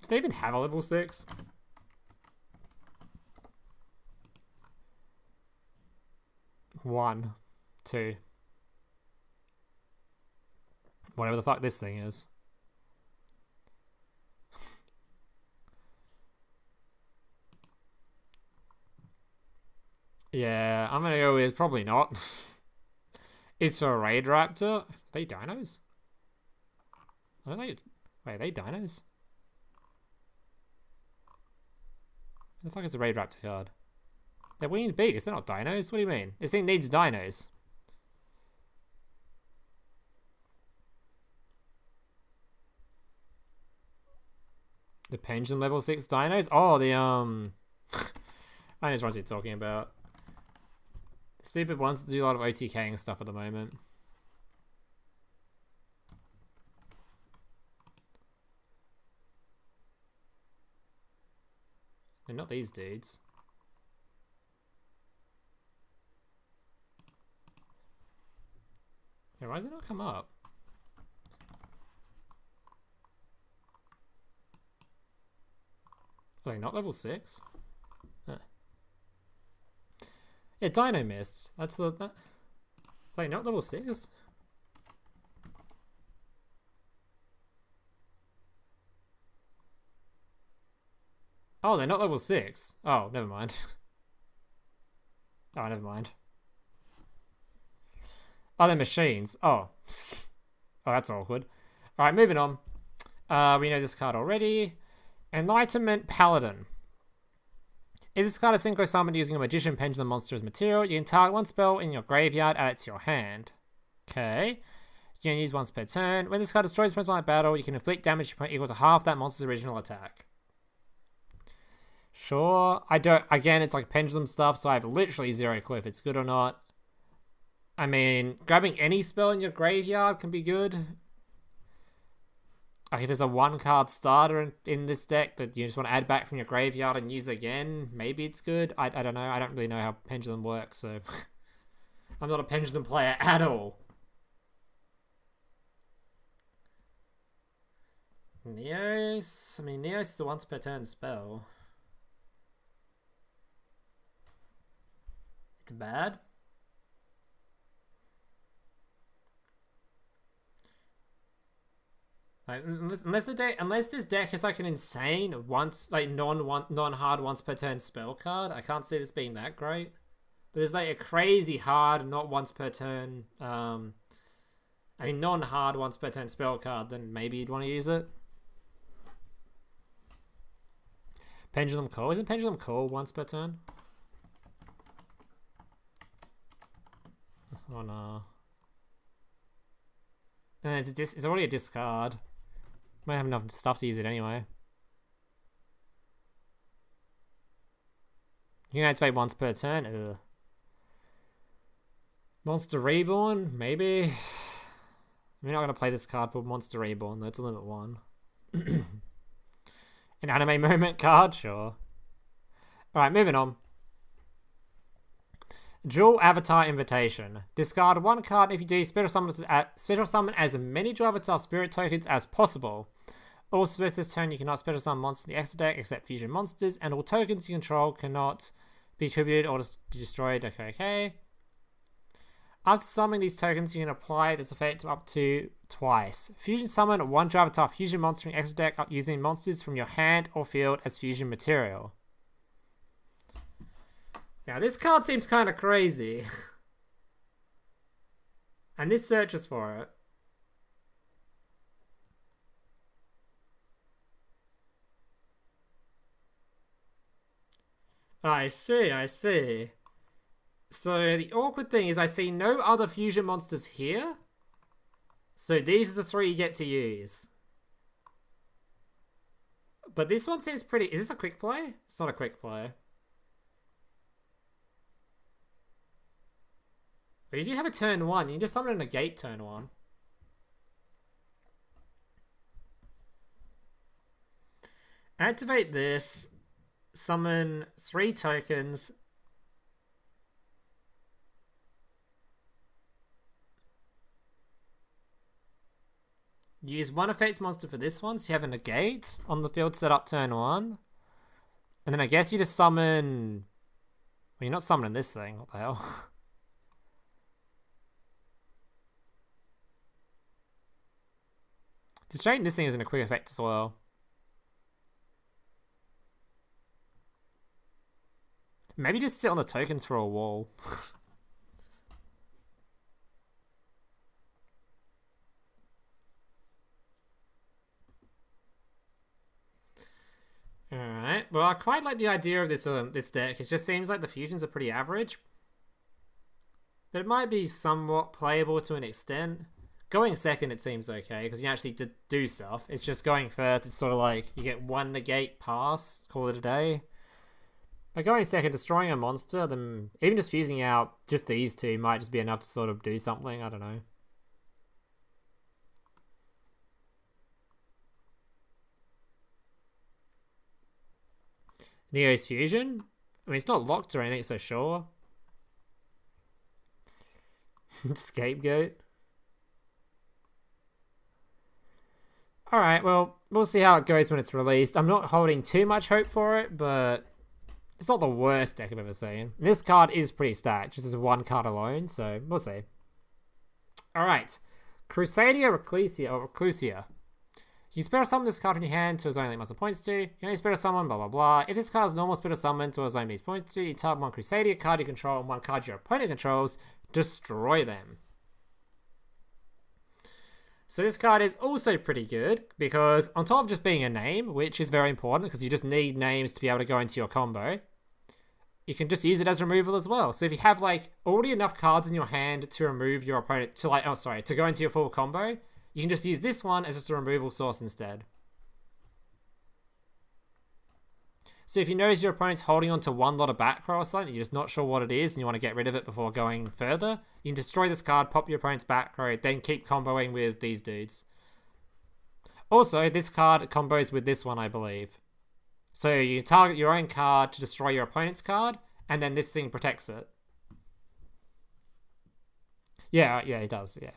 they even have a level 6? One, 2. Whatever the fuck this thing is. Yeah, I'm gonna go with probably not. It's for Raidraptor. Are they dinos? Are they? Wait, are they dinos? What the fuck is a Raidraptor card? They're winged beasts, they're not dinos. What do you mean? This thing needs dinos. The Pendulum level 6 dinos? Oh, the I just what you're talking about. The Super wants to do a lot of OTKing stuff at the moment. And not these dudes. Hey, why does it not come up? Are they not level 6? Huh. Yeah, Dino Mist. That's the... Wait, not level 6? Oh, they're not level 6. Oh, never mind. Oh, never mind. Oh, they're machines. Oh. Oh, that's awkward. Alright, moving on. We know this card already. Enlightenment Paladin. If this card is synchro summoned using a Magician Pendulum monster as material, you can target one spell in your graveyard, add it to your hand. Okay. You can use once per turn. When this card destroys a monster in battle, you can inflict damage equal to half that monster's original attack. Sure. I don't... Again, it's like pendulum stuff, so I have literally zero clue if it's good or not. I mean, grabbing any spell in your graveyard can be good. Like if there's a one-card starter in this deck that you just want to add back from your graveyard and use again, maybe it's good. I don't know. I don't really know how Pendulum works, so... I'm not a Pendulum player at all. Neos... I mean, Neos is a once per turn spell. It's bad. Like, unless this deck is like an insane non-hard once per turn spell card, I can't see this being that great. But there's like a crazy hard not once per turn a non-hard once per turn spell card, then maybe you'd want to use it. Pendulum Call. Isn't Pendulum Call once per turn? Oh no. It's already a discard. Might have enough stuff to use it anyway. You can activate once per turn. Ugh. Monster Reborn? Maybe. We're not going to play this card for Monster Reborn, though. It's a limit 1. An anime moment card? Sure. Alright, moving on. Duel Avatar Invitation. Discard one card. If you do, special summon as many Duel Avatar Spirit tokens as possible. Also, this turn you cannot special summon monsters in the extra deck except fusion monsters, and all tokens you control cannot be attributed or destroyed. Okay. After summoning these tokens, you can apply this effect up to twice. Fusion summon one Duel Avatar fusion monster in the extra deck using monsters from your hand or field as fusion material. Now, this card seems kind of crazy. And this searches for it. I see. So, the awkward thing is I see no other fusion monsters here. So, these are the 3 you get to use. But this one seems pretty... Is this a quick play? It's not a quick play. But you do have a turn 1. You can just summon a negate turn 1. Activate this. Summon 3 tokens. Use one effects monster for this one, so you have a negate on the field set up turn 1. And then I guess you just summon... Well, you're not summoning this thing. What the hell? It's a shame this thing isn't a quick effect as well. Maybe just sit on the tokens for a wall. Alright, well I quite like the idea of this deck. It just seems like the fusions are pretty average. But it might be somewhat playable to an extent. Going second, it seems okay, because you actually do stuff. It's just going first, it's sort of like, you get one negate pass, call it a day. But going second, destroying a monster, then even just fusing out just these 2 might just be enough to sort of do something, I don't know. Neo's Fusion? I mean, it's not locked or anything, so sure. Scapegoat. Alright, well, we'll see how it goes when it's released. I'm not holding too much hope for it, but it's not the worst deck I've ever seen. This card is pretty stacked, just as one card alone, so we'll see. Alright, Crusadia Reclusia. You special summon this card from your hand to a zone that muscle points to. You only special summon, blah blah blah. If this card is normal special summon to a zone these points to, you target one Crusadia card you control and one card your opponent controls, destroy them. So this card is also pretty good because on top of just being a name, which is very important because you just need names to be able to go into your combo, you can just use it as removal as well. So if you have like already enough cards in your hand to remove your opponent to go into your full combo, you can just use this one as just a removal source instead. So if you notice your opponent's holding onto one lot of back row or something, you're just not sure what it is and you want to get rid of it before going further, you can destroy this card, pop your opponent's back row, then keep comboing with these dudes. Also, this card combos with this one, I believe. So you target your own card to destroy your opponent's card, and then this thing protects it. Yeah, it does, yeah.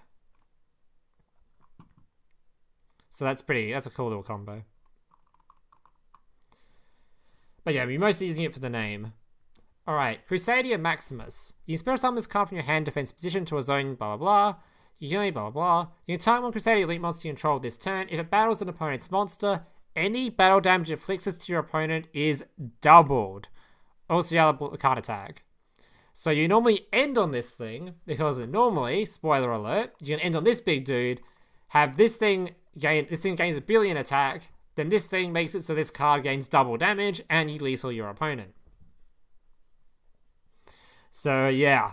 So that's a cool little combo. But yeah, we're mostly using it for the name. Alright, Crusadia Maximus. You can spell summon this card from your hand defense position to a zone, blah blah blah. You can only blah blah blah. You can target one Crusadia elite monster you control this turn. If it battles an opponent's monster, any battle damage it inflicts to your opponent is doubled. Also, the other card attack. So you normally end on this thing, because normally, spoiler alert, you're gonna end on this big dude, have this thing gains a billion attack, then this thing makes it so this card gains double damage, and you lethal your opponent. So yeah.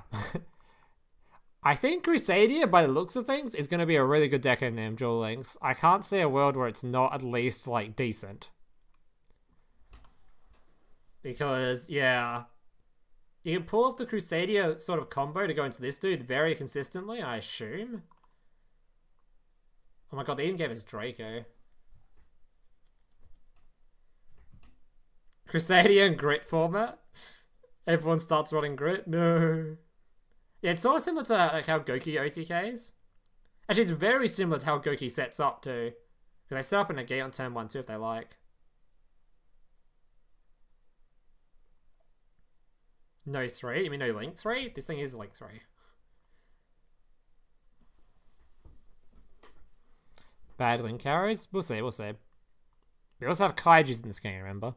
I think Crusadia, by the looks of things, is going to be a really good deck in Duel Links. I can't see a world where it's not at least, like, decent. Because, yeah, you can pull off the Crusadia sort of combo to go into this dude very consistently, I assume. Oh my god, they even gave us Draco. Crusadia and Grit format? Everyone starts running Grit? No. Yeah, it's sort of similar to like how Goki OTKs. Actually, it's very similar to how Goki sets up too. Because they set up a negate on turn 1 too if they like. No 3? You mean no link 3? This thing is link 3. Bad link arrows? We'll see, we'll see. We also have Kaijus in this game, remember?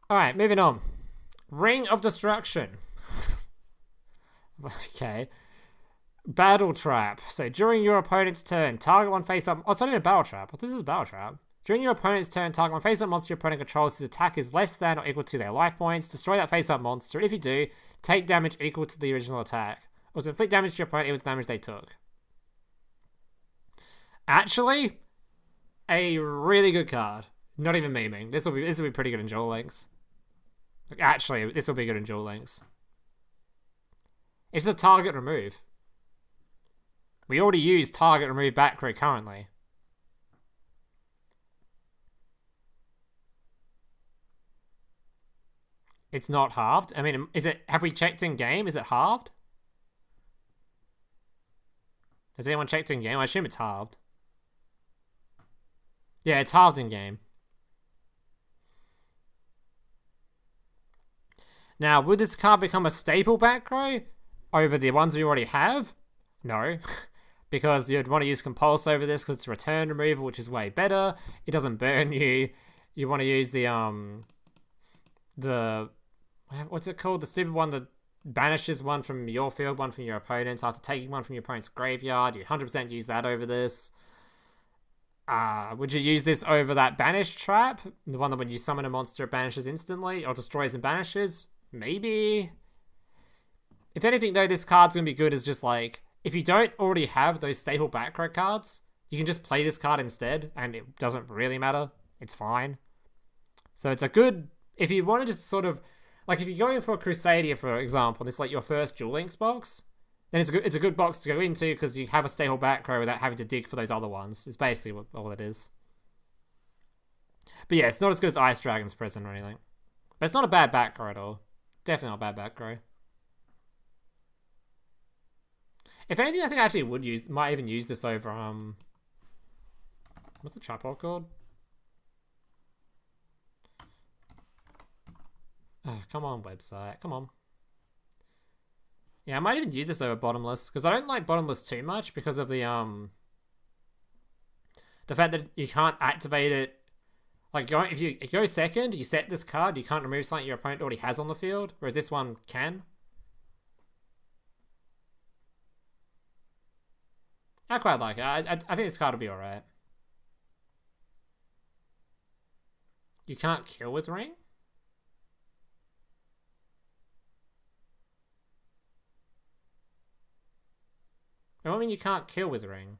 Alright, moving on. Ring of Destruction. Okay. Battle Trap. So during your opponent's turn, target one face-up... Oh, it's not even a Battle Trap. This is a Battle Trap. During your opponent's turn, target one face-up monster your opponent controls whose attack is less than or equal to their life points. Destroy that face-up monster. If you do, take damage equal to the original attack. Also, inflict damage to your opponent equal to the damage they took. Actually, a really good card. Not even memeing. This will be pretty good in Duel Links. Like, actually, this will be good in Duel Links. It's a target remove. We already use target remove back row currently. It's not halved? I mean, have we checked in game? Is it halved? Has anyone checked in game? I assume it's halved. Yeah, it's halved in game. Now, would this card become a staple back row over the ones we already have? No. Because you'd want to use Compulse over this because it's return removal, which is way better. It doesn't burn you. You want to use the what's it called? The stupid one that banishes one from your field, one from your opponent's after taking one from your opponent's graveyard. You 100% use that over this. Would you use this over that banish trap? The one that when you summon a monster it banishes instantly or destroys and banishes? Maybe. If anything though, this card's going to be good as just like, if you don't already have those staple back row cards, you can just play this card instead and it doesn't really matter. It's fine. So it's a good, if you want to just sort of, like if you're going for a Crusadia for example, and it's like your first Duel Links box, then it's a good box to go into because you have a staple back row without having to dig for those other ones. It's basically all it is. But yeah, it's not as good as Ice Dragon's Prison or anything. But it's not a bad back row at all. Definitely not a bad back row. If anything, I think I actually might even use this over, what's the tripod called? Oh, come on, website. Come on. Yeah, I might even use this over Bottomless, because I don't like Bottomless too much because of the fact that you can't activate it. Like, if you go second, you set this card, you can't remove something your opponent already has on the field, whereas this one can. I quite like it. I think this card will be alright. You can't kill with ring? I mean you can't kill with ring.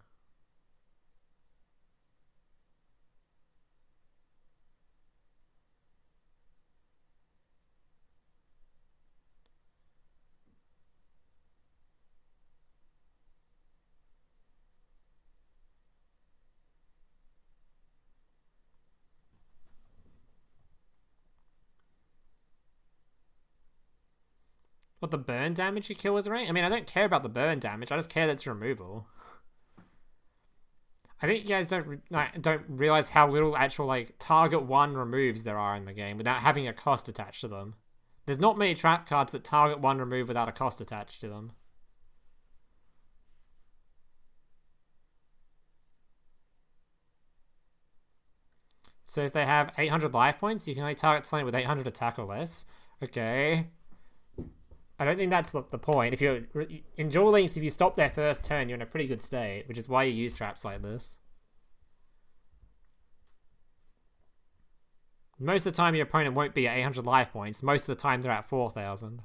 What, the burn damage you kill with ring? I mean, I don't care about the burn damage. I just care that it's removal. I think you guys don't realize how little actual like target one removes there are in the game without having a cost attached to them. There's not many trap cards that target one remove without a cost attached to them. So if they have 800 life points, you can only target something with 800 attack or less. Okay. I don't think that's the point. If you're in Duel Links, if you stop their first turn, you're in a pretty good state, which is why you use traps like this. Most of the time, your opponent won't be at 800 life points. Most of the time, they're at 4,000.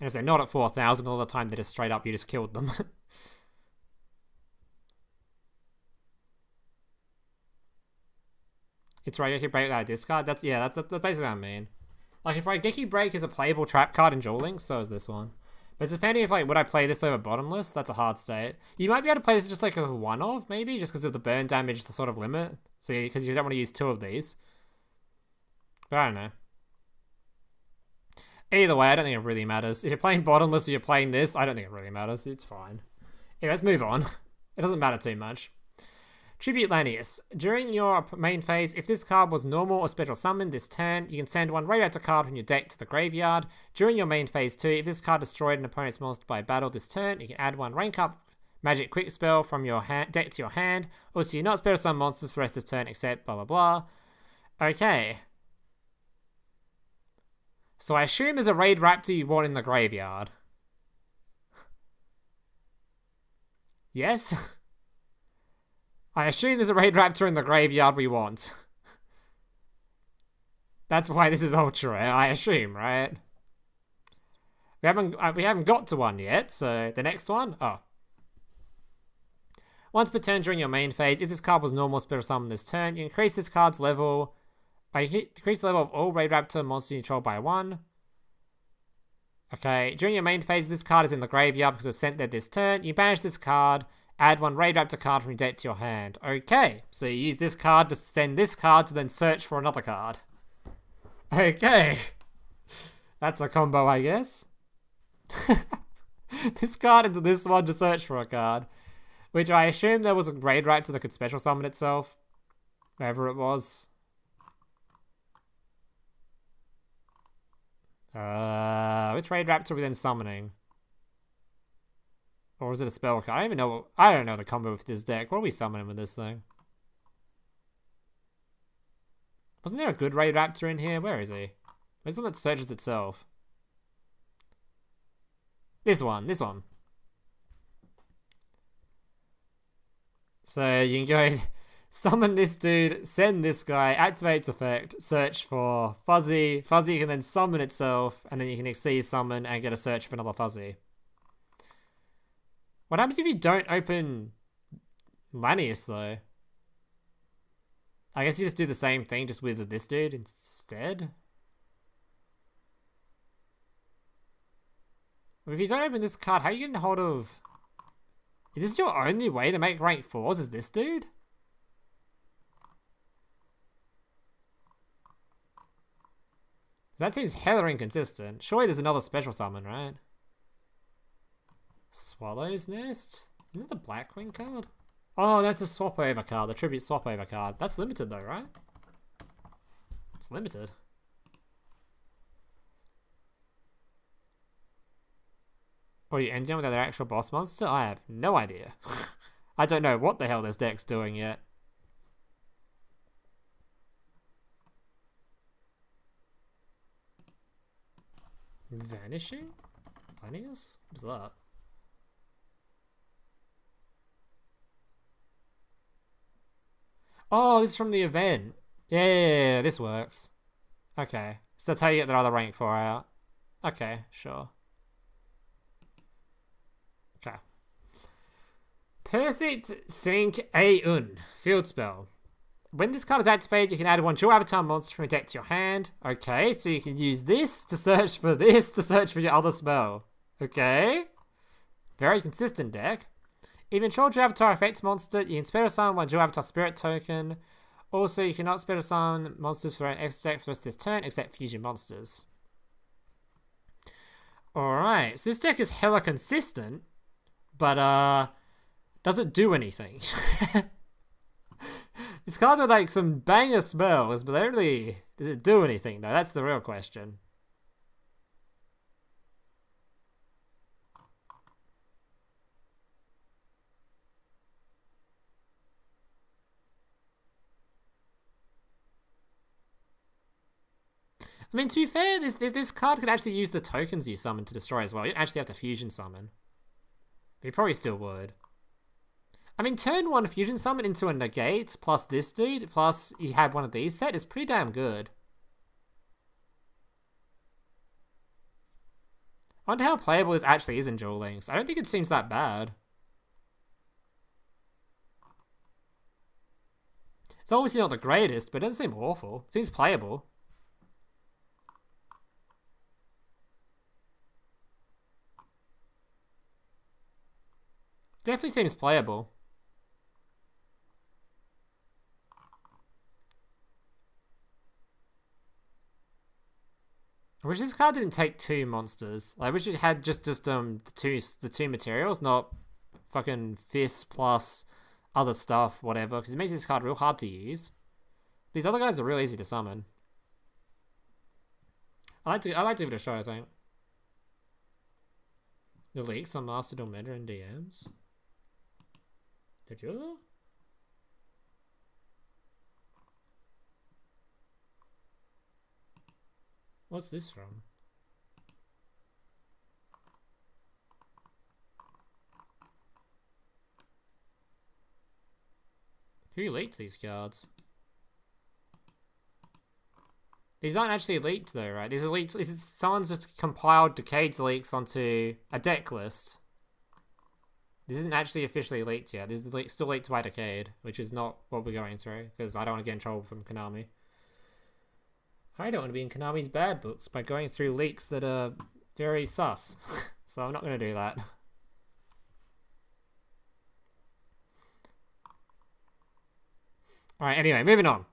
And if they're not at 4,000, all the time they're just straight up, you just killed them. It's Raigeki Break without a discard? That's basically what I mean. Like, if Raigeki Break is a playable trap card in Duel Links, so is this one. But depending if, like, would I play this over Bottomless? That's a hard state. You might be able to play this just, like, a one-of, maybe? Just because of the burn damage to sort of limit. See, because you don't want to use two of these. But I don't know. Either way, I don't think it really matters. If you're playing Bottomless or you're playing this, I don't think it really matters. It's fine. Yeah, let's move on. It doesn't matter too much. Tribute Lanius. During your main phase, if this card was normal or special summoned this turn, you can send one Raidraptor card from your deck to the graveyard. During your main phase 2, if this card destroyed an opponent's monster by battle this turn, you can add one rank up magic quick spell from your deck to your hand. Also, you're not special summon monsters for the rest of this turn except blah blah blah. Okay. So I assume there's a Raidraptor you want in the graveyard. Yes? I assume there's a Raidraptor in the graveyard we want. That's why this is ultra rare, I assume, right? We haven't got to one yet, so the next one? Oh. Once per turn during your main phase, if this card was normal special summon this turn, you increase this card's level. Decrease the level of all Raidraptor monsters you control by 1. Okay, during your main phase, this card is in the graveyard because it was sent there this turn. You banish this card. Add one Raidraptor card from your deck to your hand. Okay, so you use this card to send this card to then search for another card. Okay. That's a combo, I guess. This card into this one to search for a card. Which I assume there was a Raidraptor that could special summon itself. Whatever it was. Which Raidraptor are we then summoning? Or was it a spell card? I don't know the combo with this deck. What are we summoning with this thing? Wasn't there a good Raidraptor in here? Where is he? Where's the one that searches itself? This one. So you can go summon this dude, send this guy, activate its effect, search for Fuzzy. Fuzzy can then summon itself, and then you can exceed summon and get a search for another Fuzzy. What happens if you don't open Lanius, though? I guess you just do the same thing, just with this dude instead? If you don't open this card, how are you getting hold of... Is this your only way to make rank 4s, is this dude? That seems hella inconsistent. Surely there's another special summon, right? Swallow's Nest? Isn't that the Blackwing card? Oh, that's a swap over card, the tribute swap over card. That's limited though, right? It's limited. Or you end with their actual boss monster? I have no idea. I don't know what the hell this deck's doing yet. Vanishing? Lanius? What's that? Oh, this is from the event. Yeah, this works. Okay. So that's how you get the other rank 4 out. Okay, sure. Okay. Perfect Sync Aeun. Field spell. When this card is activated, you can add one dual avatar monster from your deck to your hand. Okay, so you can use this to search for your other spell. Okay. Very consistent deck. If you control dual avatar effects monster, you can special summon one dual avatar spirit token. Also, you cannot special summon monsters for an extra deck for the rest of this turn, except fusion monsters. Alright, so this deck is hella consistent, but doesn't do anything. These cards are like some banger spells, but they don't really... Does it do anything though? That's the real question. I mean, to be fair, this card could actually use the tokens you summon to destroy as well. You don't actually have to fusion summon. But you probably still would. I mean, turn 1 fusion summon into a negate, plus this dude, plus you have one of these set, is pretty damn good. I wonder how playable this actually is in Duel Links. I don't think it seems that bad. It's obviously not the greatest, but it doesn't seem awful. It seems playable. Definitely seems playable. I wish this card didn't take 2 monsters. Like, I wish it had just the two materials, not fucking fist plus other stuff, whatever, because it makes this card real hard to use. These other guys are real easy to summon. I like to give it a shot, I think. The leaks on Master Duel Meta and DMs. Did you? What's this from? Who leaked these cards? These aren't actually leaked though, right? These are leaked. Someone's just compiled Decade's leaks onto a deck list. This isn't actually officially leaked yet. This is still leaked by Decade, which is not what we're going through, because I don't want to get in trouble from Konami. I don't want to be in Konami's bad books by going through leaks that are very sus. So I'm not going to do that. Alright, anyway, moving on.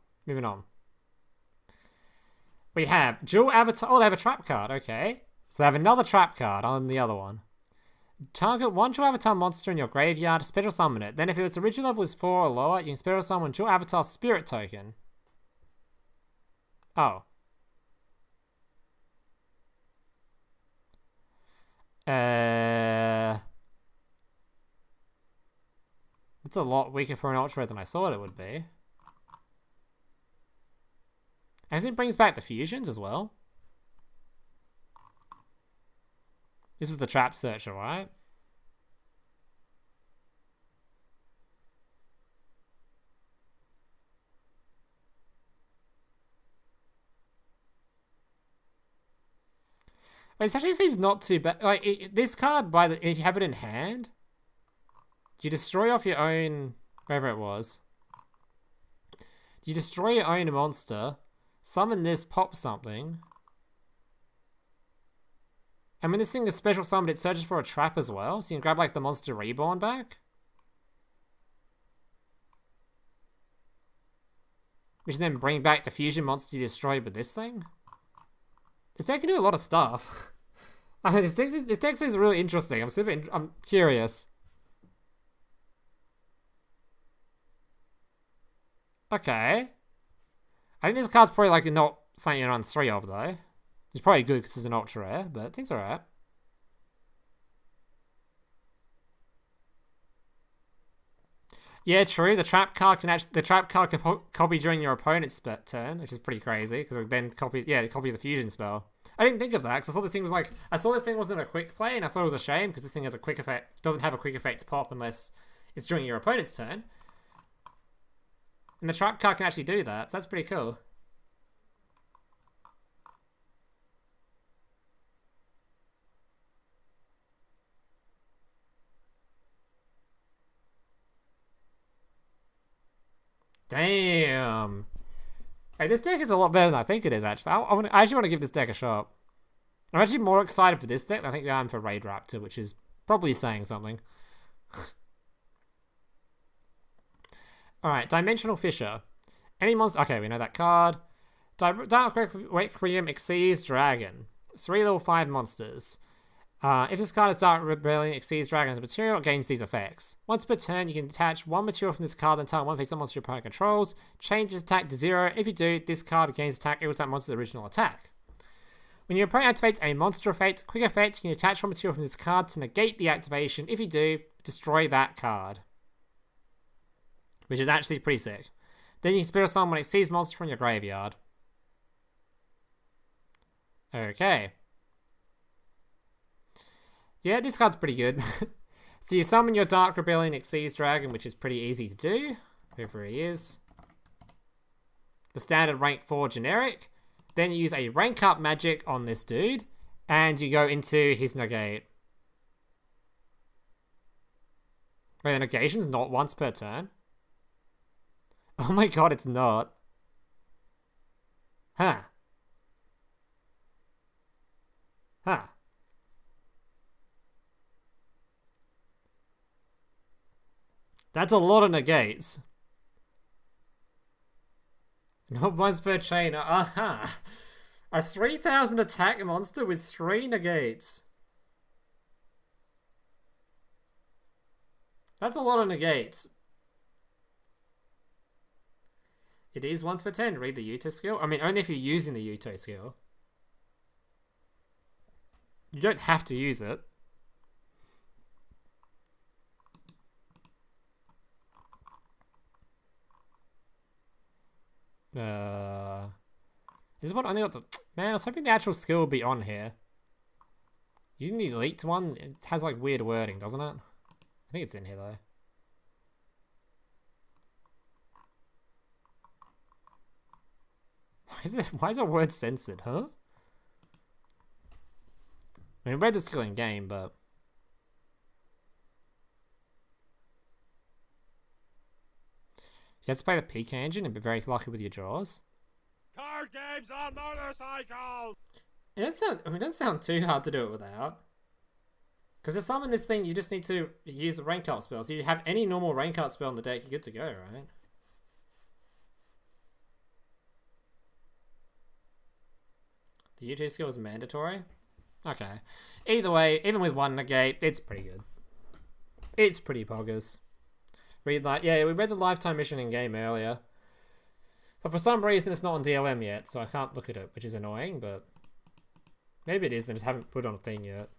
We have dual avatar. Oh, they have a trap card. Okay. So they have another trap card on the other one. Target one dual avatar monster in your graveyard, special summon it. Then if its original level is 4 or lower, you can special summon dual avatar spirit token. Oh. It's a lot weaker for an ultra than I thought it would be. As it brings back the fusions as well. This was the trap searcher, right? It actually seems not too bad. Like this card, if you have it in hand, you destroy off your own wherever it was. You destroy your own monster, summon this, pop something. And when this thing is special summoned, it searches for a trap as well, so you can grab like the monster reborn back. Which then bring back the fusion monster you destroyed with this thing. This deck can do a lot of stuff. I mean, this deck is really interesting. I'm curious. Okay. I think this card's probably like not something you're on 3 of though. It's probably good because it's an ultra rare, but it seems alright. Yeah, true. The trap card can copy during your opponent's turn, which is pretty crazy because it then copy the fusion spell. I didn't think of that because I thought this thing wasn't a quick play, and I thought it was a shame because this thing has a quick effect. Doesn't have a quick effect to pop unless it's during your opponent's turn. And the trap card can actually do that, so that's pretty cool. Damn. Hey, this deck is a lot better than I think it is, actually. I actually want to give this deck a shot. I'm actually more excited for this deck than I think I am for Raidraptor, which is probably saying something. Alright, Dimensional Fissure. Any monster... Okay, we know that card. Dark Requiem Exceeds Dragon. 3 level 5 monsters. If this card is Dark Rebellion Exceeds Dragon as a material, it gains these effects. Once per turn, you can detach one material from this card and target one face-up monster your opponent controls. Change its attack to 0. If you do, this card gains attack equal to that monster's original attack. When your opponent activates a monster effect, quick effect, you can attach one material from this card to negate the activation. If you do, destroy that card. Which is actually pretty sick. Then you can Spirit Summon when it exceeds monsters from your graveyard. Okay. Yeah, this card's pretty good. So you summon your Dark Rebellion Exceeds Dragon, which is pretty easy to do. Whoever he is. The standard rank 4 generic. Then you use a rank up magic on this dude. And you go into his negate. Wait, the negation's not once per turn? Oh my god, it's not. Huh. Huh. That's a lot of negates. Not once per chain. Aha. A 3000 attack monster with 3 negates. That's a lot of negates. It is once per turn. Read the Yuto skill. I mean, only if you're using the Yuto skill. You don't have to use it. Is what only got the... Man, I was hoping the actual skill would be on here. Using the elite one, it has like weird wording, doesn't it? I think it's in here though. Why is that word censored, huh? I mean, I read the skill in game, but... You have to play the PK engine and be very lucky with your draws. Card games on motorcycles! It doesn't sound too hard to do it without. Because to summon this thing, you just need to use the rank up spell. So if you have any normal rank up spell in the deck, you're good to go, right? The UT skill is mandatory? Okay. Either way, even with one negate, it's pretty good. It's pretty poggers. Yeah, we read the lifetime mission in game earlier. But for some reason it's not on DLM yet, so I can't look at it, which is annoying, but... Maybe it is, they just haven't put it on a thing yet.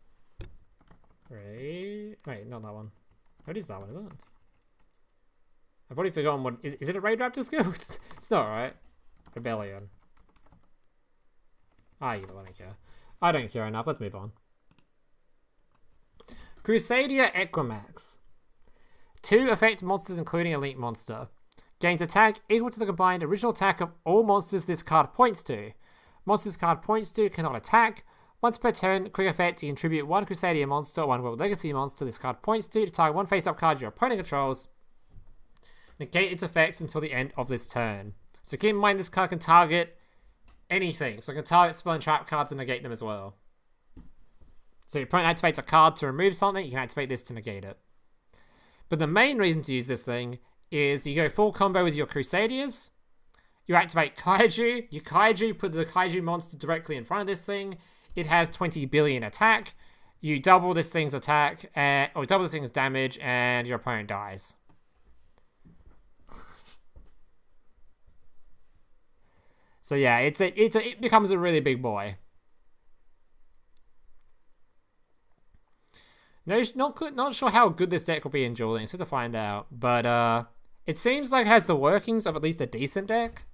Right? Wait, not that one. What is that one, isn't it? I've already forgotten what... Is it a Raidraptor skill? It's not, right? Rebellion. I don't care. I don't care enough, let's move on. Crusadia Equimax. 2 effect monsters including elite monster. Gains attack equal to the combined original attack of all monsters this card points to. Monsters card points to cannot attack. Once per turn, quick effect, you contribute 1 Crusadia monster or 1 World Legacy monster this card points to target 1 face-up card your opponent controls. Negate its effects until the end of this turn. So keep in mind this card can target anything. So it can target spell and trap cards and negate them as well. So your opponent activates a card to remove something, you can activate this to negate it. But the main reason to use this thing is you go full combo with your Crusadias, you activate Kaiju, your Kaiju put the Kaiju monster directly in front of this thing, it has 20 billion attack, you double this thing's attack, or double this thing's damage, and your opponent dies. So yeah, it becomes a really big boy. No, not sure how good this deck will be in Duel Links, so to find out. But it seems like it has the workings of at least a decent deck.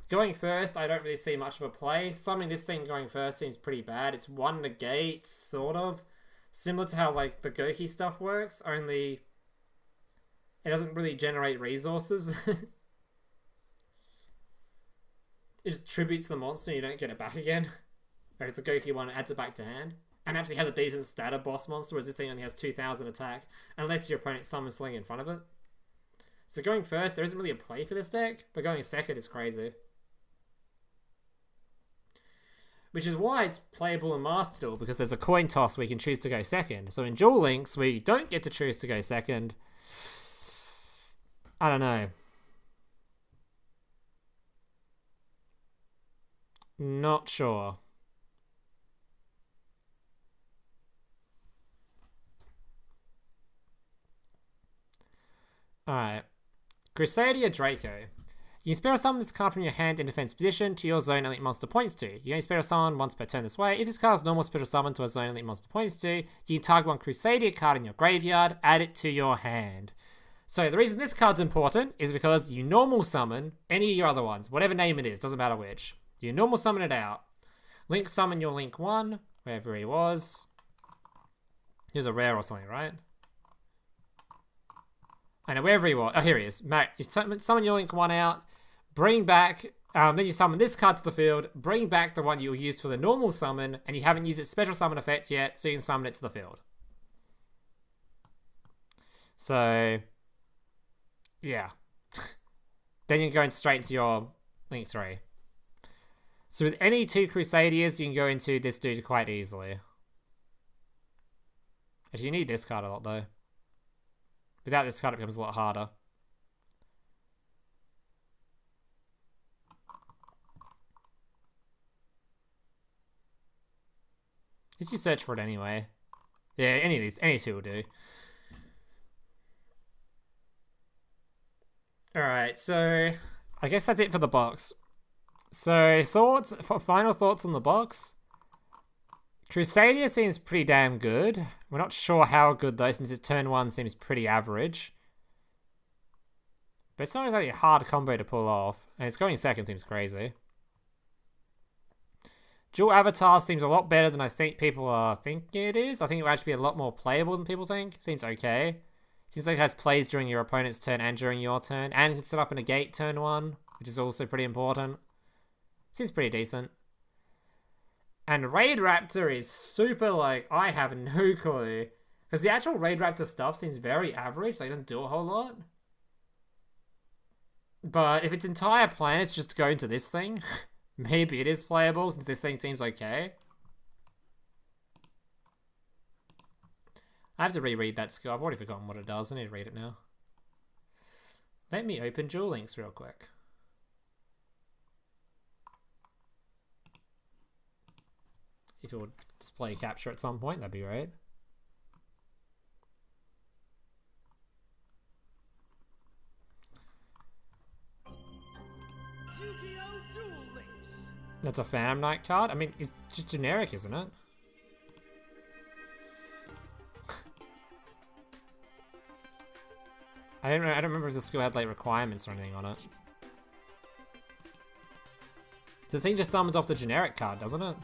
Going first, I don't really see much of a play. Summoning this thing going first seems pretty bad. It's 1 negate, sort of. Similar to how like the Goki stuff works, only It doesn't really generate resources. It just tributes the monster and you don't get it back again. Whereas the Goki one adds it back to hand. And actually has a decent stat of boss monster, whereas this thing only has 2,000 attack. Unless your opponent summons Sling in front of it. So going first, there isn't really a play for this deck, but going second is crazy. Which is why it's playable in Master Duel, because there's a coin toss where you can choose to go second. So in Duel Links, where you don't get to choose to go second, I don't know. Not sure. Alright. Crusadia Draco. You can spell summon this card from your hand in defense position to your zone elite monster points to. You can spell summon once per turn this way. If this card is normal special summon to a zone elite monster points to, you can target one Crusadia card in your graveyard, add it to your hand. So the reason this card's important is because you normal summon any of your other ones, whatever name it is, doesn't matter which. You normal summon it out. Link summon your Link 1, wherever he was. He was a rare or something, right? I know, wherever he was. Oh, here he is. Matt, you summon your Link 1 out, bring back, then you summon this card to the field, bring back the one you used for the normal summon, and you haven't used its special summon effects yet, so you can summon it to the field. So, yeah. Then you can go straight into your Link 3. So with any two Crusadias, you can go into this dude quite easily. Actually, you need this card a lot, though. Without this card, it becomes a lot harder. Let's just search for it anyway. Yeah, any two will do. Alright, so I guess that's it for the box. So final thoughts on the box. Crusadia seems pretty damn good. We're not sure how good though, since its turn 1 seems pretty average. But it's not exactly a hard combo to pull off, and its going second seems crazy. Dual Avatar seems a lot better than I think people are thinking it is. I think it will actually be a lot more playable than people think. Seems okay. Seems like it has plays during your opponent's turn and during your turn, and can set up a negate turn 1, which is also pretty important. Seems pretty decent. And Raidraptor is super, like, I have no clue. Because the actual Raidraptor stuff seems very average, like, it doesn't do a whole lot. But if its entire plan is just to go into this thing, maybe it is playable, since this thing seems okay. I have to reread that skill. I've already forgotten what it does. I need to read it now. Let me open Duel Links real quick. If it would display capture at some point, that'd be great. That's a Phantom Knight card? I mean, it's just generic, isn't it? I don't remember if the skill had like requirements or anything on it. The thing just summons off the generic card, doesn't it?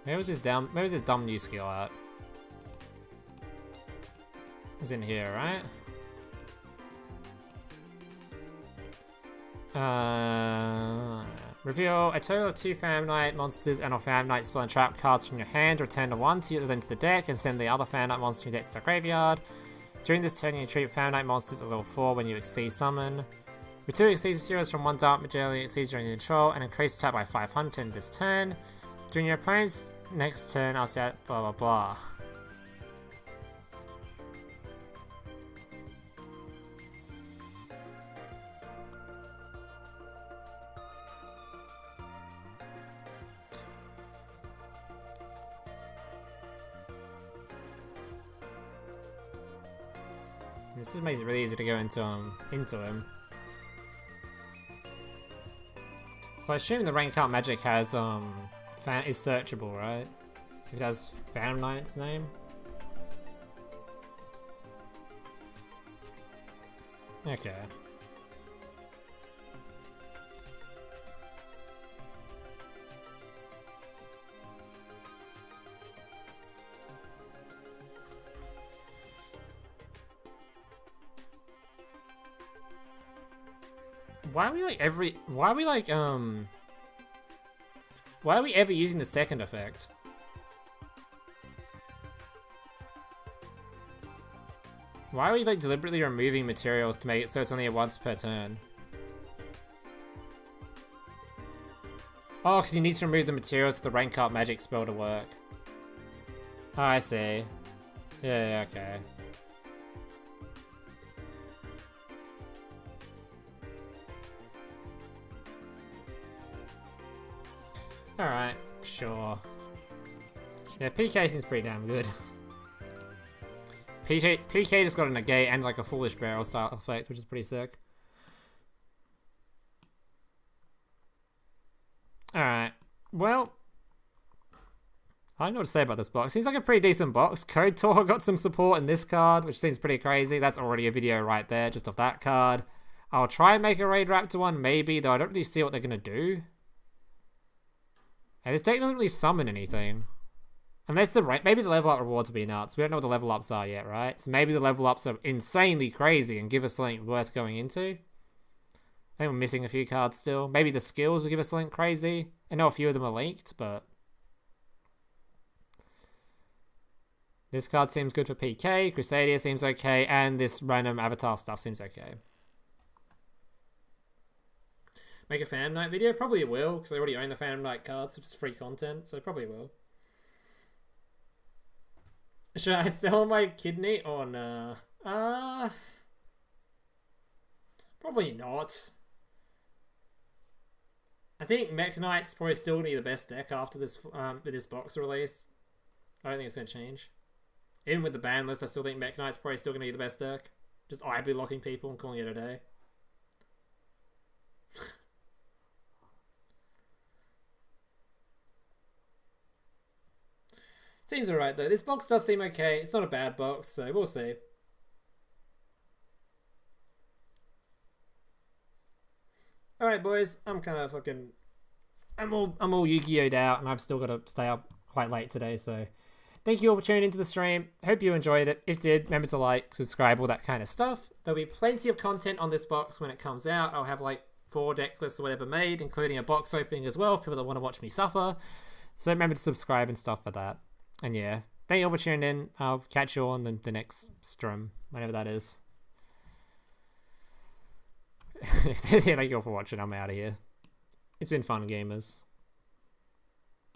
Where was this dumb new skill at? It's in here, right? Reveal a total of 2 Phantom Knight monsters and or Phantom Knight spell and trap cards from your hand. Return the one to them to the deck and send the other Phantom Knight monster from your deck to the graveyard. During this turn, you treat Phantom Knight monsters at level 4 when you exceed summon. Return exceeds materials from one dark material exceeds during your control and increase attack by 500 this turn. During your opponent's next turn, I'll set blah blah blah. This just makes it really easy to go into him. So I assume the rank up magic has is searchable, right? If it has Phantom Knight in its name. Okay. Why are we like why are we ever using the second effect? Why are we like deliberately removing materials to make it so it's only a once per turn? Oh, because you need to remove the materials for the rank up magic spell to work. Oh, I see. Yeah, okay. Alright, sure. Yeah, PK seems pretty damn good. PK just got a negate and like a foolish barrel style effect, which is pretty sick. Alright, well, I don't know what to say about this box. Seems like a pretty decent box. Code Tour got some support in this card, which seems pretty crazy. That's already a video right there, just off that card. I'll try and make a Raidraptor one, maybe, though I don't really see what they're going to do. And this deck doesn't really summon anything. Unless maybe the level up rewards will be nuts. We don't know what the level ups are yet, right? So maybe the level ups are insanely crazy and give us something worth going into. I think we're missing a few cards still. Maybe the skills will give us something crazy. I know a few of them are leaked, but... This card seems good for PK, Crusadia seems okay, and this random avatar stuff seems okay. Make a Phantom Knight video? Probably will, because I already own the Phantom Knight cards, so it's free content, so probably will. Should I sell my kidney or nah? Probably not. I think Mech Knight's probably still gonna be the best deck after this this box release. I don't think it's gonna change. Even with the ban list, I still think Mech Knight's probably still gonna be the best deck. Just IB locking people and calling it a day. Seems alright though. This box does seem okay. It's not a bad box, so we'll see. Alright boys, I'm kind of fucking... I'm all Yu-Gi-Oh'd out and I've still got to stay up quite late today, so... Thank you all for tuning into the stream. Hope you enjoyed it. If you did, remember to like, subscribe, all that kind of stuff. There'll be plenty of content on this box when it comes out. I'll have like 4 deck lists or whatever made, including a box opening as well for people that want to watch me suffer. So remember to subscribe and stuff for that. And yeah, thank you all for tuning in. I'll catch you on the next stream, whenever that is. Thank you all for watching. I'm out of here. It's been fun, gamers.